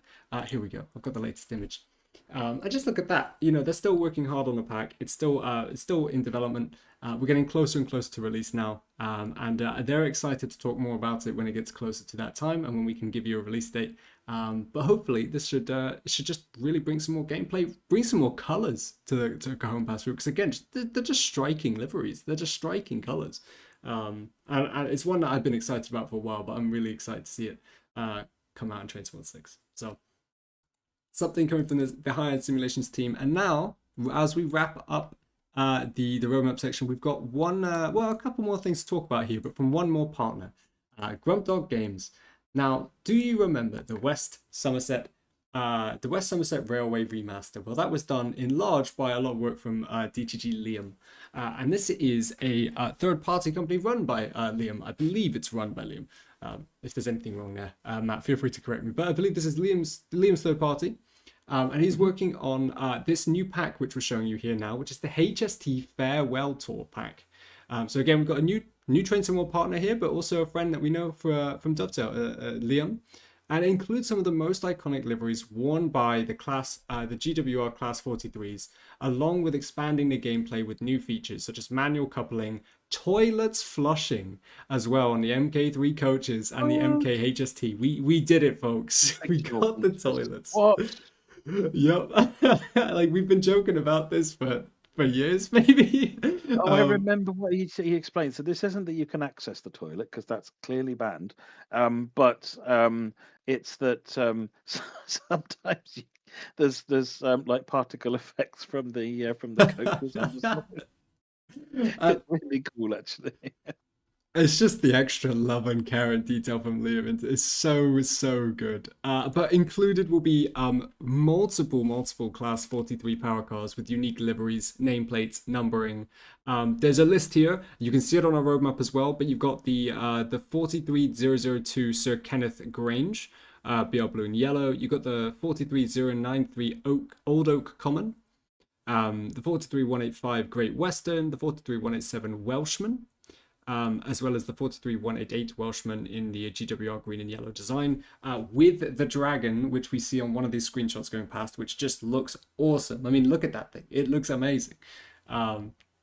Here we go. I've got the latest image. I just look at that. They're still working hard on the pack. It's still in development. We're getting closer and closer to release now, and they're excited to talk more about it when it gets closer to that time and when we can give you a release date. But hopefully this should just really bring some more gameplay, bring some more colors to the Cajon Pass route, because again, they're just striking liveries. They're just striking colors, and it's one that I've been excited about for a while, but I'm really excited to see it come out in Train Squad 6. So something coming from the High Iron Simulations team. And now, as we wrap up the roadmap section, we've got a couple more things to talk about here, but from one more partner, Grump Dog Games. Now, do you remember the West Somerset Railway Remaster? Well, that was done in large by a lot of work from DTG Liam, and this is a third-party company run by Liam. I believe it's run by Liam. If there's anything wrong there, Matt, feel free to correct me. But I believe this is Liam's third party. And he's working on this new pack, which we're showing you here now, which is the HST Farewell Tour pack. So again, we've got a new Train Sim World partner here, but also a friend that we know from Dovetail, Liam. And it includes some of the most iconic liveries worn by the class, the GWR Class 43s, along with expanding the gameplay with new features such as manual coupling, toilets flushing as well on the MK3 coaches and the MK HST. We did it, folks. We got the toilets. What? Yep. Like, we've been joking about this for years, maybe. I remember what he explained. So this isn't that you can access the toilet, because that's clearly banned. But it's that sometimes there's like particle effects from the coaches. It's really cool, actually. It's just the extra love and care and detail from Liam. It's so good. But included will be multiple Class 43 power cars with unique liveries, nameplates, numbering. There's a list here. You can see it on our roadmap as well. But you've got the 43002 Sir Kenneth Grange, BR blue and yellow. You've got the 43093 Old Oak Common, the 43185 Great Western, the 43187 Welshman. As well as the 43188 Welshman in the GWR green and yellow design, with the dragon, which we see on one of these screenshots going past, which just looks awesome. I mean, look at that thing. It looks amazing.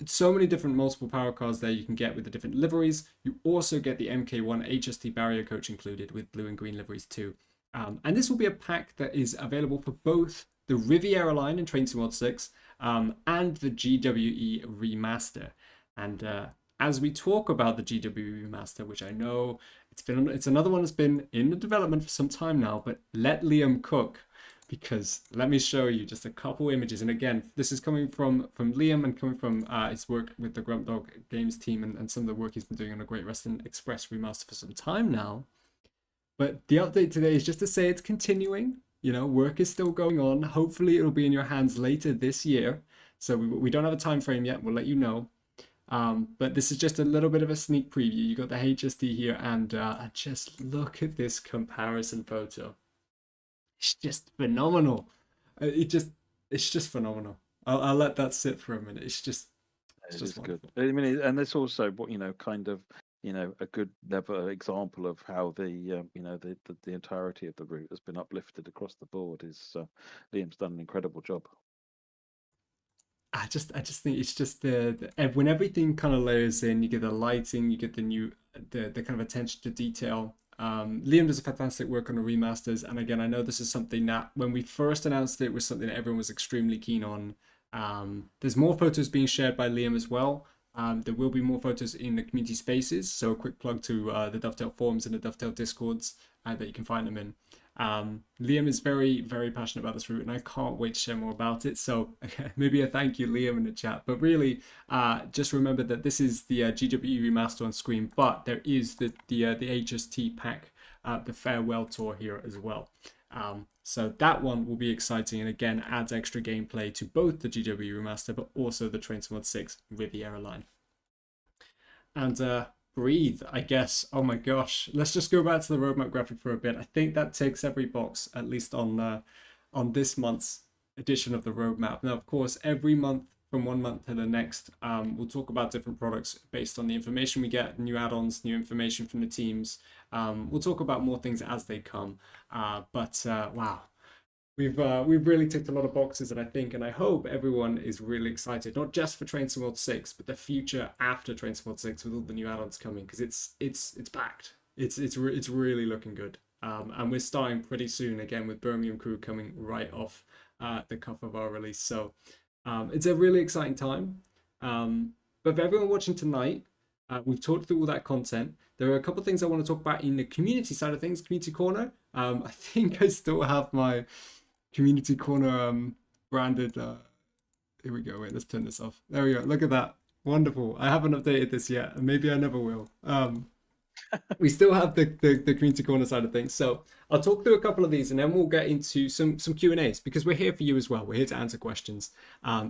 So many different multiple power cars there you can get with the different liveries. You also get the MK1 HST barrier coach included with blue and green liveries too. And this will be a pack that is available for both the Riviera Line in Train Sim World 6 and the GWE Remaster. And as we talk about the GWE Remaster, which I know it's another one that's been in the development for some time now, but let Liam cook, because let me show you just a couple images. And again, this is coming from Liam and coming from his work with the Grump Dog Games team and some of the work he's been doing on a Great Western Express Remaster for some time now. But the update today is just to say it's continuing. You know, work is still going on. Hopefully it'll be in your hands later this year. So we don't have a time frame yet. We'll let you know. But this is just a little bit of a sneak preview. You got the HSD here, and just look at this comparison photo. It's just phenomenal. It's just phenomenal. I'll let that sit for a minute. It's just good. I mean, and it's also what kind of a good level example of how the entirety of the route has been uplifted across the board. Is Liam's done an incredible job. I just think it's just when everything kind of layers in, you get the lighting, you get the kind of attention to detail. Liam does a fantastic work on the remasters, and again, I know this is something that when we first announced it was something that everyone was extremely keen on. There's more photos being shared by Liam as well. There will be more photos in the community spaces, so a quick plug to the Dovetail forums and the Dovetail discords that you can find them in. Liam is very, very passionate about this route, and I can't wait to share more about it. So maybe a thank you, Liam, in the chat. But really, just remember that this is the GWE Remaster on screen, but there is the HST pack, the Farewell Tour here as well. So that one will be exciting, and again adds extra gameplay to both the GWE Remaster, but also the Train Sim World 6 Riviera Line. And breathe, I guess. Oh my gosh, let's just go back to the roadmap graphic for a bit. I think that takes every box, at least on this month's edition of the roadmap. Now, of course, every month from one month to the next, we'll talk about different products based on the information we get, new add-ons, new information from the teams. We'll talk about more things as they come. But wow. We've really ticked a lot of boxes, and I think and I hope everyone is really excited, not just for Train Sim World 6, but the future after Train Sim World 6 with all the new add-ons coming, because it's packed. It's really looking good. And we're starting pretty soon again with Birmingham Crewe coming right off the cuff of our release. So it's a really exciting time. But for everyone watching tonight, we've talked through all that content. There are a couple of things I want to talk about in the community side of things, Community Corner. I think I still have my Community Corner branded. Here we go. Wait, let's turn this off. There we go. Look at that. Wonderful. I haven't updated this yet, and maybe I never will. We still have the Community Corner side of things. So I'll talk through a couple of these, and then we'll get into some Q&As, because we're here for you as well. We're here to answer questions.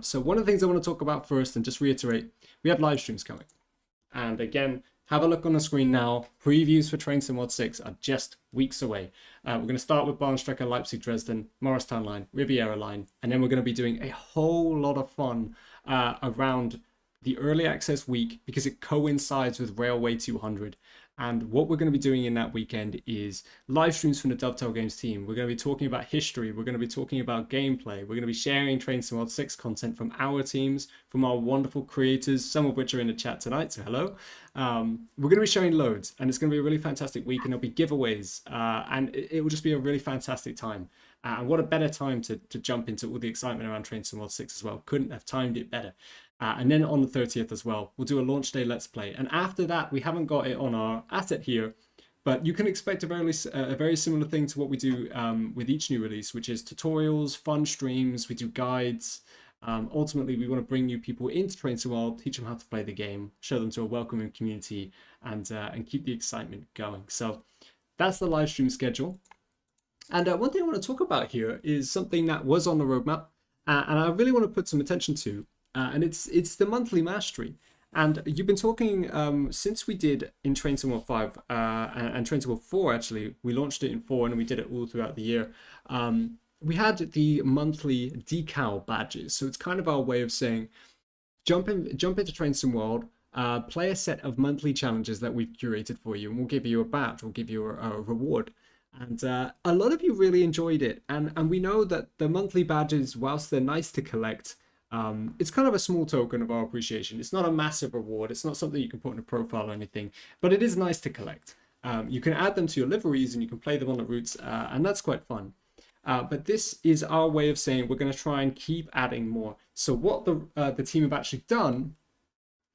So one of the things I want to talk about first, and just reiterate, we have live streams coming. And again, have a look on the screen now. Previews for Train Sim World 6 are just weeks away. We're going to start with Bahnstrecke, Leipzig-Dresden, Morristown Line, Riviera Line, and then we're going to be doing a whole lot of fun around the early access week because it coincides with Railway 200. And what we're going to be doing in that weekend is live streams from the Dovetail Games team. We're going to be talking about history. We're going to be talking about gameplay. We're going to be sharing Train Sim World 6 content from our teams, from our wonderful creators, some of which are in the chat tonight, so hello. We're going to be showing loads, and it's going to be a really fantastic week, and there'll be giveaways, and it will just be a really fantastic time. And what a better time to jump into all the excitement around Train Sim World 6 as well. Couldn't have timed it better. And then on the 30th as well, we'll do a launch day Let's Play. And after that, we haven't got it on our asset here, but you can expect a very similar thing to what we do with each new release, which is tutorials, fun streams, we do guides. Ultimately, we want to bring new people into Train Sim World, teach them how to play the game, show them to a welcoming community, and keep the excitement going. So that's the live stream schedule. And one thing I want to talk about here is something that was on the roadmap, and I really want to put some attention to. And it's the monthly mastery. And you've been talking since we did in Train Sim World 5 and Train Sim World 4, actually. We launched it in 4 and we did it all throughout the year. We had the monthly decal badges. So it's kind of our way of saying, jump into Train Sim World, play a set of monthly challenges that we've curated for you, and we'll give you a badge, we'll give you a reward. And a lot of you really enjoyed it. And we know that the monthly badges, whilst they're nice to collect, it's kind of a small token of our appreciation. It's not a massive reward. It's not something you can put in a profile or anything, but it is nice to collect. You can add them to your liveries and you can play them on the routes, and that's quite fun. But this is our way of saying we're going to try and keep adding more. So what the team have actually done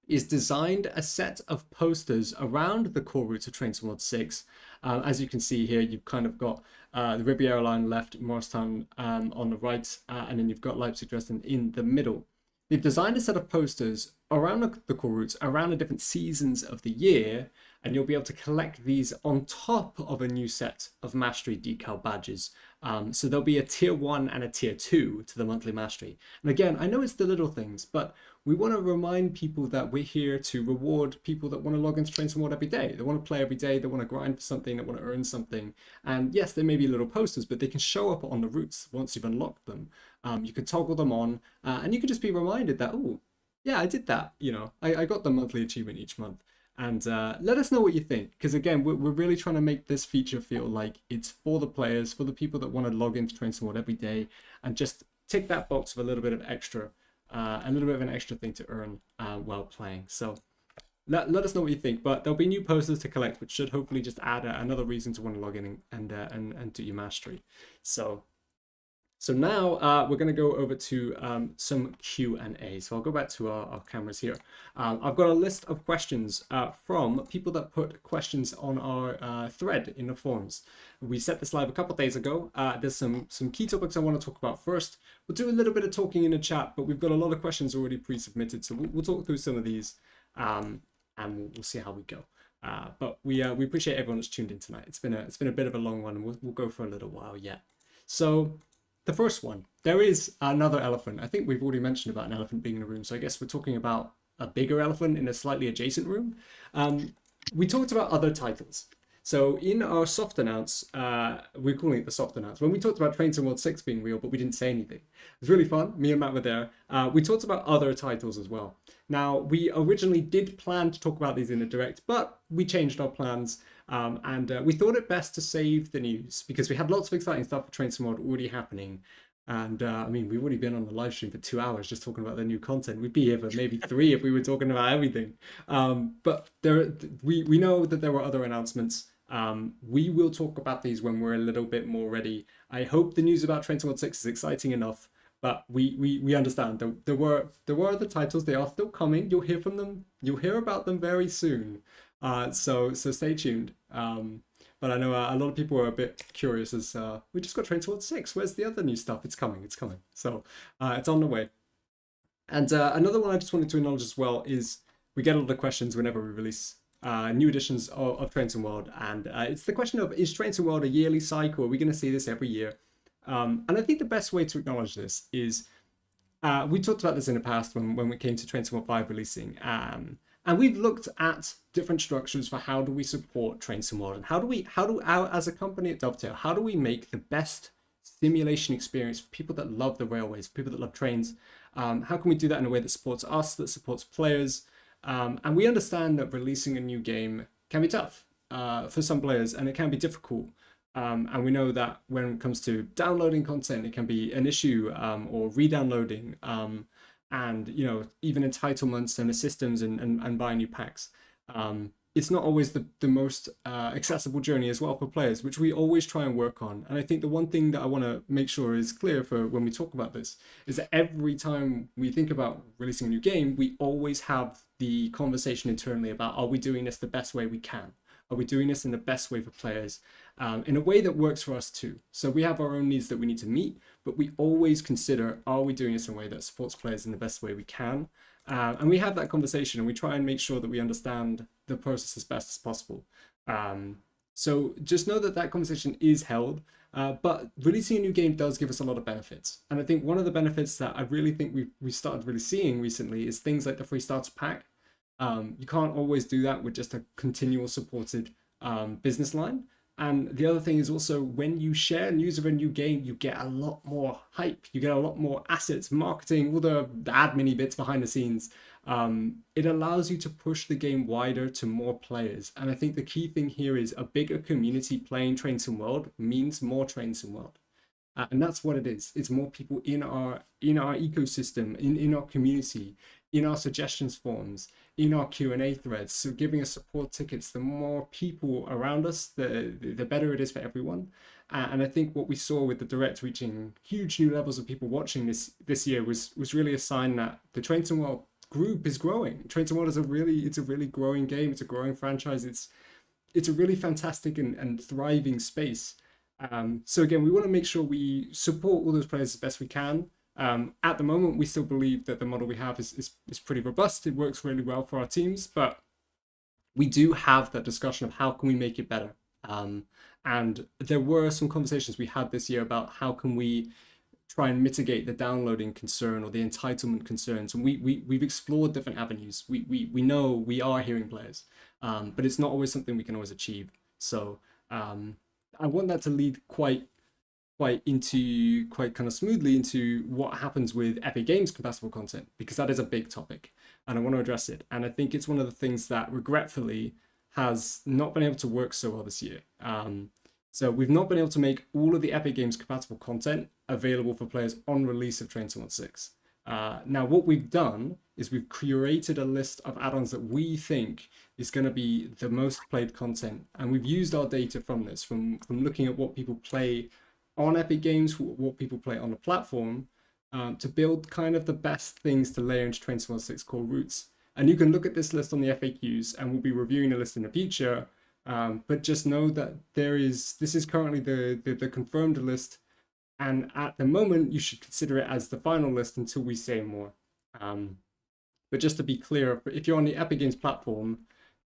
is designed a set of posters around the core routes of Train Sim World 6. As you can see here, you've kind of got the Riviera Line left, Morristown on the right, and then you've got Leipzig-Dresden in the middle. They've designed a set of posters around the core routes, around the different seasons of the year, and you'll be able to collect these on top of a new set of Mastery decal badges. So there'll be a tier 1 and a tier 2 to the monthly Mastery. And again, I know it's the little things, but we want to remind people that we're here to reward people that want to log into Train Sim World every day. They want to play every day, they want to grind for something, they want to earn something. And yes, there may be little posters, but they can show up on the routes once you've unlocked them. You can toggle them on, and you can just be reminded that, oh, yeah, I did that. You know, I got the monthly achievement each month. And let us know what you think, because again, we're really trying to make this feature feel like it's for the players, for the people that want to log into Train Sim World every day, and just tick that box of a little bit of extra, a little bit of an extra thing to earn while playing. So let us know what you think. But there'll be new posters to collect, which should hopefully just add another reason to want to log in and do your mastery. So now we're going to go over to some Q&A. So I'll go back to our cameras here. I've got a list of questions from people that put questions on our thread in the forums. We set this live a couple of days ago. There's some key topics I want to talk about first. We'll do a little bit of talking in the chat, but we've got a lot of questions already pre-submitted. So we'll talk through some of these and we'll see how we go. But we appreciate everyone that's tuned in tonight. It's been a bit of a long one, and we'll go for a little while yet. So the first one, there is another elephant. I think we've already mentioned about an elephant being in a room, so I guess we're talking about a bigger elephant in a slightly adjacent room. We talked about other titles. So in our soft announce, we're calling it the soft announce. When we talked about Train Sim World 6 being real, but we didn't say anything. It was really fun. Me and Matt were there. We talked about other titles as well. Now, we originally did plan to talk about these in a direct, but we changed our plans. And we thought it best to save the news because we had lots of exciting stuff for Train Sim World already happening. And I mean, we've already been on the live stream for 2 hours just talking about the new content. We'd be here for maybe 3 if we were talking about everything. But we know that there were other announcements. We will talk about these when we're a little bit more ready. I hope the news about Train Sim World 6 is exciting enough. But we understand there were other titles. They are still coming. You'll hear from them. You'll hear about them very soon. So stay tuned. But I know a lot of people are a bit curious as we just got Train Sim World 6. Where's the other new stuff? It's coming. So it's on the way. And another one I just wanted to acknowledge as well is we get a lot of questions whenever we release new editions of Train Sim World, and it's the question of, is Train Sim World a yearly cycle? Are we going to see this every year? And I think the best way to acknowledge this is we talked about this in the past when we came to Train Sim World 5 releasing. And And we've looked at different structures for how do we support Train Sim World, and as a company at Dovetail, how do we make the best simulation experience for people that love the railways, people that love trains? How can we do that in a way that supports us, that supports players? And we understand that releasing a new game can be tough for some players, and it can be difficult. And we know that when it comes to downloading content, it can be an issue, or re-downloading, and even entitlements and the systems and buying new packs. It's not always the most accessible journey as well for players, which we always try and work on. And I think the one thing that I want to make sure is clear for when we talk about this is that every time we think about releasing a new game, we always have the conversation internally about, are we doing this the best way we can? Are we doing this in the best way for players, in a way that works for us too? So we have our own needs that we need to meet, but we always consider, are we doing this in a way that supports players in the best way we can? And we have that conversation, and we try and make sure that we understand the process as best as possible. So just know that that conversation is held, but releasing a new game does give us a lot of benefits. And I think one of the benefits that I really think we started really seeing recently is things like the free starter pack. You can't always do that with just a continual supported business line. And the other thing is also, when you share news of a new game, you get a lot more hype. You get a lot more assets, marketing, all the admin bits behind the scenes. It allows you to push the game wider to more players. And I think the key thing here is a bigger community playing Train Sim World means more Train Sim World. And that's what it is. It's more people in our ecosystem, in our community, in our suggestions forms, in our Q&A threads. So giving us support tickets, the more people around us, the better it is for everyone. And I think what we saw with the Direct reaching huge new levels of people watching this year was really a sign that the Train Sim World group is growing. Train Sim World is a really growing game. It's a growing franchise. It's a really fantastic and thriving space. So again, we want to make sure we support all those players as best we can. At the moment, we still believe that the model we have is pretty robust. It works really well for our teams, but we do have that discussion of how can we make it better. And there were some conversations we had this year about how can we try and mitigate the downloading concern or the entitlement concerns. And we've explored different avenues. We know we are hearing players, but it's not always something we can always achieve. So I want that to lead quite kind of smoothly into what happens with Epic Games compatible content, because that is a big topic and I want to address it. And I think it's one of the things that regretfully has not been able to work so well this year. So we've not been able to make all of the Epic Games compatible content available for players on release of Train Sim World 6. Now what we've done is we've curated a list of add-ons that we think is going to be the most played content, and we've used our data from this, from looking at what people play on Epic Games, what people play on the platform, to build kind of the best things to layer into Train Sim World 6 core routes. And you can look at this list on the FAQs, and we'll be reviewing the list in the future. But just know that this is currently the confirmed list, and at the moment you should consider it as the final list until we say more. But just to be clear, if you're on the Epic Games platform,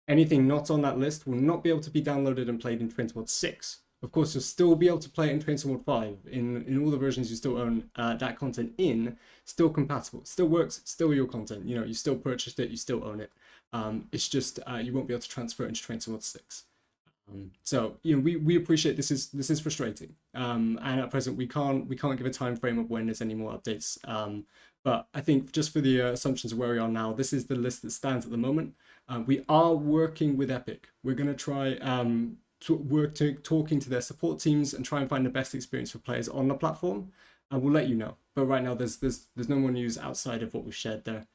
anything not on that list will not be able to be downloaded and played in Train Sim World 6. Of course, you'll still be able to play it in Train Sim World 5. In all the versions you still own that content in, still compatible, still works, still your content. You still purchased it, you still own it. It's just you won't be able to transfer it into Train Sim World 6. So we appreciate this is frustrating. And at present we can't give a time frame of when there's any more updates. But I think just for the assumptions of where we are now, this is the list that stands at the moment. We are working with Epic. We're going to try talking to their support teams and try and find the best experience for players on the platform, and we'll let you know. But right now there's no more news outside of what we've shared there.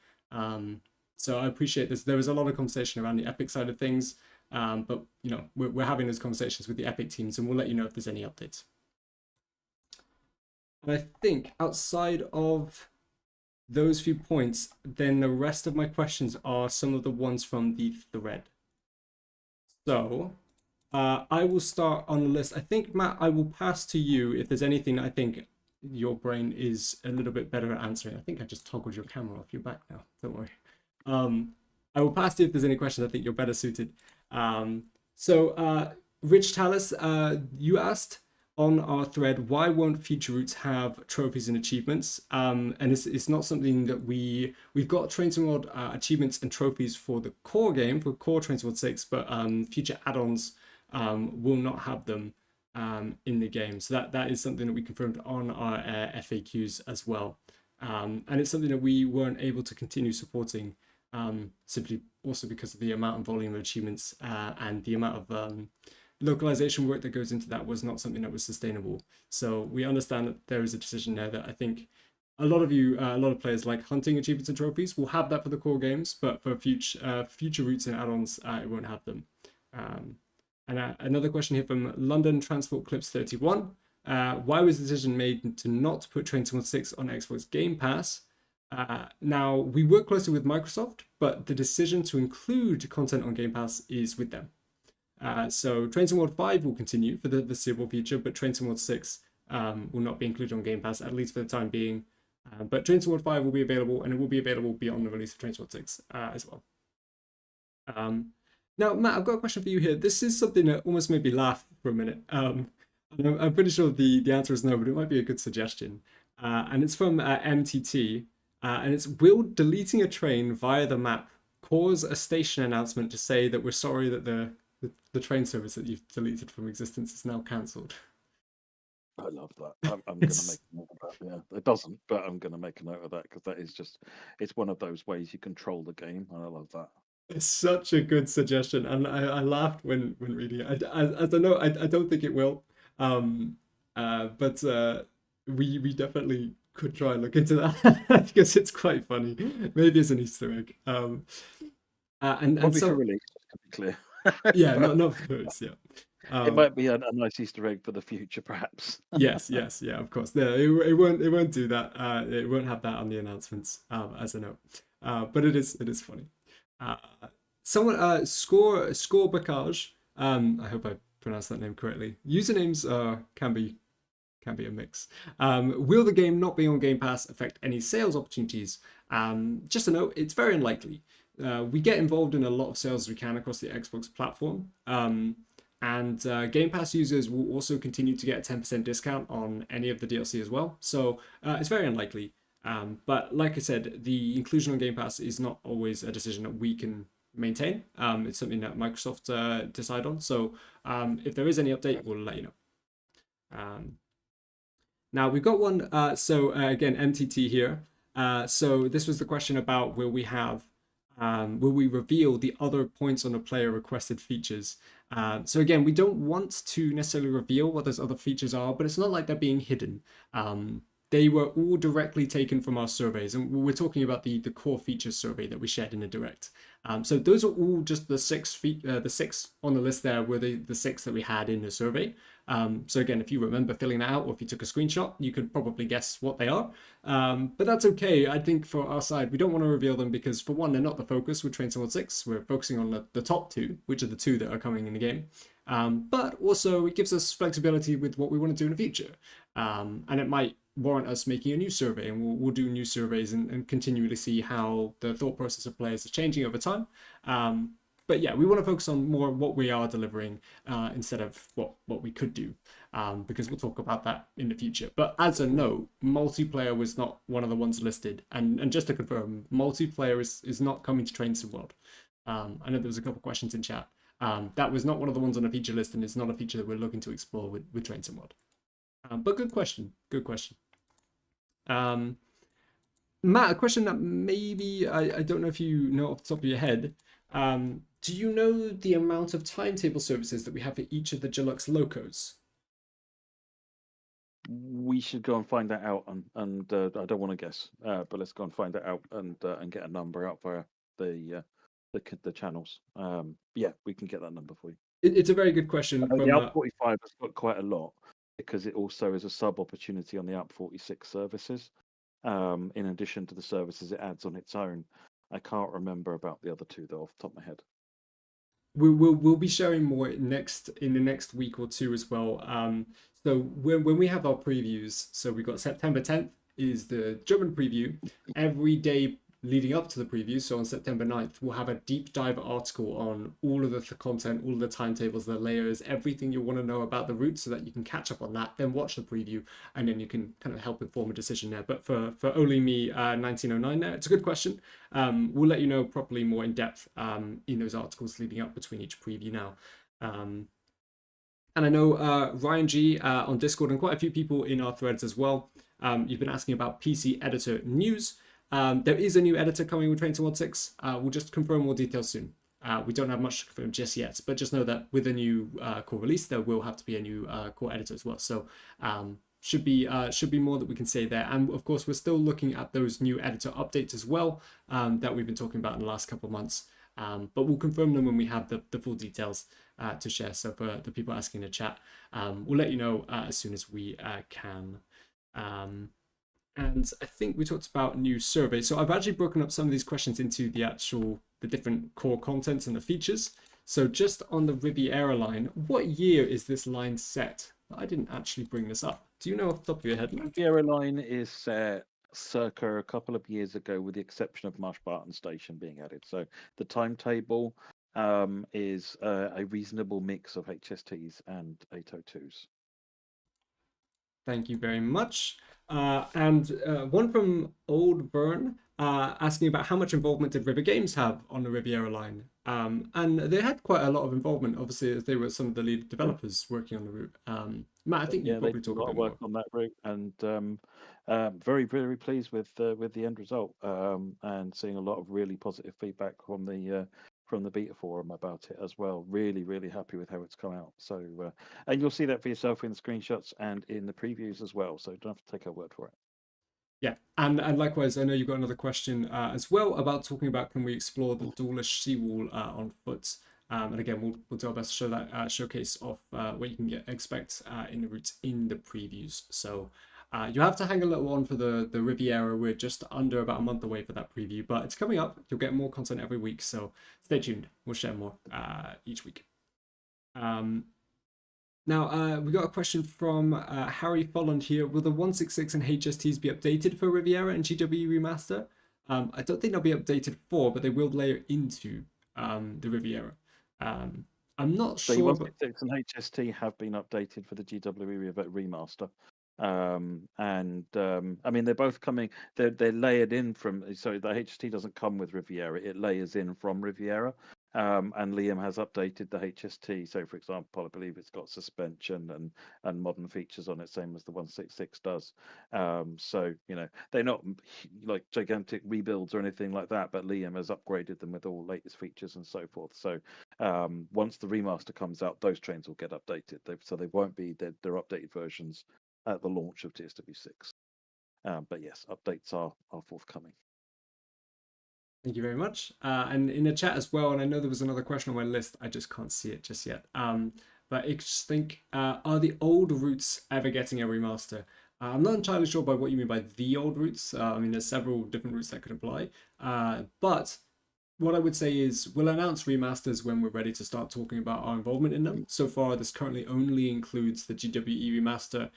So I appreciate this. There was a lot of conversation around the Epic side of things, but we're having those conversations with the Epic teams, and we'll let you know if there's any updates. And I think outside of those few points, then the rest of my questions are some of the ones from the thread. So I will start on the list. I think, Matt, I will pass to you if there's anything I think your brain is a little bit better at answering. I think I just toggled your camera off. You're back now. Don't worry. I will pass to you if there's any questions. I think you're better suited. So Rich Tallis, you asked, on our thread, why won't future routes have trophies and achievements? And it's not something that we've got Trains and World achievements and trophies for the core game, for core Trains and World 6, but future add-ons will not have them in the game. So that is something that we confirmed on our FAQs as well. And it's something that we weren't able to continue supporting simply also because of the amount and volume of achievements and the amount of localization work that goes into that was not something that was sustainable. So we understand that there is a decision there that I think a lot of players like hunting achievements and trophies will have that for the core games, but for future routes and add-ons, it won't have them. And another question here from London Transport Clips 31. Why was the decision made to not put Train Sim 6 on Xbox Game Pass? Now, we work closely with Microsoft, but the decision to include content on Game Pass is with them. So Train Sim World 5 will continue for the foreseeable future, but Train Sim World 6 will not be included on Game Pass, at least for the time being. But Train Sim World 5 will be available, and it will be available beyond the release of Train Sim World 6 as well. Now, Matt, I've got a question for you here. This is something that almost made me laugh for a minute. I'm pretty sure the answer is no, but it might be a good suggestion. And it's from MTT. And it's, will deleting a train via the map cause a station announcement to say that we're sorry that the train service that you've deleted from existence is now cancelled? I love that. I'm going to make a note of that. Yeah, it doesn't, but I'm going to make a note of that because that is just, it's one of those ways you control the game, and I love that. It's such a good suggestion, and I laughed when reading it. I don't know. I don't think it will, but we definitely could try and look into that because it's quite funny. Maybe it's an Easter egg. And so for release, to be clear. yeah, not for release. Yeah. It might be a nice Easter egg for the future, perhaps. yes, yeah, of course. No, it won't do that. It won't have that on the announcements as a note. But it is funny. Someone score Bacage. I hope I pronounced that name correctly. Usernames can be a mix. Will the game not be on Game Pass affect any sales opportunities? Just a note, it's very unlikely. We get involved in a lot of sales as we can across the Xbox platform. And Game Pass users will also continue to get a 10% discount on any of the DLC as well. So it's very unlikely. But like I said, the inclusion on Game Pass is not always a decision that we can maintain. It's something that Microsoft decide on. So if there is any update, we'll let you know. Now we've got one. Again, MTT here. So this was the question about will we reveal the other points on the player requested features? So again, we don't want to necessarily reveal what those other features are, but it's not like they're being hidden. They were all directly taken from our surveys, and we're talking about the core features survey that we shared in the direct. So those are all just the six on the list there were the six that we had in the survey. So again, if you remember filling that out, or if you took a screenshot, you could probably guess what they are. But that's okay. I think for our side, we don't want to reveal them because, for one, they're not the focus with Train Sim World 6. We're focusing on the top two, which are the two that are coming in the game. But also, it gives us flexibility with what we want to do in the future. And it might warrant us making a new survey, and we'll do new surveys and continually see how the thought process of players is changing over time. But yeah, we want to focus on more what we are delivering instead of what we could do, because we'll talk about that in the future. But as a note, multiplayer was not one of the ones listed. And just to confirm, multiplayer is not coming to Train Sim World. I know there was a couple of questions in chat. That was not one of the ones on the feature list, and it's not a feature that we're looking to explore with Train Sim World. But good question. Matt, a question that maybe I don't know if you know off the top of your head. Do you know the amount of timetable services that we have for each of the Deluxe Locos? We should go and find that out, and I don't want to guess, but let's go and find that out and get a number out via the channels. Yeah, we can get that number for you. It's a very good question. The ALP45 has got quite a lot because it also is a sub opportunity on the ALP46 services. In addition to the services it adds on its own. I can't remember about the other two though off the top of my head. We'll be sharing more in the next week or two as well. So when we have our previews, so we've got September 10th is the German preview. Every day leading up to the preview, so on September 9th, we'll have a deep dive article on all of the content, all of the timetables, the layers, everything you want to know about the route so that you can catch up on that, then watch the preview, and then you can kind of help inform a decision there. But for only me 1909 there, it's a good question. We'll let you know properly more in depth in those articles leading up between each preview now. And I know Ryan G on Discord and quite a few people in our threads as well. You've been asking about PC editor news. There is a new editor coming with Paignton 1.6. We'll just confirm more details soon. We don't have much to confirm just yet, but just know that with a new core release, there will have to be a new core editor as well. So should be more that we can say there. And of course, we're still looking at those new editor updates as well that we've been talking about in the last couple of months. But we'll confirm them when we have the full details to share. So for the people asking in the chat, we'll let you know as soon as we can. And I think we talked about new surveys. So I've actually broken up some of these questions into the different core contents and the features. So just on the Riviera line, what year is this line set? I didn't actually bring this up. Do you know off the top of your head, Matt? Riviera Line is set circa a couple of years ago, with the exception of Marsh-Barton Station being added. So the timetable is a reasonable mix of HSTs and 802s. Thank you very much. And one from Old Burn asking about how much involvement did Rivet Games have on the Riviera line? And they had quite a lot of involvement, obviously, as they were some of the lead developers working on the route. Matt, I think you probably talk a bit more. Work on that route, and very, very pleased with the end result, and seeing a lot of really positive feedback from the beta forum about it as well. Really, really happy with how it's come out. So, and you'll see that for yourself in the screenshots and in the previews as well. So don't have to take our word for it. Yeah, and likewise, I know you've got another question as well about talking about can we explore the Dawlish seawall on foot. And again, we'll do our best to show that showcase of what you can expect in the routes in the previews. So you have to hang a little on for the Riviera. We're just under about a month away for that preview, but it's coming up. You'll get more content every week, so stay tuned. We'll share more each week. Now, we got a question from Harry Folland here. Will the 166 and HSTs be updated for Riviera and GWR Remaster? I don't think they'll be updated for, but they will layer into the Riviera. I'm not sure. The 166 and HST have been updated for the GWR Remaster. I mean, they're both coming. They're layered in from. So the HST doesn't come with Riviera; it layers in from Riviera. And Liam has updated the HST. So, for example, I believe it's got suspension and modern features on it, same as the 166 does. So, you know, they're not like gigantic rebuilds or anything like that, but Liam has upgraded them with all latest features and so forth. So, once the remaster comes out, those trains will get updated. So they won't be they're updated versions at the launch of TSW6. But yes, updates are forthcoming. Thank you very much. And in the chat as well, and I know there was another question on my list, I just can't see it just yet. But I just think, are the old routes ever getting a remaster? I'm not entirely sure by what you mean by the old routes. I mean, there's several different routes that could apply. But what I would say is we'll announce remasters when we're ready to start talking about our involvement in them. So far, this currently only includes the GWE remaster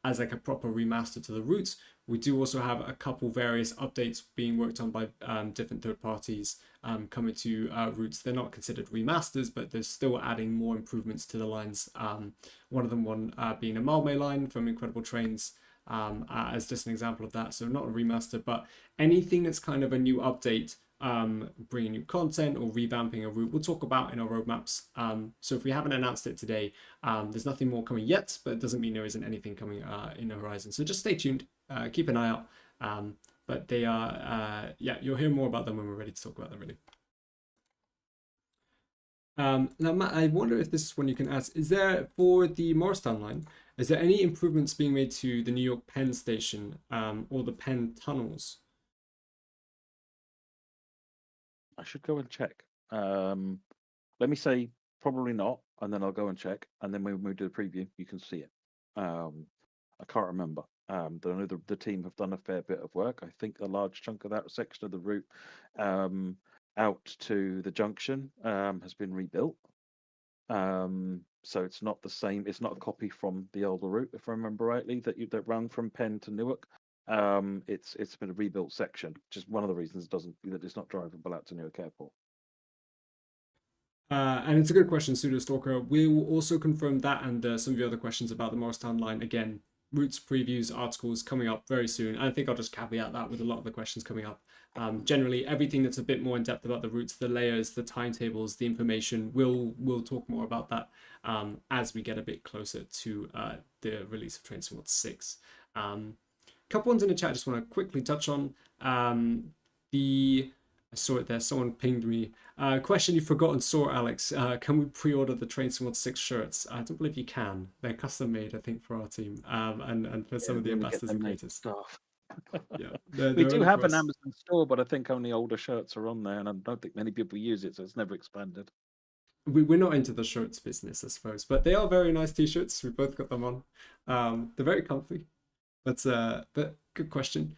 as like a proper remaster to the route. We do also have a couple various updates being worked on by different third parties coming to routes. They're not considered remasters, but they're still adding more improvements to the lines. One of them being a Malmö line from Incredible Trains as just an example of that. So not a remaster, but anything that's kind of a new update, bringing new content or revamping a route, we'll talk about in our roadmaps. So if we haven't announced it today, there's nothing more coming yet, but it doesn't mean there isn't anything coming in the horizon. So just stay tuned, keep an eye out. But they are, you'll hear more about them when we're ready to talk about them, really. Now, Matt, I wonder if this is one you can ask. Is there, for the Morristown line, is there any improvements being made to the New York Penn station or the Penn tunnels? I should go and check. Let me say probably not, and then I'll go and check, and then when we do the preview, you can see it. I can't remember. I know the team have done a fair bit of work. I think a large chunk of that section of the route out to the junction has been rebuilt. So it's not the same. It's not a copy from the older route, if I remember rightly, that ran from Penn to Newark. it's been a rebuilt section, which is one of the reasons that it's not drivable out to Newark Airport. And it's a good question, Pseudo Stalker. We will also confirm that and some of the other questions about the Morristown line. Again, routes previews, articles coming up very soon. And I think I'll just caveat that with a lot of the questions coming up. Generally, everything that's a bit more in depth about the routes, the layers, the timetables, the information, we'll talk more about that as we get a bit closer to the release of Train Sim 6. Couple ones in the chat I just want to quickly touch on. I saw it there. Someone pinged me. Question you've forgotten, saw Alex. Can we pre-order the Train Sim 6 shirts? I don't believe you can. They're custom made, I think, for our team and for some of the ambassadors and creators. Stuff. Yeah, we do have an Amazon store, but I think only older shirts are on there, and I don't think many people use it, so it's never expanded. We're not into the shirts business, I suppose, but they are very nice t-shirts. We both got them on. They're very comfy, but good question.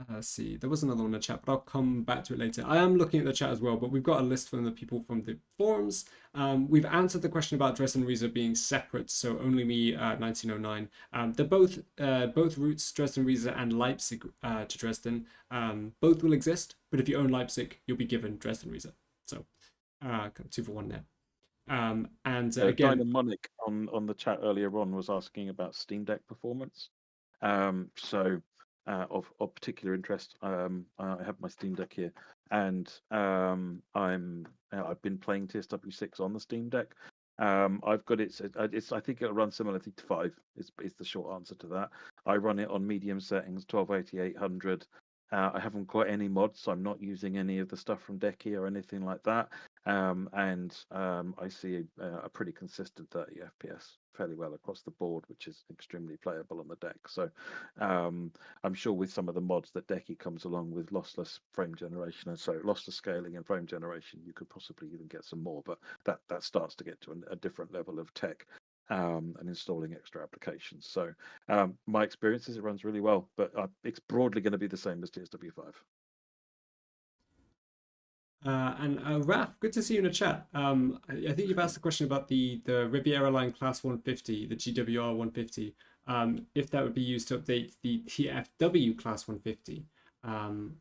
Let's see, there was another one in the chat, but I'll come back to it later. I am looking at the chat as well, but we've got a list from the people from the forums. We've answered the question about Dresden Riesa being separate, so only me 1909. They're both routes, Dresden Riesa and Leipzig to Dresden. Both will exist, but if you own Leipzig, you'll be given Dresden Riesa. So 2 for 1 there. And again, Dynamonic on the chat earlier on was asking about Steam Deck performance. Of particular interest, I have my Steam Deck here, and I've been playing TSW 6 on the Steam Deck. I've got it's I think it'll run similarly to 5. Is the short answer to that. I run it on medium settings, 1280, 800. I haven't got any mods, so I'm not using any of the stuff from Decky or anything like that. I see a pretty consistent 30 FPS fairly well across the board, which is extremely playable on the deck. So I'm sure with some of the mods that Decky comes along with, lossless frame generation and so lossless scaling and frame generation, you could possibly even get some more, but that starts to get to a different level of tech. And installing extra applications. So my experience is it runs really well, but it's broadly going to be the same as TSW5. And Raph, good to see you in the chat. I think you've asked a question about the Riviera Line Class 150, the GWR 150, if that would be used to update the TFW Class 150. I'm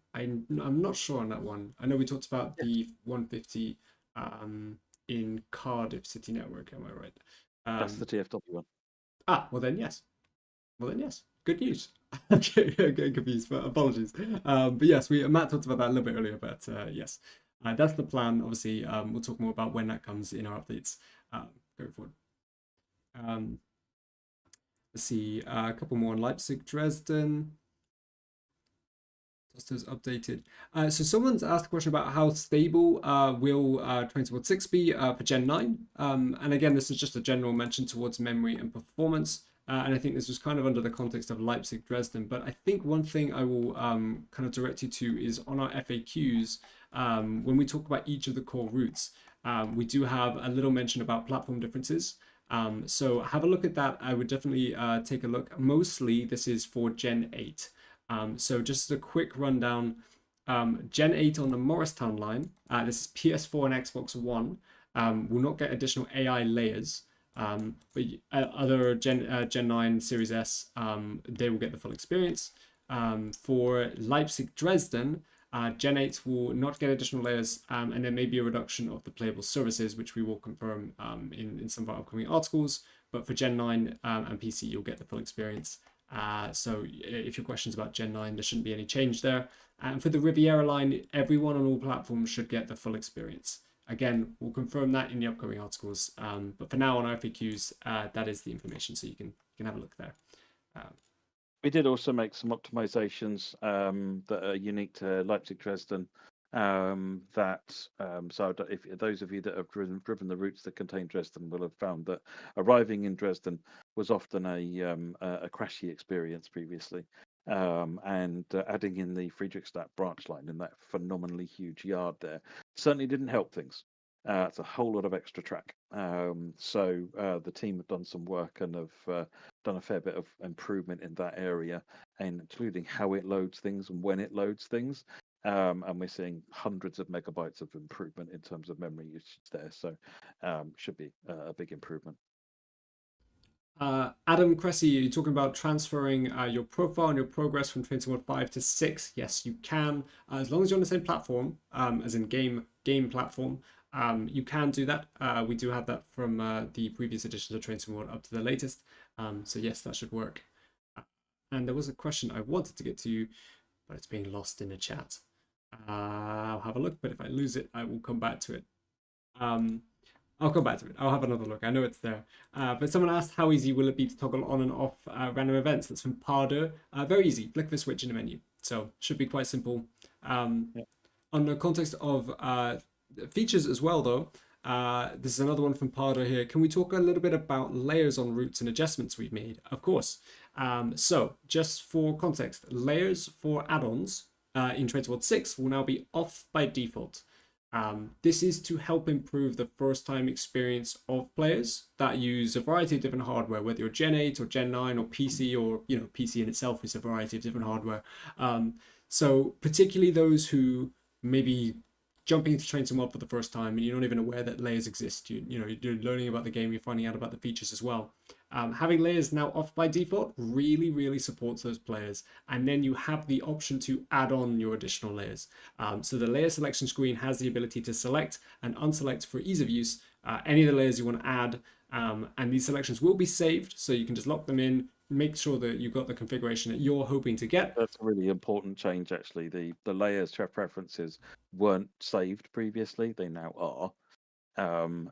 not sure on that one. I know we talked about the 150 in Cardiff City Network, am I right? That's the TFW one. Well then yes. Good news. Okay, I'm getting confused, but apologies. But yes, Matt talked about that a little bit earlier, but yes. That's the plan. Obviously, we'll talk more about when that comes in our updates going forward. Let's see, a couple more on Leipzig-Dresden. Just as updated. So someone's asked a question about how stable will Train Sim 6 be for Gen 9. And again, this is just a general mention towards memory and performance. And I think this was kind of under the context of Leipzig-Dresden. But I think one thing I will kind of direct you to is on our FAQs, when we talk about each of the core routes, we do have a little mention about platform differences. So have a look at that. I would definitely take a look. Mostly this is for Gen 8. So just a quick rundown, Gen 8 on the Morristown line, this is PS4 and Xbox One, will not get additional AI layers, but other Gen 9 Series S, they will get the full experience. For Leipzig-Dresden, Gen 8 will not get additional layers, and there may be a reduction of the playable services, which we will confirm in some of our upcoming articles, but for Gen 9 and PC, you'll get the full experience. So if your question's about Gen 9, there shouldn't be any change there. And for the Riviera line, everyone on all platforms should get the full experience. Again, we'll confirm that in the upcoming articles. But for now on our FAQs, that is the information, so you can have a look there. We did also make some optimizations that are unique to Leipzig-Dresden. So if those of you that have driven the routes that contain Dresden will have found that arriving in Dresden was often a crashy experience previously, and adding in the Friedrichstadt branch line in that phenomenally huge yard there certainly didn't help things. It's a whole lot of extra track. So the team have done some work and have done a fair bit of improvement in that area, including how it loads things and when it loads things. And we're seeing hundreds of megabytes of improvement in terms of memory usage there. So should be a big improvement. Adam Cressy, you're talking about transferring your profile and your progress from Train Sim 5 to 6. Yes, you can. As long as you're on the same platform, as in game platform, you can do that. We do have that from the previous editions of Train Sim World up to the latest. So yes, that should work. And there was a question I wanted to get to you, but it's being lost in the chat. I'll have a look, but if I lose it, I will come back to it. I'll come back to it. I'll have another look. I know it's there. But someone asked, how easy will it be to toggle on and off random events? That's from Pardo. Very easy. Flick the switch in the menu. So should be quite simple. On the context of features as well, though, this is another one from Pardo here. Can we talk a little bit about layers on routes and adjustments we've made? Of course. So just for context, layers for add-ons in Train Sim World 6 will now be off by default. This is to help improve the first time experience of players that use a variety of different hardware, whether you're Gen 8 or Gen 9 or PC, or PC in itself is a variety of different hardware. So particularly those who maybe jumping into Train Sim World for the first time and you're not even aware that layers exist. You're learning about the game, you're finding out about the features as well. Having layers now off by default really supports those players, and then you have the option to add on your additional layers. So the layer selection screen has the ability to select and unselect for ease of use any of the layers you want to add, and these selections will be saved, so you can just lock them in, make sure that you've got the configuration that you're hoping to get. That's a really important change, actually. The layers preferences weren't saved previously; they now are.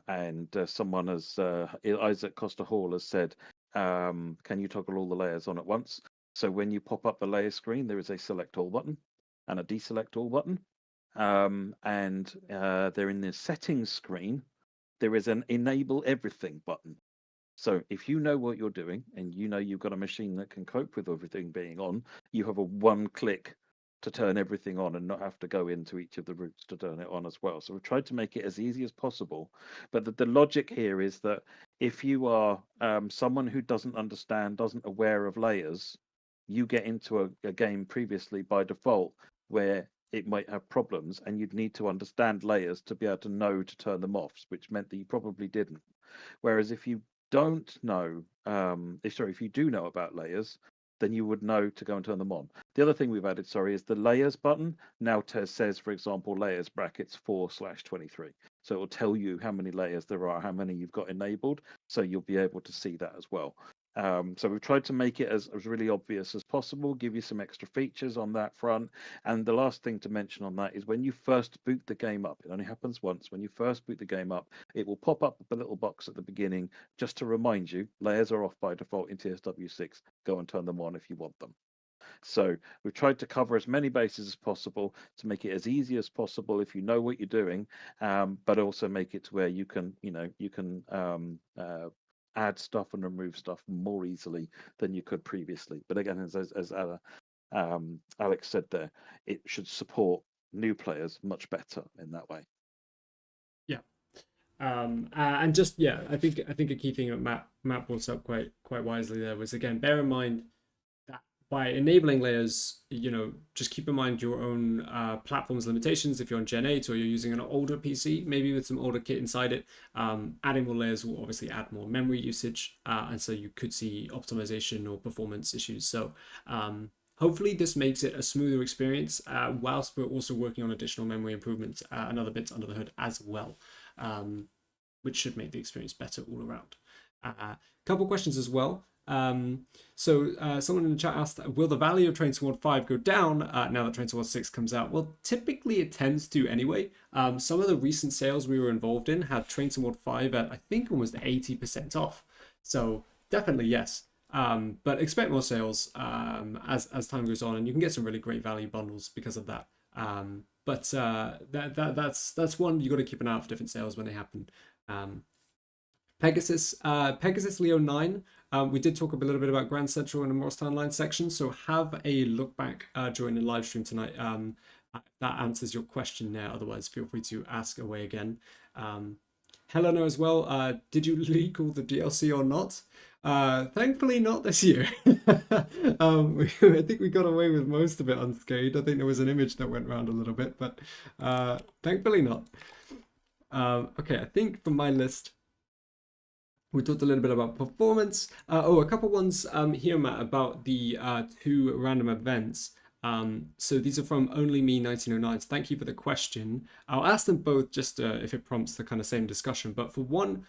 And someone has Isaac Costa Hall has said, can you toggle all the layers on at once? So when you pop up the layer screen, there is a select all button and a deselect all button, and they're in the settings screen. There is an enable everything button. So if you know what you're doing and you know you've got a machine that can cope with everything being on, you have a one click to turn everything on and not have to go into each of the routes to turn it on as well. So we've tried to make it as easy as possible. But the logic here is that if you are someone who doesn't aware of layers, you get into a game previously by default where it might have problems and you'd need to understand layers to be able to know to turn them off, which meant that you probably didn't. Whereas if you don't know, if you do know about layers, then you would know to go and turn them on. The other thing we've added, is the layers button now says, for example, layers brackets 4/23. So it will tell you how many layers there are, how many you've got enabled. So you'll be able to see that as well. So we've tried to make it as really obvious as possible, give you some extra features on that front. And the last thing to mention on that is when you first boot the game up, it only happens once. When you first boot the game up, it will pop up a little box at the beginning just to remind you layers are off by default in TSW 6. Go and turn them on if you want them. So we've tried to cover as many bases as possible to make it as easy as possible if you know what you're doing, but also make it to where you can add stuff and remove stuff more easily than you could previously. But again, as Alex said there, it should support new players much better in that way. Yeah. And just I think a key thing that Matt brought up quite wisely there was, again, bear in mind that by enabling layers, just keep in mind your own platform's limitations. If you're on Gen 8 or you're using an older PC, maybe with some older kit inside it, adding more layers will obviously add more memory usage, and so you could see optimization or performance issues. So hopefully this makes it a smoother experience, whilst we're also working on additional memory improvements and other bits under the hood as well, which should make the experience better all around. Couple questions as well. So someone in the chat asked, will the value of Train Sim World 5 go down now that Train Sim World 6 comes out? Well, typically it tends to anyway. Some of the recent sales we were involved in had Train Sim World 5 at, I think, almost 80% off. So definitely yes. But expect more sales as time goes on, and you can get some really great value bundles because of that. But that's one you got to keep an eye out for different sales when they happen. Pegasus Leo 9. We did talk a little bit about Grand Central in the Morristown line section, so have a look back during the live stream tonight. That answers your question there. Otherwise, feel free to ask away again. Helena as well. Did you leak all the DLC or not? Thankfully not this year. I think we got away with most of it unscathed. I think there was an image that went around a little bit, but thankfully not. Okay, I think from my list, We talked a little bit about performance. A couple ones here, Matt, about the two random events. So these are from Only Me 1909. So thank you for the question. I'll ask them both just if it prompts the kind of same discussion. But for one,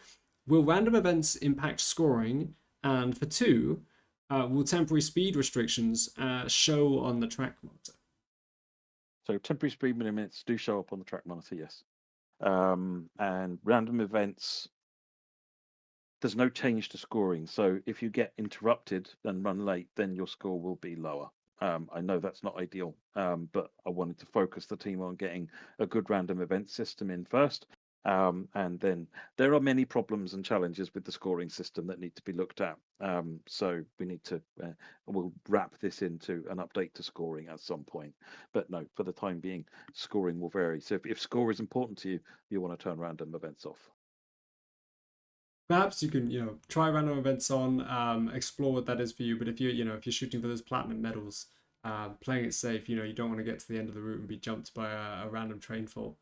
will random events impact scoring? And for two, will temporary speed restrictions show on the track monitor? So temporary speed limits do show up on the track monitor, yes. And random events, there's no change to scoring. So if you get interrupted and run late, then your score will be lower. I know that's not ideal, but I wanted to focus the team on getting a good random event system in first. And then there are many problems and challenges with the scoring system that need to be looked at. So we need to, we'll wrap this into an update to scoring at some point. But no, for the time being, scoring will vary. So if score is important to you, you want to turn random events off. Perhaps you can, try random events on, explore what that is for you. But if if you're shooting for those platinum medals, playing it safe, you don't want to get to the end of the route and be jumped by a random train fall.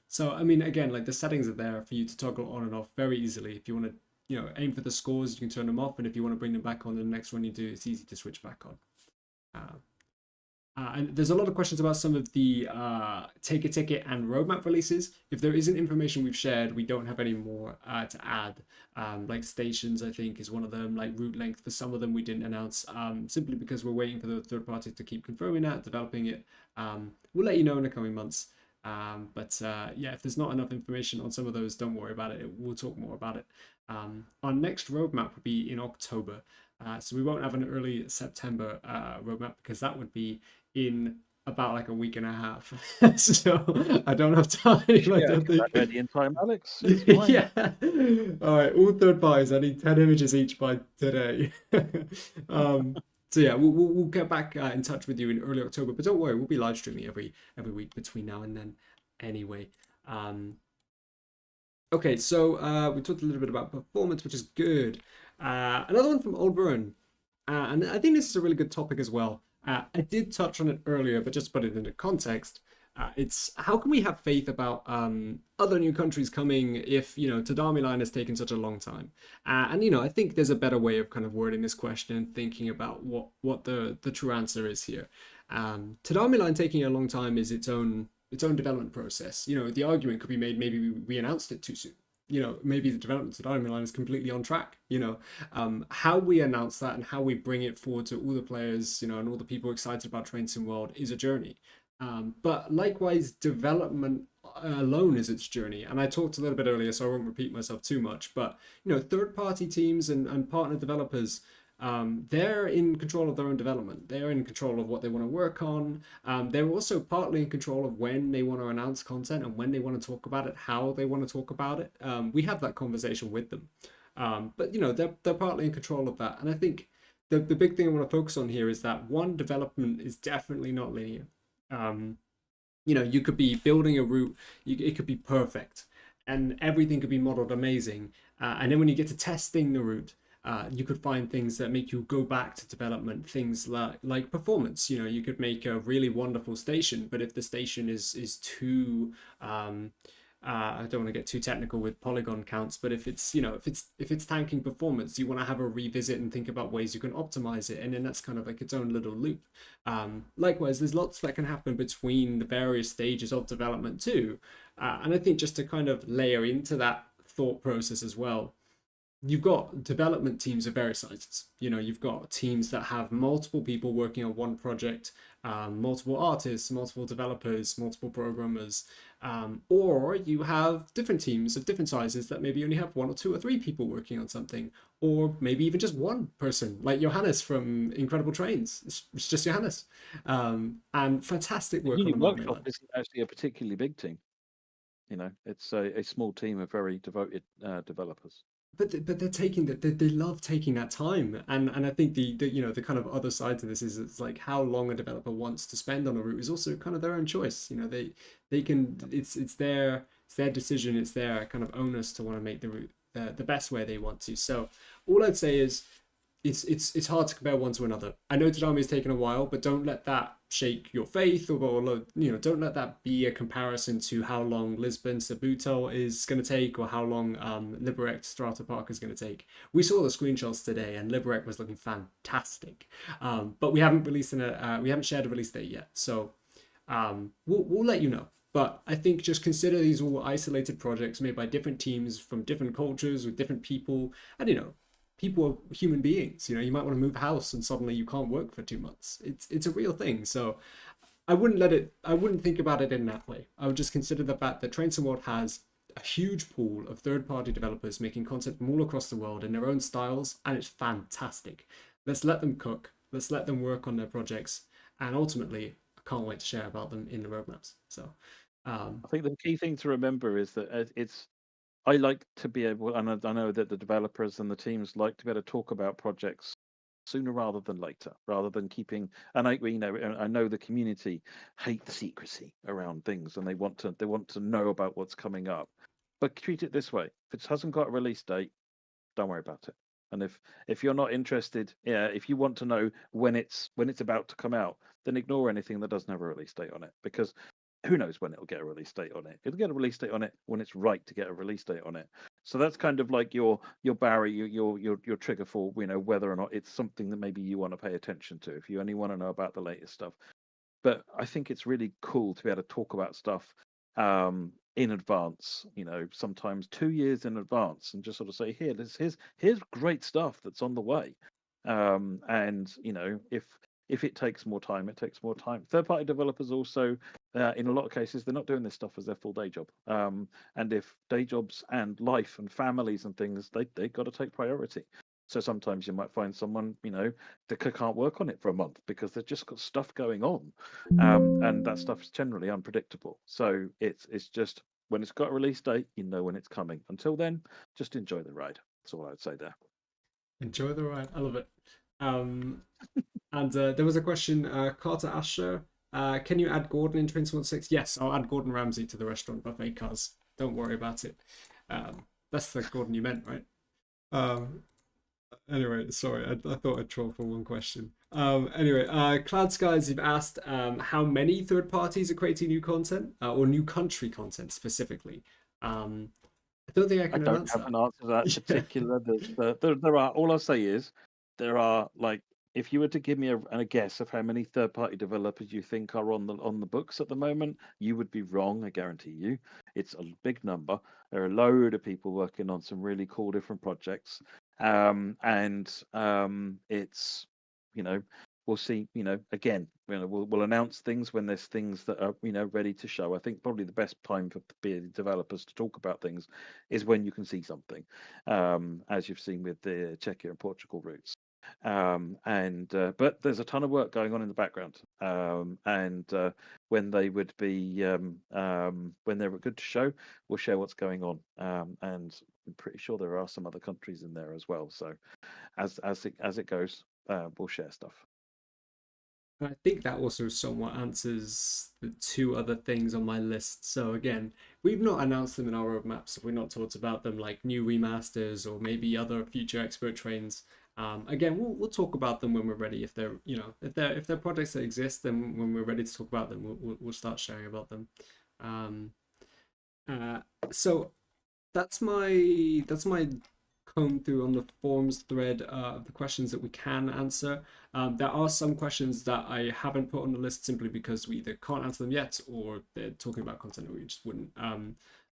So I mean, again, like the settings are there for you to toggle on and off very easily. If you want to, aim for the scores, you can turn them off, and if you want to bring them back on, the next one you do, it's easy to switch back on. And there's a lot of questions about some of the Take a Ticket and roadmap releases. If there isn't information we've shared, we don't have any more to add. Like stations, I think, is one of them. Like route length, for some of them we didn't announce, simply because we're waiting for the third party to keep confirming that, developing it. We'll let you know in the coming months. But yeah, if there's not enough information on some of those, don't worry about it. We'll talk more about it. Our next roadmap will be in October. So we won't have an early September roadmap because that would be in about like a week and a half. So I don't have time. I don't think. Ready in time, Alex. Yeah. All right. All third parties. I need 10 images each by today. So yeah, we'll get back in touch with you in early October. But don't worry, we'll be live streaming every week between now and then. Anyway. Okay, so we talked a little bit about performance, which is good. Another one from Old Burn, and I think this is a really good topic as well. I did touch on it earlier, but just put it into context. It's how can we have faith about other new countries coming if Tadami Line has taken such a long time? And I think there's a better way of kind of wording this question and thinking about what the true answer is here. Tadami Line taking a long time is its own development process. The argument could be made maybe we announced it too soon. Maybe the development of Tadami Line is completely on track. How we announce that and how we bring it forward to all the players, and all the people excited about Train Sim World is a journey. But likewise, development alone is its journey. And I talked a little bit earlier, so I won't repeat myself too much. But third-party teams and partner developers, they're in control of their own development. They're in control of what they want to work on. They're also partly in control of when they want to announce content and when they want to talk about it, how they want to talk about it. We have that conversation with them. But they're partly in control of that. And I think the big thing I want to focus on here is that one, development is definitely not linear. You could be building a route, it could be perfect, and everything could be modeled amazing. And then when you get to testing the route, you could find things that make you go back to development, things like performance. You could make a really wonderful station, but if the station is too I don't want to get too technical with polygon counts, but if it's if it's tanking performance, you want to have a revisit and think about ways you can optimize it, and then that's kind of like its own little loop. Likewise, there's lots that can happen between the various stages of development too, and I think just to kind of layer into that thought process as well, you've got development teams of various sizes. You've got teams that have multiple people working on one project, multiple artists, multiple developers, multiple programmers, or you have different teams of different sizes that maybe only have one or two or three people working on something, or maybe even just one person, like Johannes from Incredible Trains. It's just Johannes, and fantastic work on the Workshop isn't actually a particularly big team. It's a small team of very devoted developers. But they're taking that, they love taking that time, and I think the kind of other side to this is it's like how long a developer wants to spend on a route is also kind of their own choice. They can, it's their decision, it's their kind of onus to want to make the route the best way they want to. So all I'd say is it's hard to compare one to another. I know Tadami has taken a while, but don't let that shake your faith, or don't let that be a comparison to how long Lisbon Setúbal is going to take, or how long Liberec Stará Paka is going to take. We saw the screenshots today, and Liberec was looking fantastic, but we haven't we haven't shared a release date yet, so we'll let you know. But I think just consider these all isolated projects made by different teams from different cultures with different people, and people are human beings. You might want to move house and suddenly you can't work for 2 months. It's a real thing. So I wouldn't think about it in that way. I would just consider the fact that Trains and World has a huge pool of third-party developers making content from all across the world in their own styles, and it's fantastic. Let's let them cook. Let's let them work on their projects, and ultimately, I can't wait to share about them in the roadmaps. So, I think the key thing to remember is that I like to be able, and I know that the developers and the teams like to be able to talk about projects sooner rather than later, rather than keeping. And I know the community hate the secrecy around things, and they want to know about what's coming up. But treat it this way: if it hasn't got a release date, don't worry about it. And if you're not interested, if you want to know when it's about to come out, then ignore anything that doesn't have a release date on it, because who knows when it'll get a release date on it. It'll get a release date on it when it's right to get a release date on it. So that's kind of like your barrier, your trigger for whether or not it's something that maybe you want to pay attention to, if you only want to know about the latest stuff. But I think it's really cool to be able to talk about stuff in advance, sometimes 2 years in advance, and just sort of say, here's great stuff that's on the way. And if it takes more time, it takes more time. Third-party developers also, in a lot of cases, they're not doing this stuff as their full day job. And if day jobs and life and families and things, they've got to take priority. So sometimes you might find someone, that can't work on it for a month because they've just got stuff going on, and that stuff is generally unpredictable. So it's just when it's got a release date, you know when it's coming. Until then, just enjoy the ride. That's all I'd say there. enjoy the ride. I love it. And there was a question, Carter Asher. Can you add Gordon in 2016? Yes, I'll add Gordon Ramsay to the restaurant buffet, cuz don't worry about it. That's the Gordon you meant, right? Anyway, sorry, I thought I'd troll for one question. Anyway, Cloud Skies have asked how many third parties are creating new content, or new country content specifically. I don't think I I can don't answer have an answer to that that. particular. There are. All I'll say is there are, like, if you were to give me a guess of how many third-party developers you think are on the books at the moment, you would be wrong. I guarantee you. It's a big number. There are a load of people working on some really cool different projects, and it's we'll see. Again, we'll announce things when there's things that are ready to show. I think probably the best time for developers to talk about things is when you can see something, as you've seen with the Czechia and Portugal routes. But there's a ton of work going on in the background, and when they would be when they're good to show, we'll share what's going on, and I'm pretty sure there are some other countries in there as well. So as it goes, we'll share stuff. I think that also somewhat answers the two other things on my list. So again, we've not announced them in our roadmaps. We've not talked about them like new remasters or maybe other future expert trains. Again, we'll talk about them when we're ready. If they're if they're projects that exist, then when we're ready to talk about them, we'll start sharing about them. So that's my comb through on the forums thread of the questions that we can answer. There are some questions that I haven't put on the list simply because we either can't answer them yet or they're talking about content that we just wouldn't.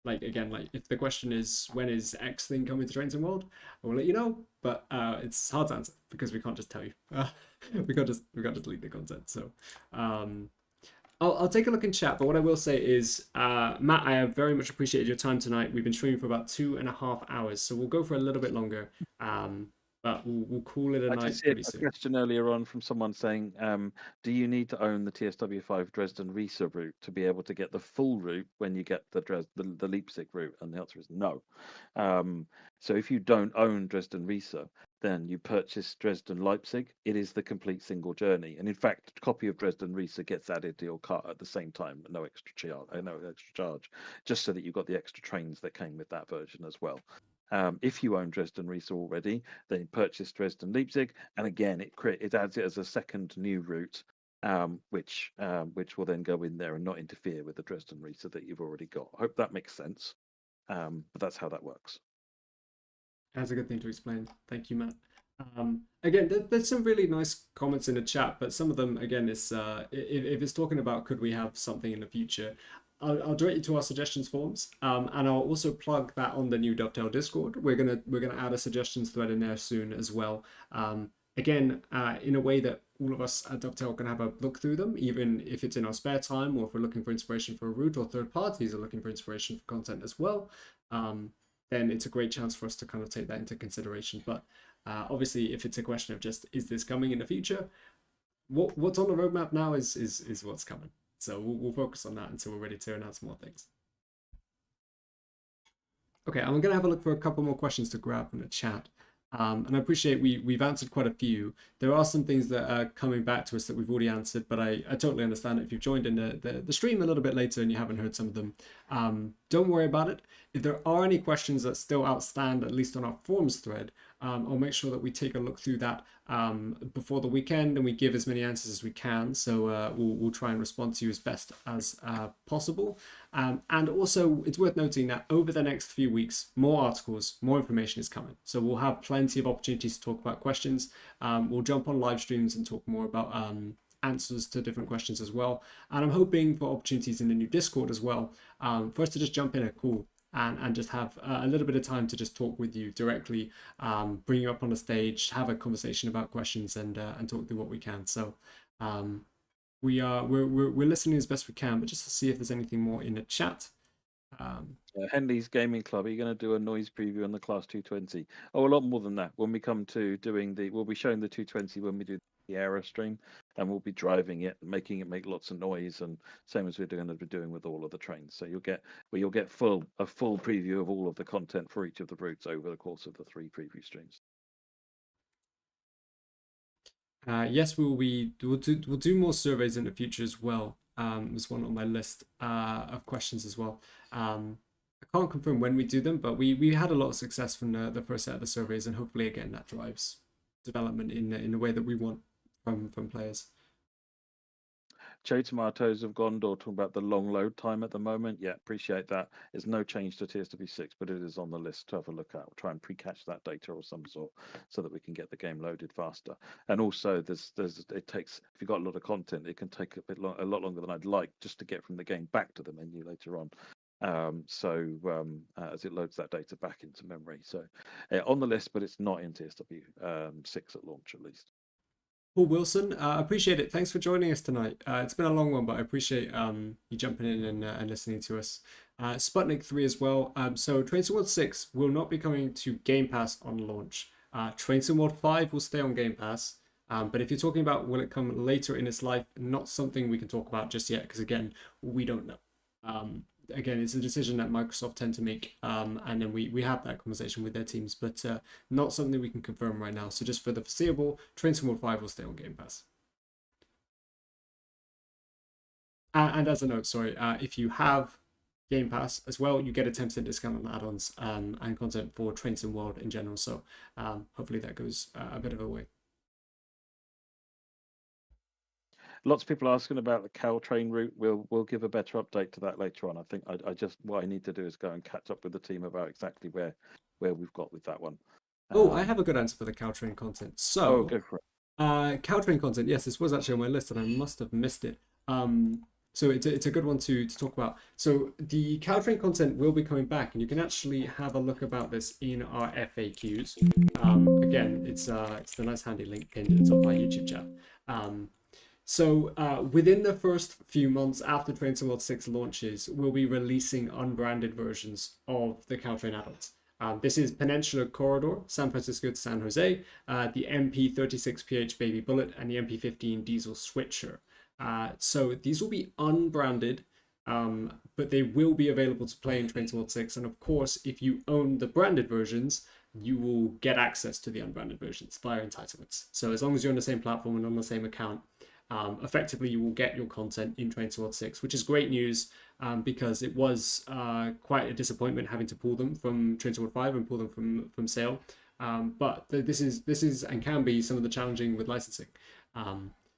Like if the question is when is X thing coming to Trains and World, I will let you know. But it's hard to answer because we can't just tell you. we can't just delete the content. So I'll take a look in chat, but what I will say is, Matt, I have very much appreciated your time tonight. We've been streaming for about 2.5 hours, so we'll go for a little bit longer, but we'll call it a I night just see pretty a soon. question earlier on from someone saying, do you need to own the TSW5 Dresden Reisa route to be able to get the full route when you get the Leipzig route? And the answer is no. So if you don't own Dresden Reisa, then you purchase Dresden Leipzig. It is the complete single journey, and in fact, a copy of Dresden Reisa gets added to your cart at the same time, no extra charge, just so that you've got the extra trains that came with that version as well. If you own Dresden Reisa already, then purchase Dresden Leipzig, and again it adds it as a second new route, which will then go in there and not interfere with the Dresden Reisa that you've already got. I hope that makes sense, but that's how that works. That's a good thing to explain. Thank you, Matt. Again, there's some really nice comments in the chat, but some of them, again, is if it's talking about could we have something in the future, I'll direct you to our suggestions forms, and I'll also plug that on the new Dovetail Discord. We're gonna add a suggestions thread in there soon as well. Again, in a way that all of us at Dovetail can have a look through them, even if it's in our spare time, or if we're looking for inspiration for a route, or third parties are looking for inspiration for content as well. Then it's a great chance for us to kind of take that into consideration. But obviously, if it's a question of just, is this coming in the future? What's on the roadmap now is what's coming. So we'll focus on that until we're ready to announce more things. Okay, I'm going to have a look for a couple more questions to grab from the chat. And I appreciate we've answered quite a few. There are some things that are coming back to us that we've already answered, but I totally understand if you've joined in the stream a little bit later and you haven't heard some of them. Don't worry about it. If there are any questions that still outstand, at least on our forums thread, I'll make sure that we take a look through that before the weekend and we give as many answers as we can. So we'll try and respond to you as best as possible. And also, it's worth noting that over the next few weeks, more articles, more information is coming. So we'll have plenty of opportunities to talk about questions. We'll jump on live streams and talk more about answers to different questions as well. And I'm hoping for opportunities in the new Discord as well, for us to just jump in a call and just have a little bit of time to just talk with you directly, bring you up on the stage, have a conversation about questions and talk through what we can. So we're listening as best we can, but just to see if there's anything more in the chat. Henley's Gaming Club, are you going to do a noise preview on the Class 220? Oh, a lot more than that. When we come to doing we'll be showing the 220 when we do the Aero stream, and we'll be driving it, making it make lots of noise, and same as we're going to be doing with all of the trains. So you'll get a full preview of all of the content for each of the routes over the course of the 3 preview streams. Yes, we'll do more surveys in the future as well. There's one on my list of questions as well. I can't confirm when we do them, but we had a lot of success from the first set of the surveys, and hopefully again that drives development in the way that we want from players. Cherry Tomatoes of Gondor talking about the long load time at the moment. Yeah, appreciate that. There's no change to TSW 6, but it is on the list to have a look at. We'll try and pre-catch that data of some sort so that we can get the game loaded faster. And also, it takes, if you've got a lot of content, it can take a lot longer than I'd like just to get from the game back to the menu later on. As it loads that data back into memory. So on the list, but it's not in TSW 6 at launch at least. Paul Wilson, appreciate it. Thanks for joining us tonight. It's been a long one, but I appreciate you jumping in and listening to us. Sputnik 3 as well. So Train Sim World 6 will not be coming to Game Pass on launch. Train Sim World 5 will stay on Game Pass. But if you're talking about will it come later in its life, not something we can talk about just yet, because again, we don't know. Again, it's a decision that Microsoft tend to make, and then we have that conversation with their teams, but not something we can confirm right now. So just for the foreseeable, Train Sim World 5 will stay on Game Pass. And as a note, sorry, if you have Game Pass as well, you get a 10% discount on add-ons and content for Train Sim World in general. So hopefully that goes a bit of a way. Lots of people asking about the Caltrain route. We'll give a better update to that later on. I think what I need to do is go and catch up with the team about exactly where we've got with that one. I have a good answer for the Caltrain content. So go for it. Caltrain content, yes, this was actually on my list and I must have missed it. So it's a good one to talk about. So the Caltrain content will be coming back, and you can actually have a look about this in our FAQs. Again, it's the nice handy link pinned at the top of our YouTube chat. So within the first few months after Train Sim World 6 launches, we'll be releasing unbranded versions of the Caltrain add-ons. This is Peninsula Corridor, San Francisco to San Jose, the MP36PH Baby Bullet, and the MP15 Diesel Switcher. So these will be unbranded, but they will be available to play in Train Sim World 6. And of course, if you own the branded versions, you will get access to the unbranded versions via entitlements. So as long as you're on the same platform and on the same account, effectively you will get your content in Train Toward 6, which is great news because it was quite a disappointment having to pull them from Train Toward 5 and pull them from sale. But this is and can be some of the challenging with licensing.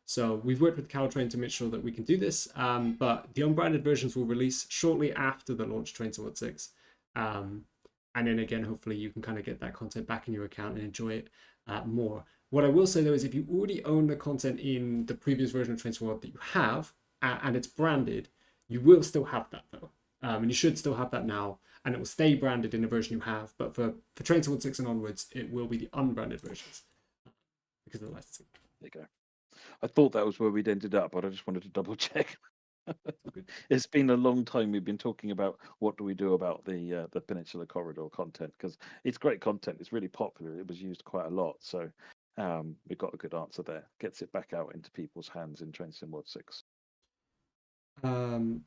So we've worked with Caltrain to make sure that we can do this, but the unbranded versions will release shortly after the launch Train Toward 6. And then again, hopefully you can kind of get that content back in your account and enjoy it more. What I will say though is if you already own the content in the previous version of Train Toward that you have, and it's branded, you will still have that though. And you should still have that now, and it will stay branded in the version you have. But for Train Toward 6 and onwards, it will be the unbranded versions because of the licensing. There you go. I thought that was where we'd ended up, but I just wanted to double check. It's been a long time we've been talking about what do we do about the Peninsula Corridor content, because it's great content. It's really popular. It was used quite a lot. So we've got a good answer there. Gets it back out into people's hands in Train Sim World 6.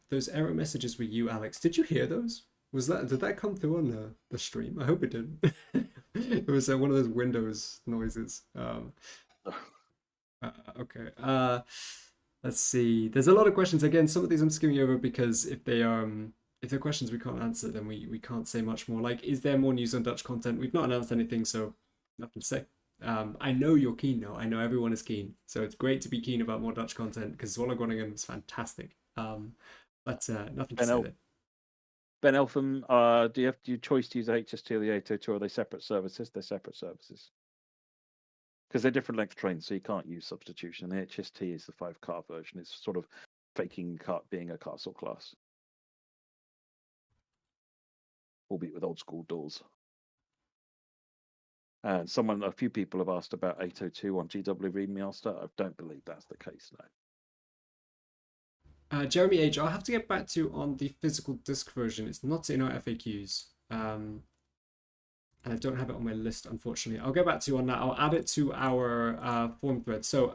Those error messages were you, Alex. Did you hear those? Did that come through on the stream? I hope it did. It was one of those Windows noises. Okay. Let's see. There's a lot of questions. Again, some of these I'm skimming over because if they're questions we can't answer, then we can't say much more. Like, is there more news on Dutch content? We've not announced anything, so nothing to say. I know you're keen though. I know everyone is keen. So it's great to be keen about more Dutch content because Zwolle Groningen is fantastic. But nothing to say there. Ben Eltham, do you choice to use the HST or the 802, or are they separate services? They're separate services. Because they're different length trains, so you can't use substitution. The HST is the 5-car version. It's sort of faking being a castle class. Albeit with old school doors. And a few people have asked about 802 on GWR Remaster. I don't believe that's the case, no. Jeremy H, I'll have to get back to you on the physical disc version. It's not in our FAQs. And I don't have it on my list, unfortunately. I'll get back to you on that. I'll add it to our forum thread. So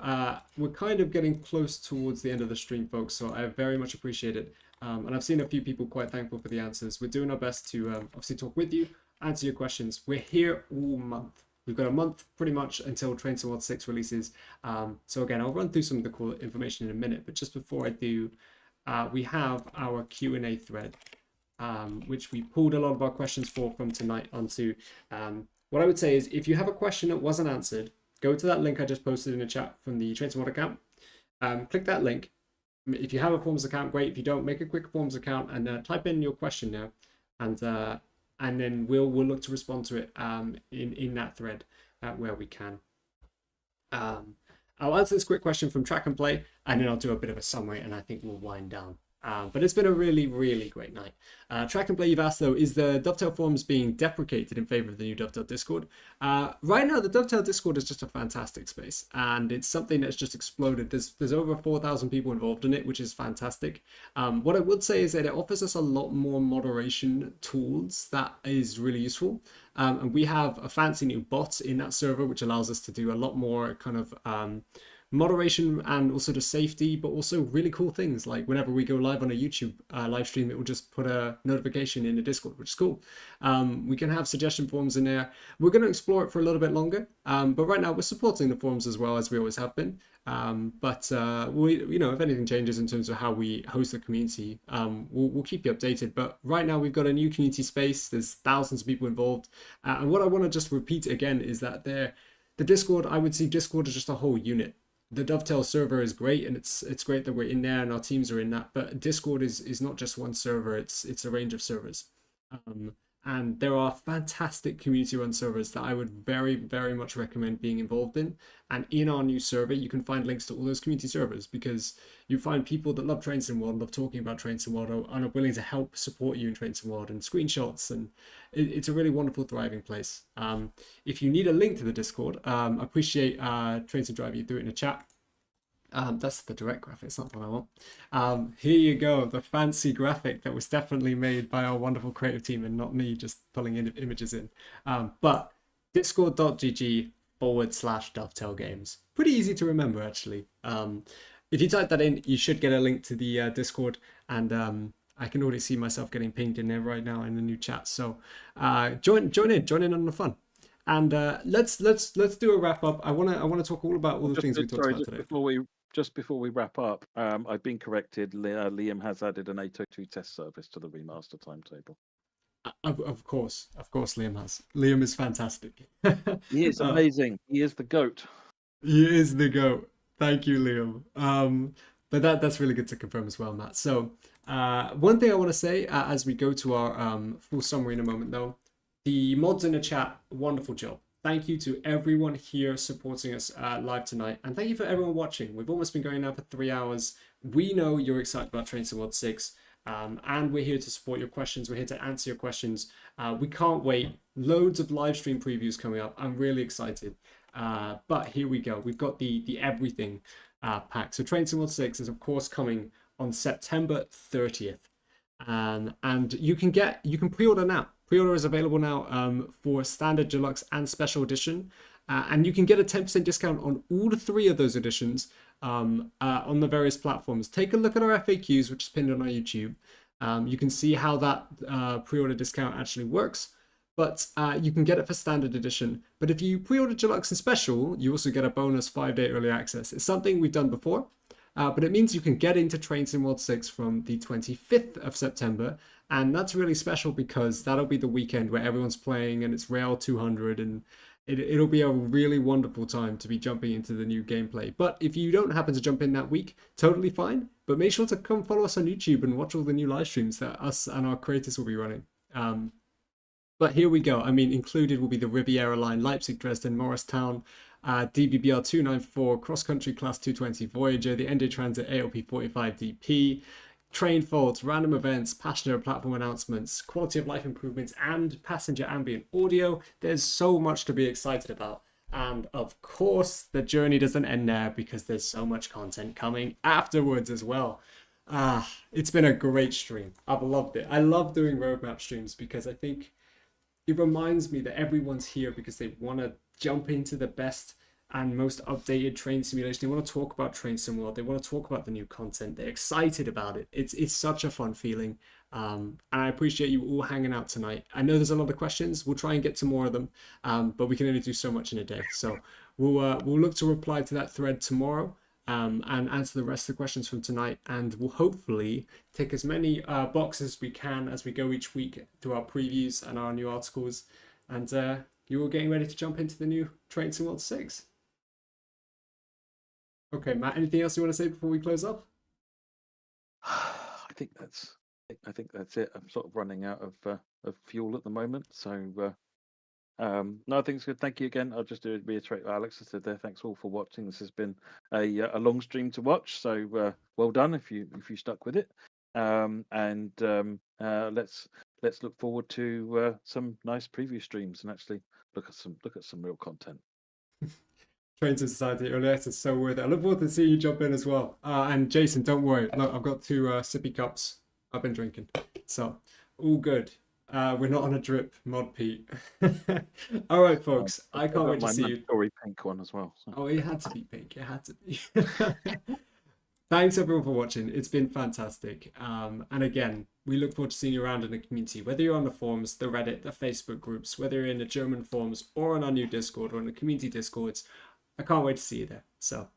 we're kind of getting close towards the end of the stream, folks, so I very much appreciate it. And I've seen a few people quite thankful for the answers. We're doing our best to obviously talk with you, answer your questions. We're here all month. We've got a month pretty much until Train Toward 6 releases. So again, I'll run through some of the cool information in a minute, but just before I do, we have our Q&A thread. Which we pulled a lot of our questions from tonight onto. What I would say is if you have a question that wasn't answered, go to that link I just posted in the chat from the Train Toward account. Click that link. If you have a Forms account, great. If you don't, make a quick Forms account and type in your question now, and then we'll look to respond to it in that thread where we can. I'll answer this quick question from Track and Play, and then I'll do a bit of a summary, and I think we'll wind down. But it's been a really, really great night. Track and Play, you've asked though, is the Dovetail forums being deprecated in favor of the new Dovetail Discord? Right now, the Dovetail Discord is just a fantastic space, and it's something that's just exploded. There's over 4,000 people involved in it, which is fantastic. What I would say is that it offers us a lot more moderation tools that is really useful. And we have a fancy new bot in that server, which allows us to do a lot more kind of moderation and also the safety, but also really cool things like whenever we go live on a YouTube live stream, it will just put a notification in the Discord, which is cool. We can have suggestion forms in there. We're going to explore it for a little bit longer, but right now we're supporting the forums as well as we always have been. But we, if anything changes in terms of how we host the community, we'll keep you updated. But right now we've got a new community space. There's thousands of people involved, and what I want to just repeat again is that the Discord, I would see Discord as just a whole unit. The Dovetail server is great, and it's great that we're in there and our teams are in that, but Discord is not just one server, it's a range of servers. And there are fantastic community run servers that I would very, very much recommend being involved in. And in our new server, you can find links to all those community servers, because you find people that love Train Sim World, love talking about Train Sim World, and are willing to help support you in Train Sim World and screenshots. And it's a really wonderful, thriving place. If you need a link to the Discord, appreciate Train Sim Drive, you do it in the chat. That's the direct graphic, it's not what I want. Here you go, the fancy graphic that was definitely made by our wonderful creative team and not me just pulling images in. But discord.gg/Dovetail Games. Pretty easy to remember, actually. If you type that in, you should get a link to the Discord, and I can already see myself getting pinged in there right now in the new chat. So join in on the fun. And let's do a wrap up. I wanna talk all about all the things we talked about today. just before we wrap up, I've been corrected. Liam has added an 802 test service to the remaster timetable. Of course, Liam has. Liam is fantastic. He is amazing. He is the GOAT. He is the GOAT. Thank you, Liam. But that's really good to confirm as well, Matt. So one thing I want to say as we go to our full summary in a moment, though, the mods in the chat, wonderful job. Thank you to everyone here supporting us live tonight. And thank you for everyone watching. We've almost been going now for 3 hours. We know you're excited about Train Sim World 6. And we're here to support your questions. We're here to answer your questions. We can't wait. Loads of live stream previews coming up. I'm really excited. But here we go. We've got the everything pack. So Train Sim World 6 is of course coming on September 30th. And you can pre-order now. Pre-order is available now for standard, deluxe, and special edition. And you can get a 10% discount on all 3 of those editions on the various platforms. Take a look at our FAQs, which is pinned on our YouTube. You can see how that pre-order discount actually works. But you can get it for standard edition. But if you pre-order deluxe and special, you also get a bonus 5-day early access. It's something we've done before. But it means you can get into Train Sim World 6 from the 25th of September. And that's really special because that'll be the weekend where everyone's playing and it's Rail 200. And it'll be a really wonderful time to be jumping into the new gameplay. But if you don't happen to jump in that week, totally fine. But make sure to come follow us on YouTube and watch all the new live streams that us and our creators will be running. But here we go. I mean, included will be the Riviera Line, Leipzig-Dresden, Morristown, DBBR 294, CrossCountry Class 220, Voyager, the NJ Transit AOP 45DP, train faults, random events, passenger platform announcements, quality of life improvements, and passenger ambient audio. There's so much to be excited about. And of course, the journey doesn't end there because there's so much content coming afterwards as well. It's been a great stream. I've loved it. I love doing roadmap streams because I think it reminds me that everyone's here because they want to jump into the best and most updated train simulation. They want to talk about Train Sim World. They want to talk about the new content. They're excited about it. It's such a fun feeling. And I appreciate you all hanging out tonight. I know there's a lot of questions. We'll try and get to more of them, but we can only do so much in a day. So we'll look to reply to that thread tomorrow. And answer the rest of the questions from tonight, and we'll hopefully tick as many boxes as we can as we go each week through our previews and our new articles. And you're all getting ready to jump into the new Train Sim World 6. Okay, Matt, anything else you want to say before we close up? I think that's it. I'm sort of running out of fuel at the moment, so no, I think it's good. Thank you again. I'll just reiterate what Alex has said there. Thanks all for watching. This has been a long stream to watch, so well done if you stuck with it. Let's look forward to some nice preview streams and actually look at some real content. Train to Society early access, so worth it. I look forward to seeing you jump in as well. And Jason, don't worry. Look, I've got 2 sippy cups I've been drinking, so all good. We're not on a drip, Mod Pete. All right, folks. I can't wait to see you. Story pink one as well. So. Oh, it had to be pink. It had to be. Thanks everyone for watching. It's been fantastic. And again, we look forward to seeing you around in the community, whether you're on the forums, the Reddit, the Facebook groups, whether you're in the German forums or on our new Discord or in the community Discords. I can't wait to see you there. So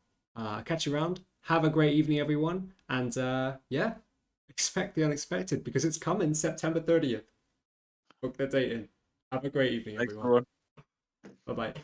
catch you around. Have a great evening, everyone. And yeah, expect the unexpected because it's coming September 30th. Book the date in. Have a great evening, everyone. Bye-bye.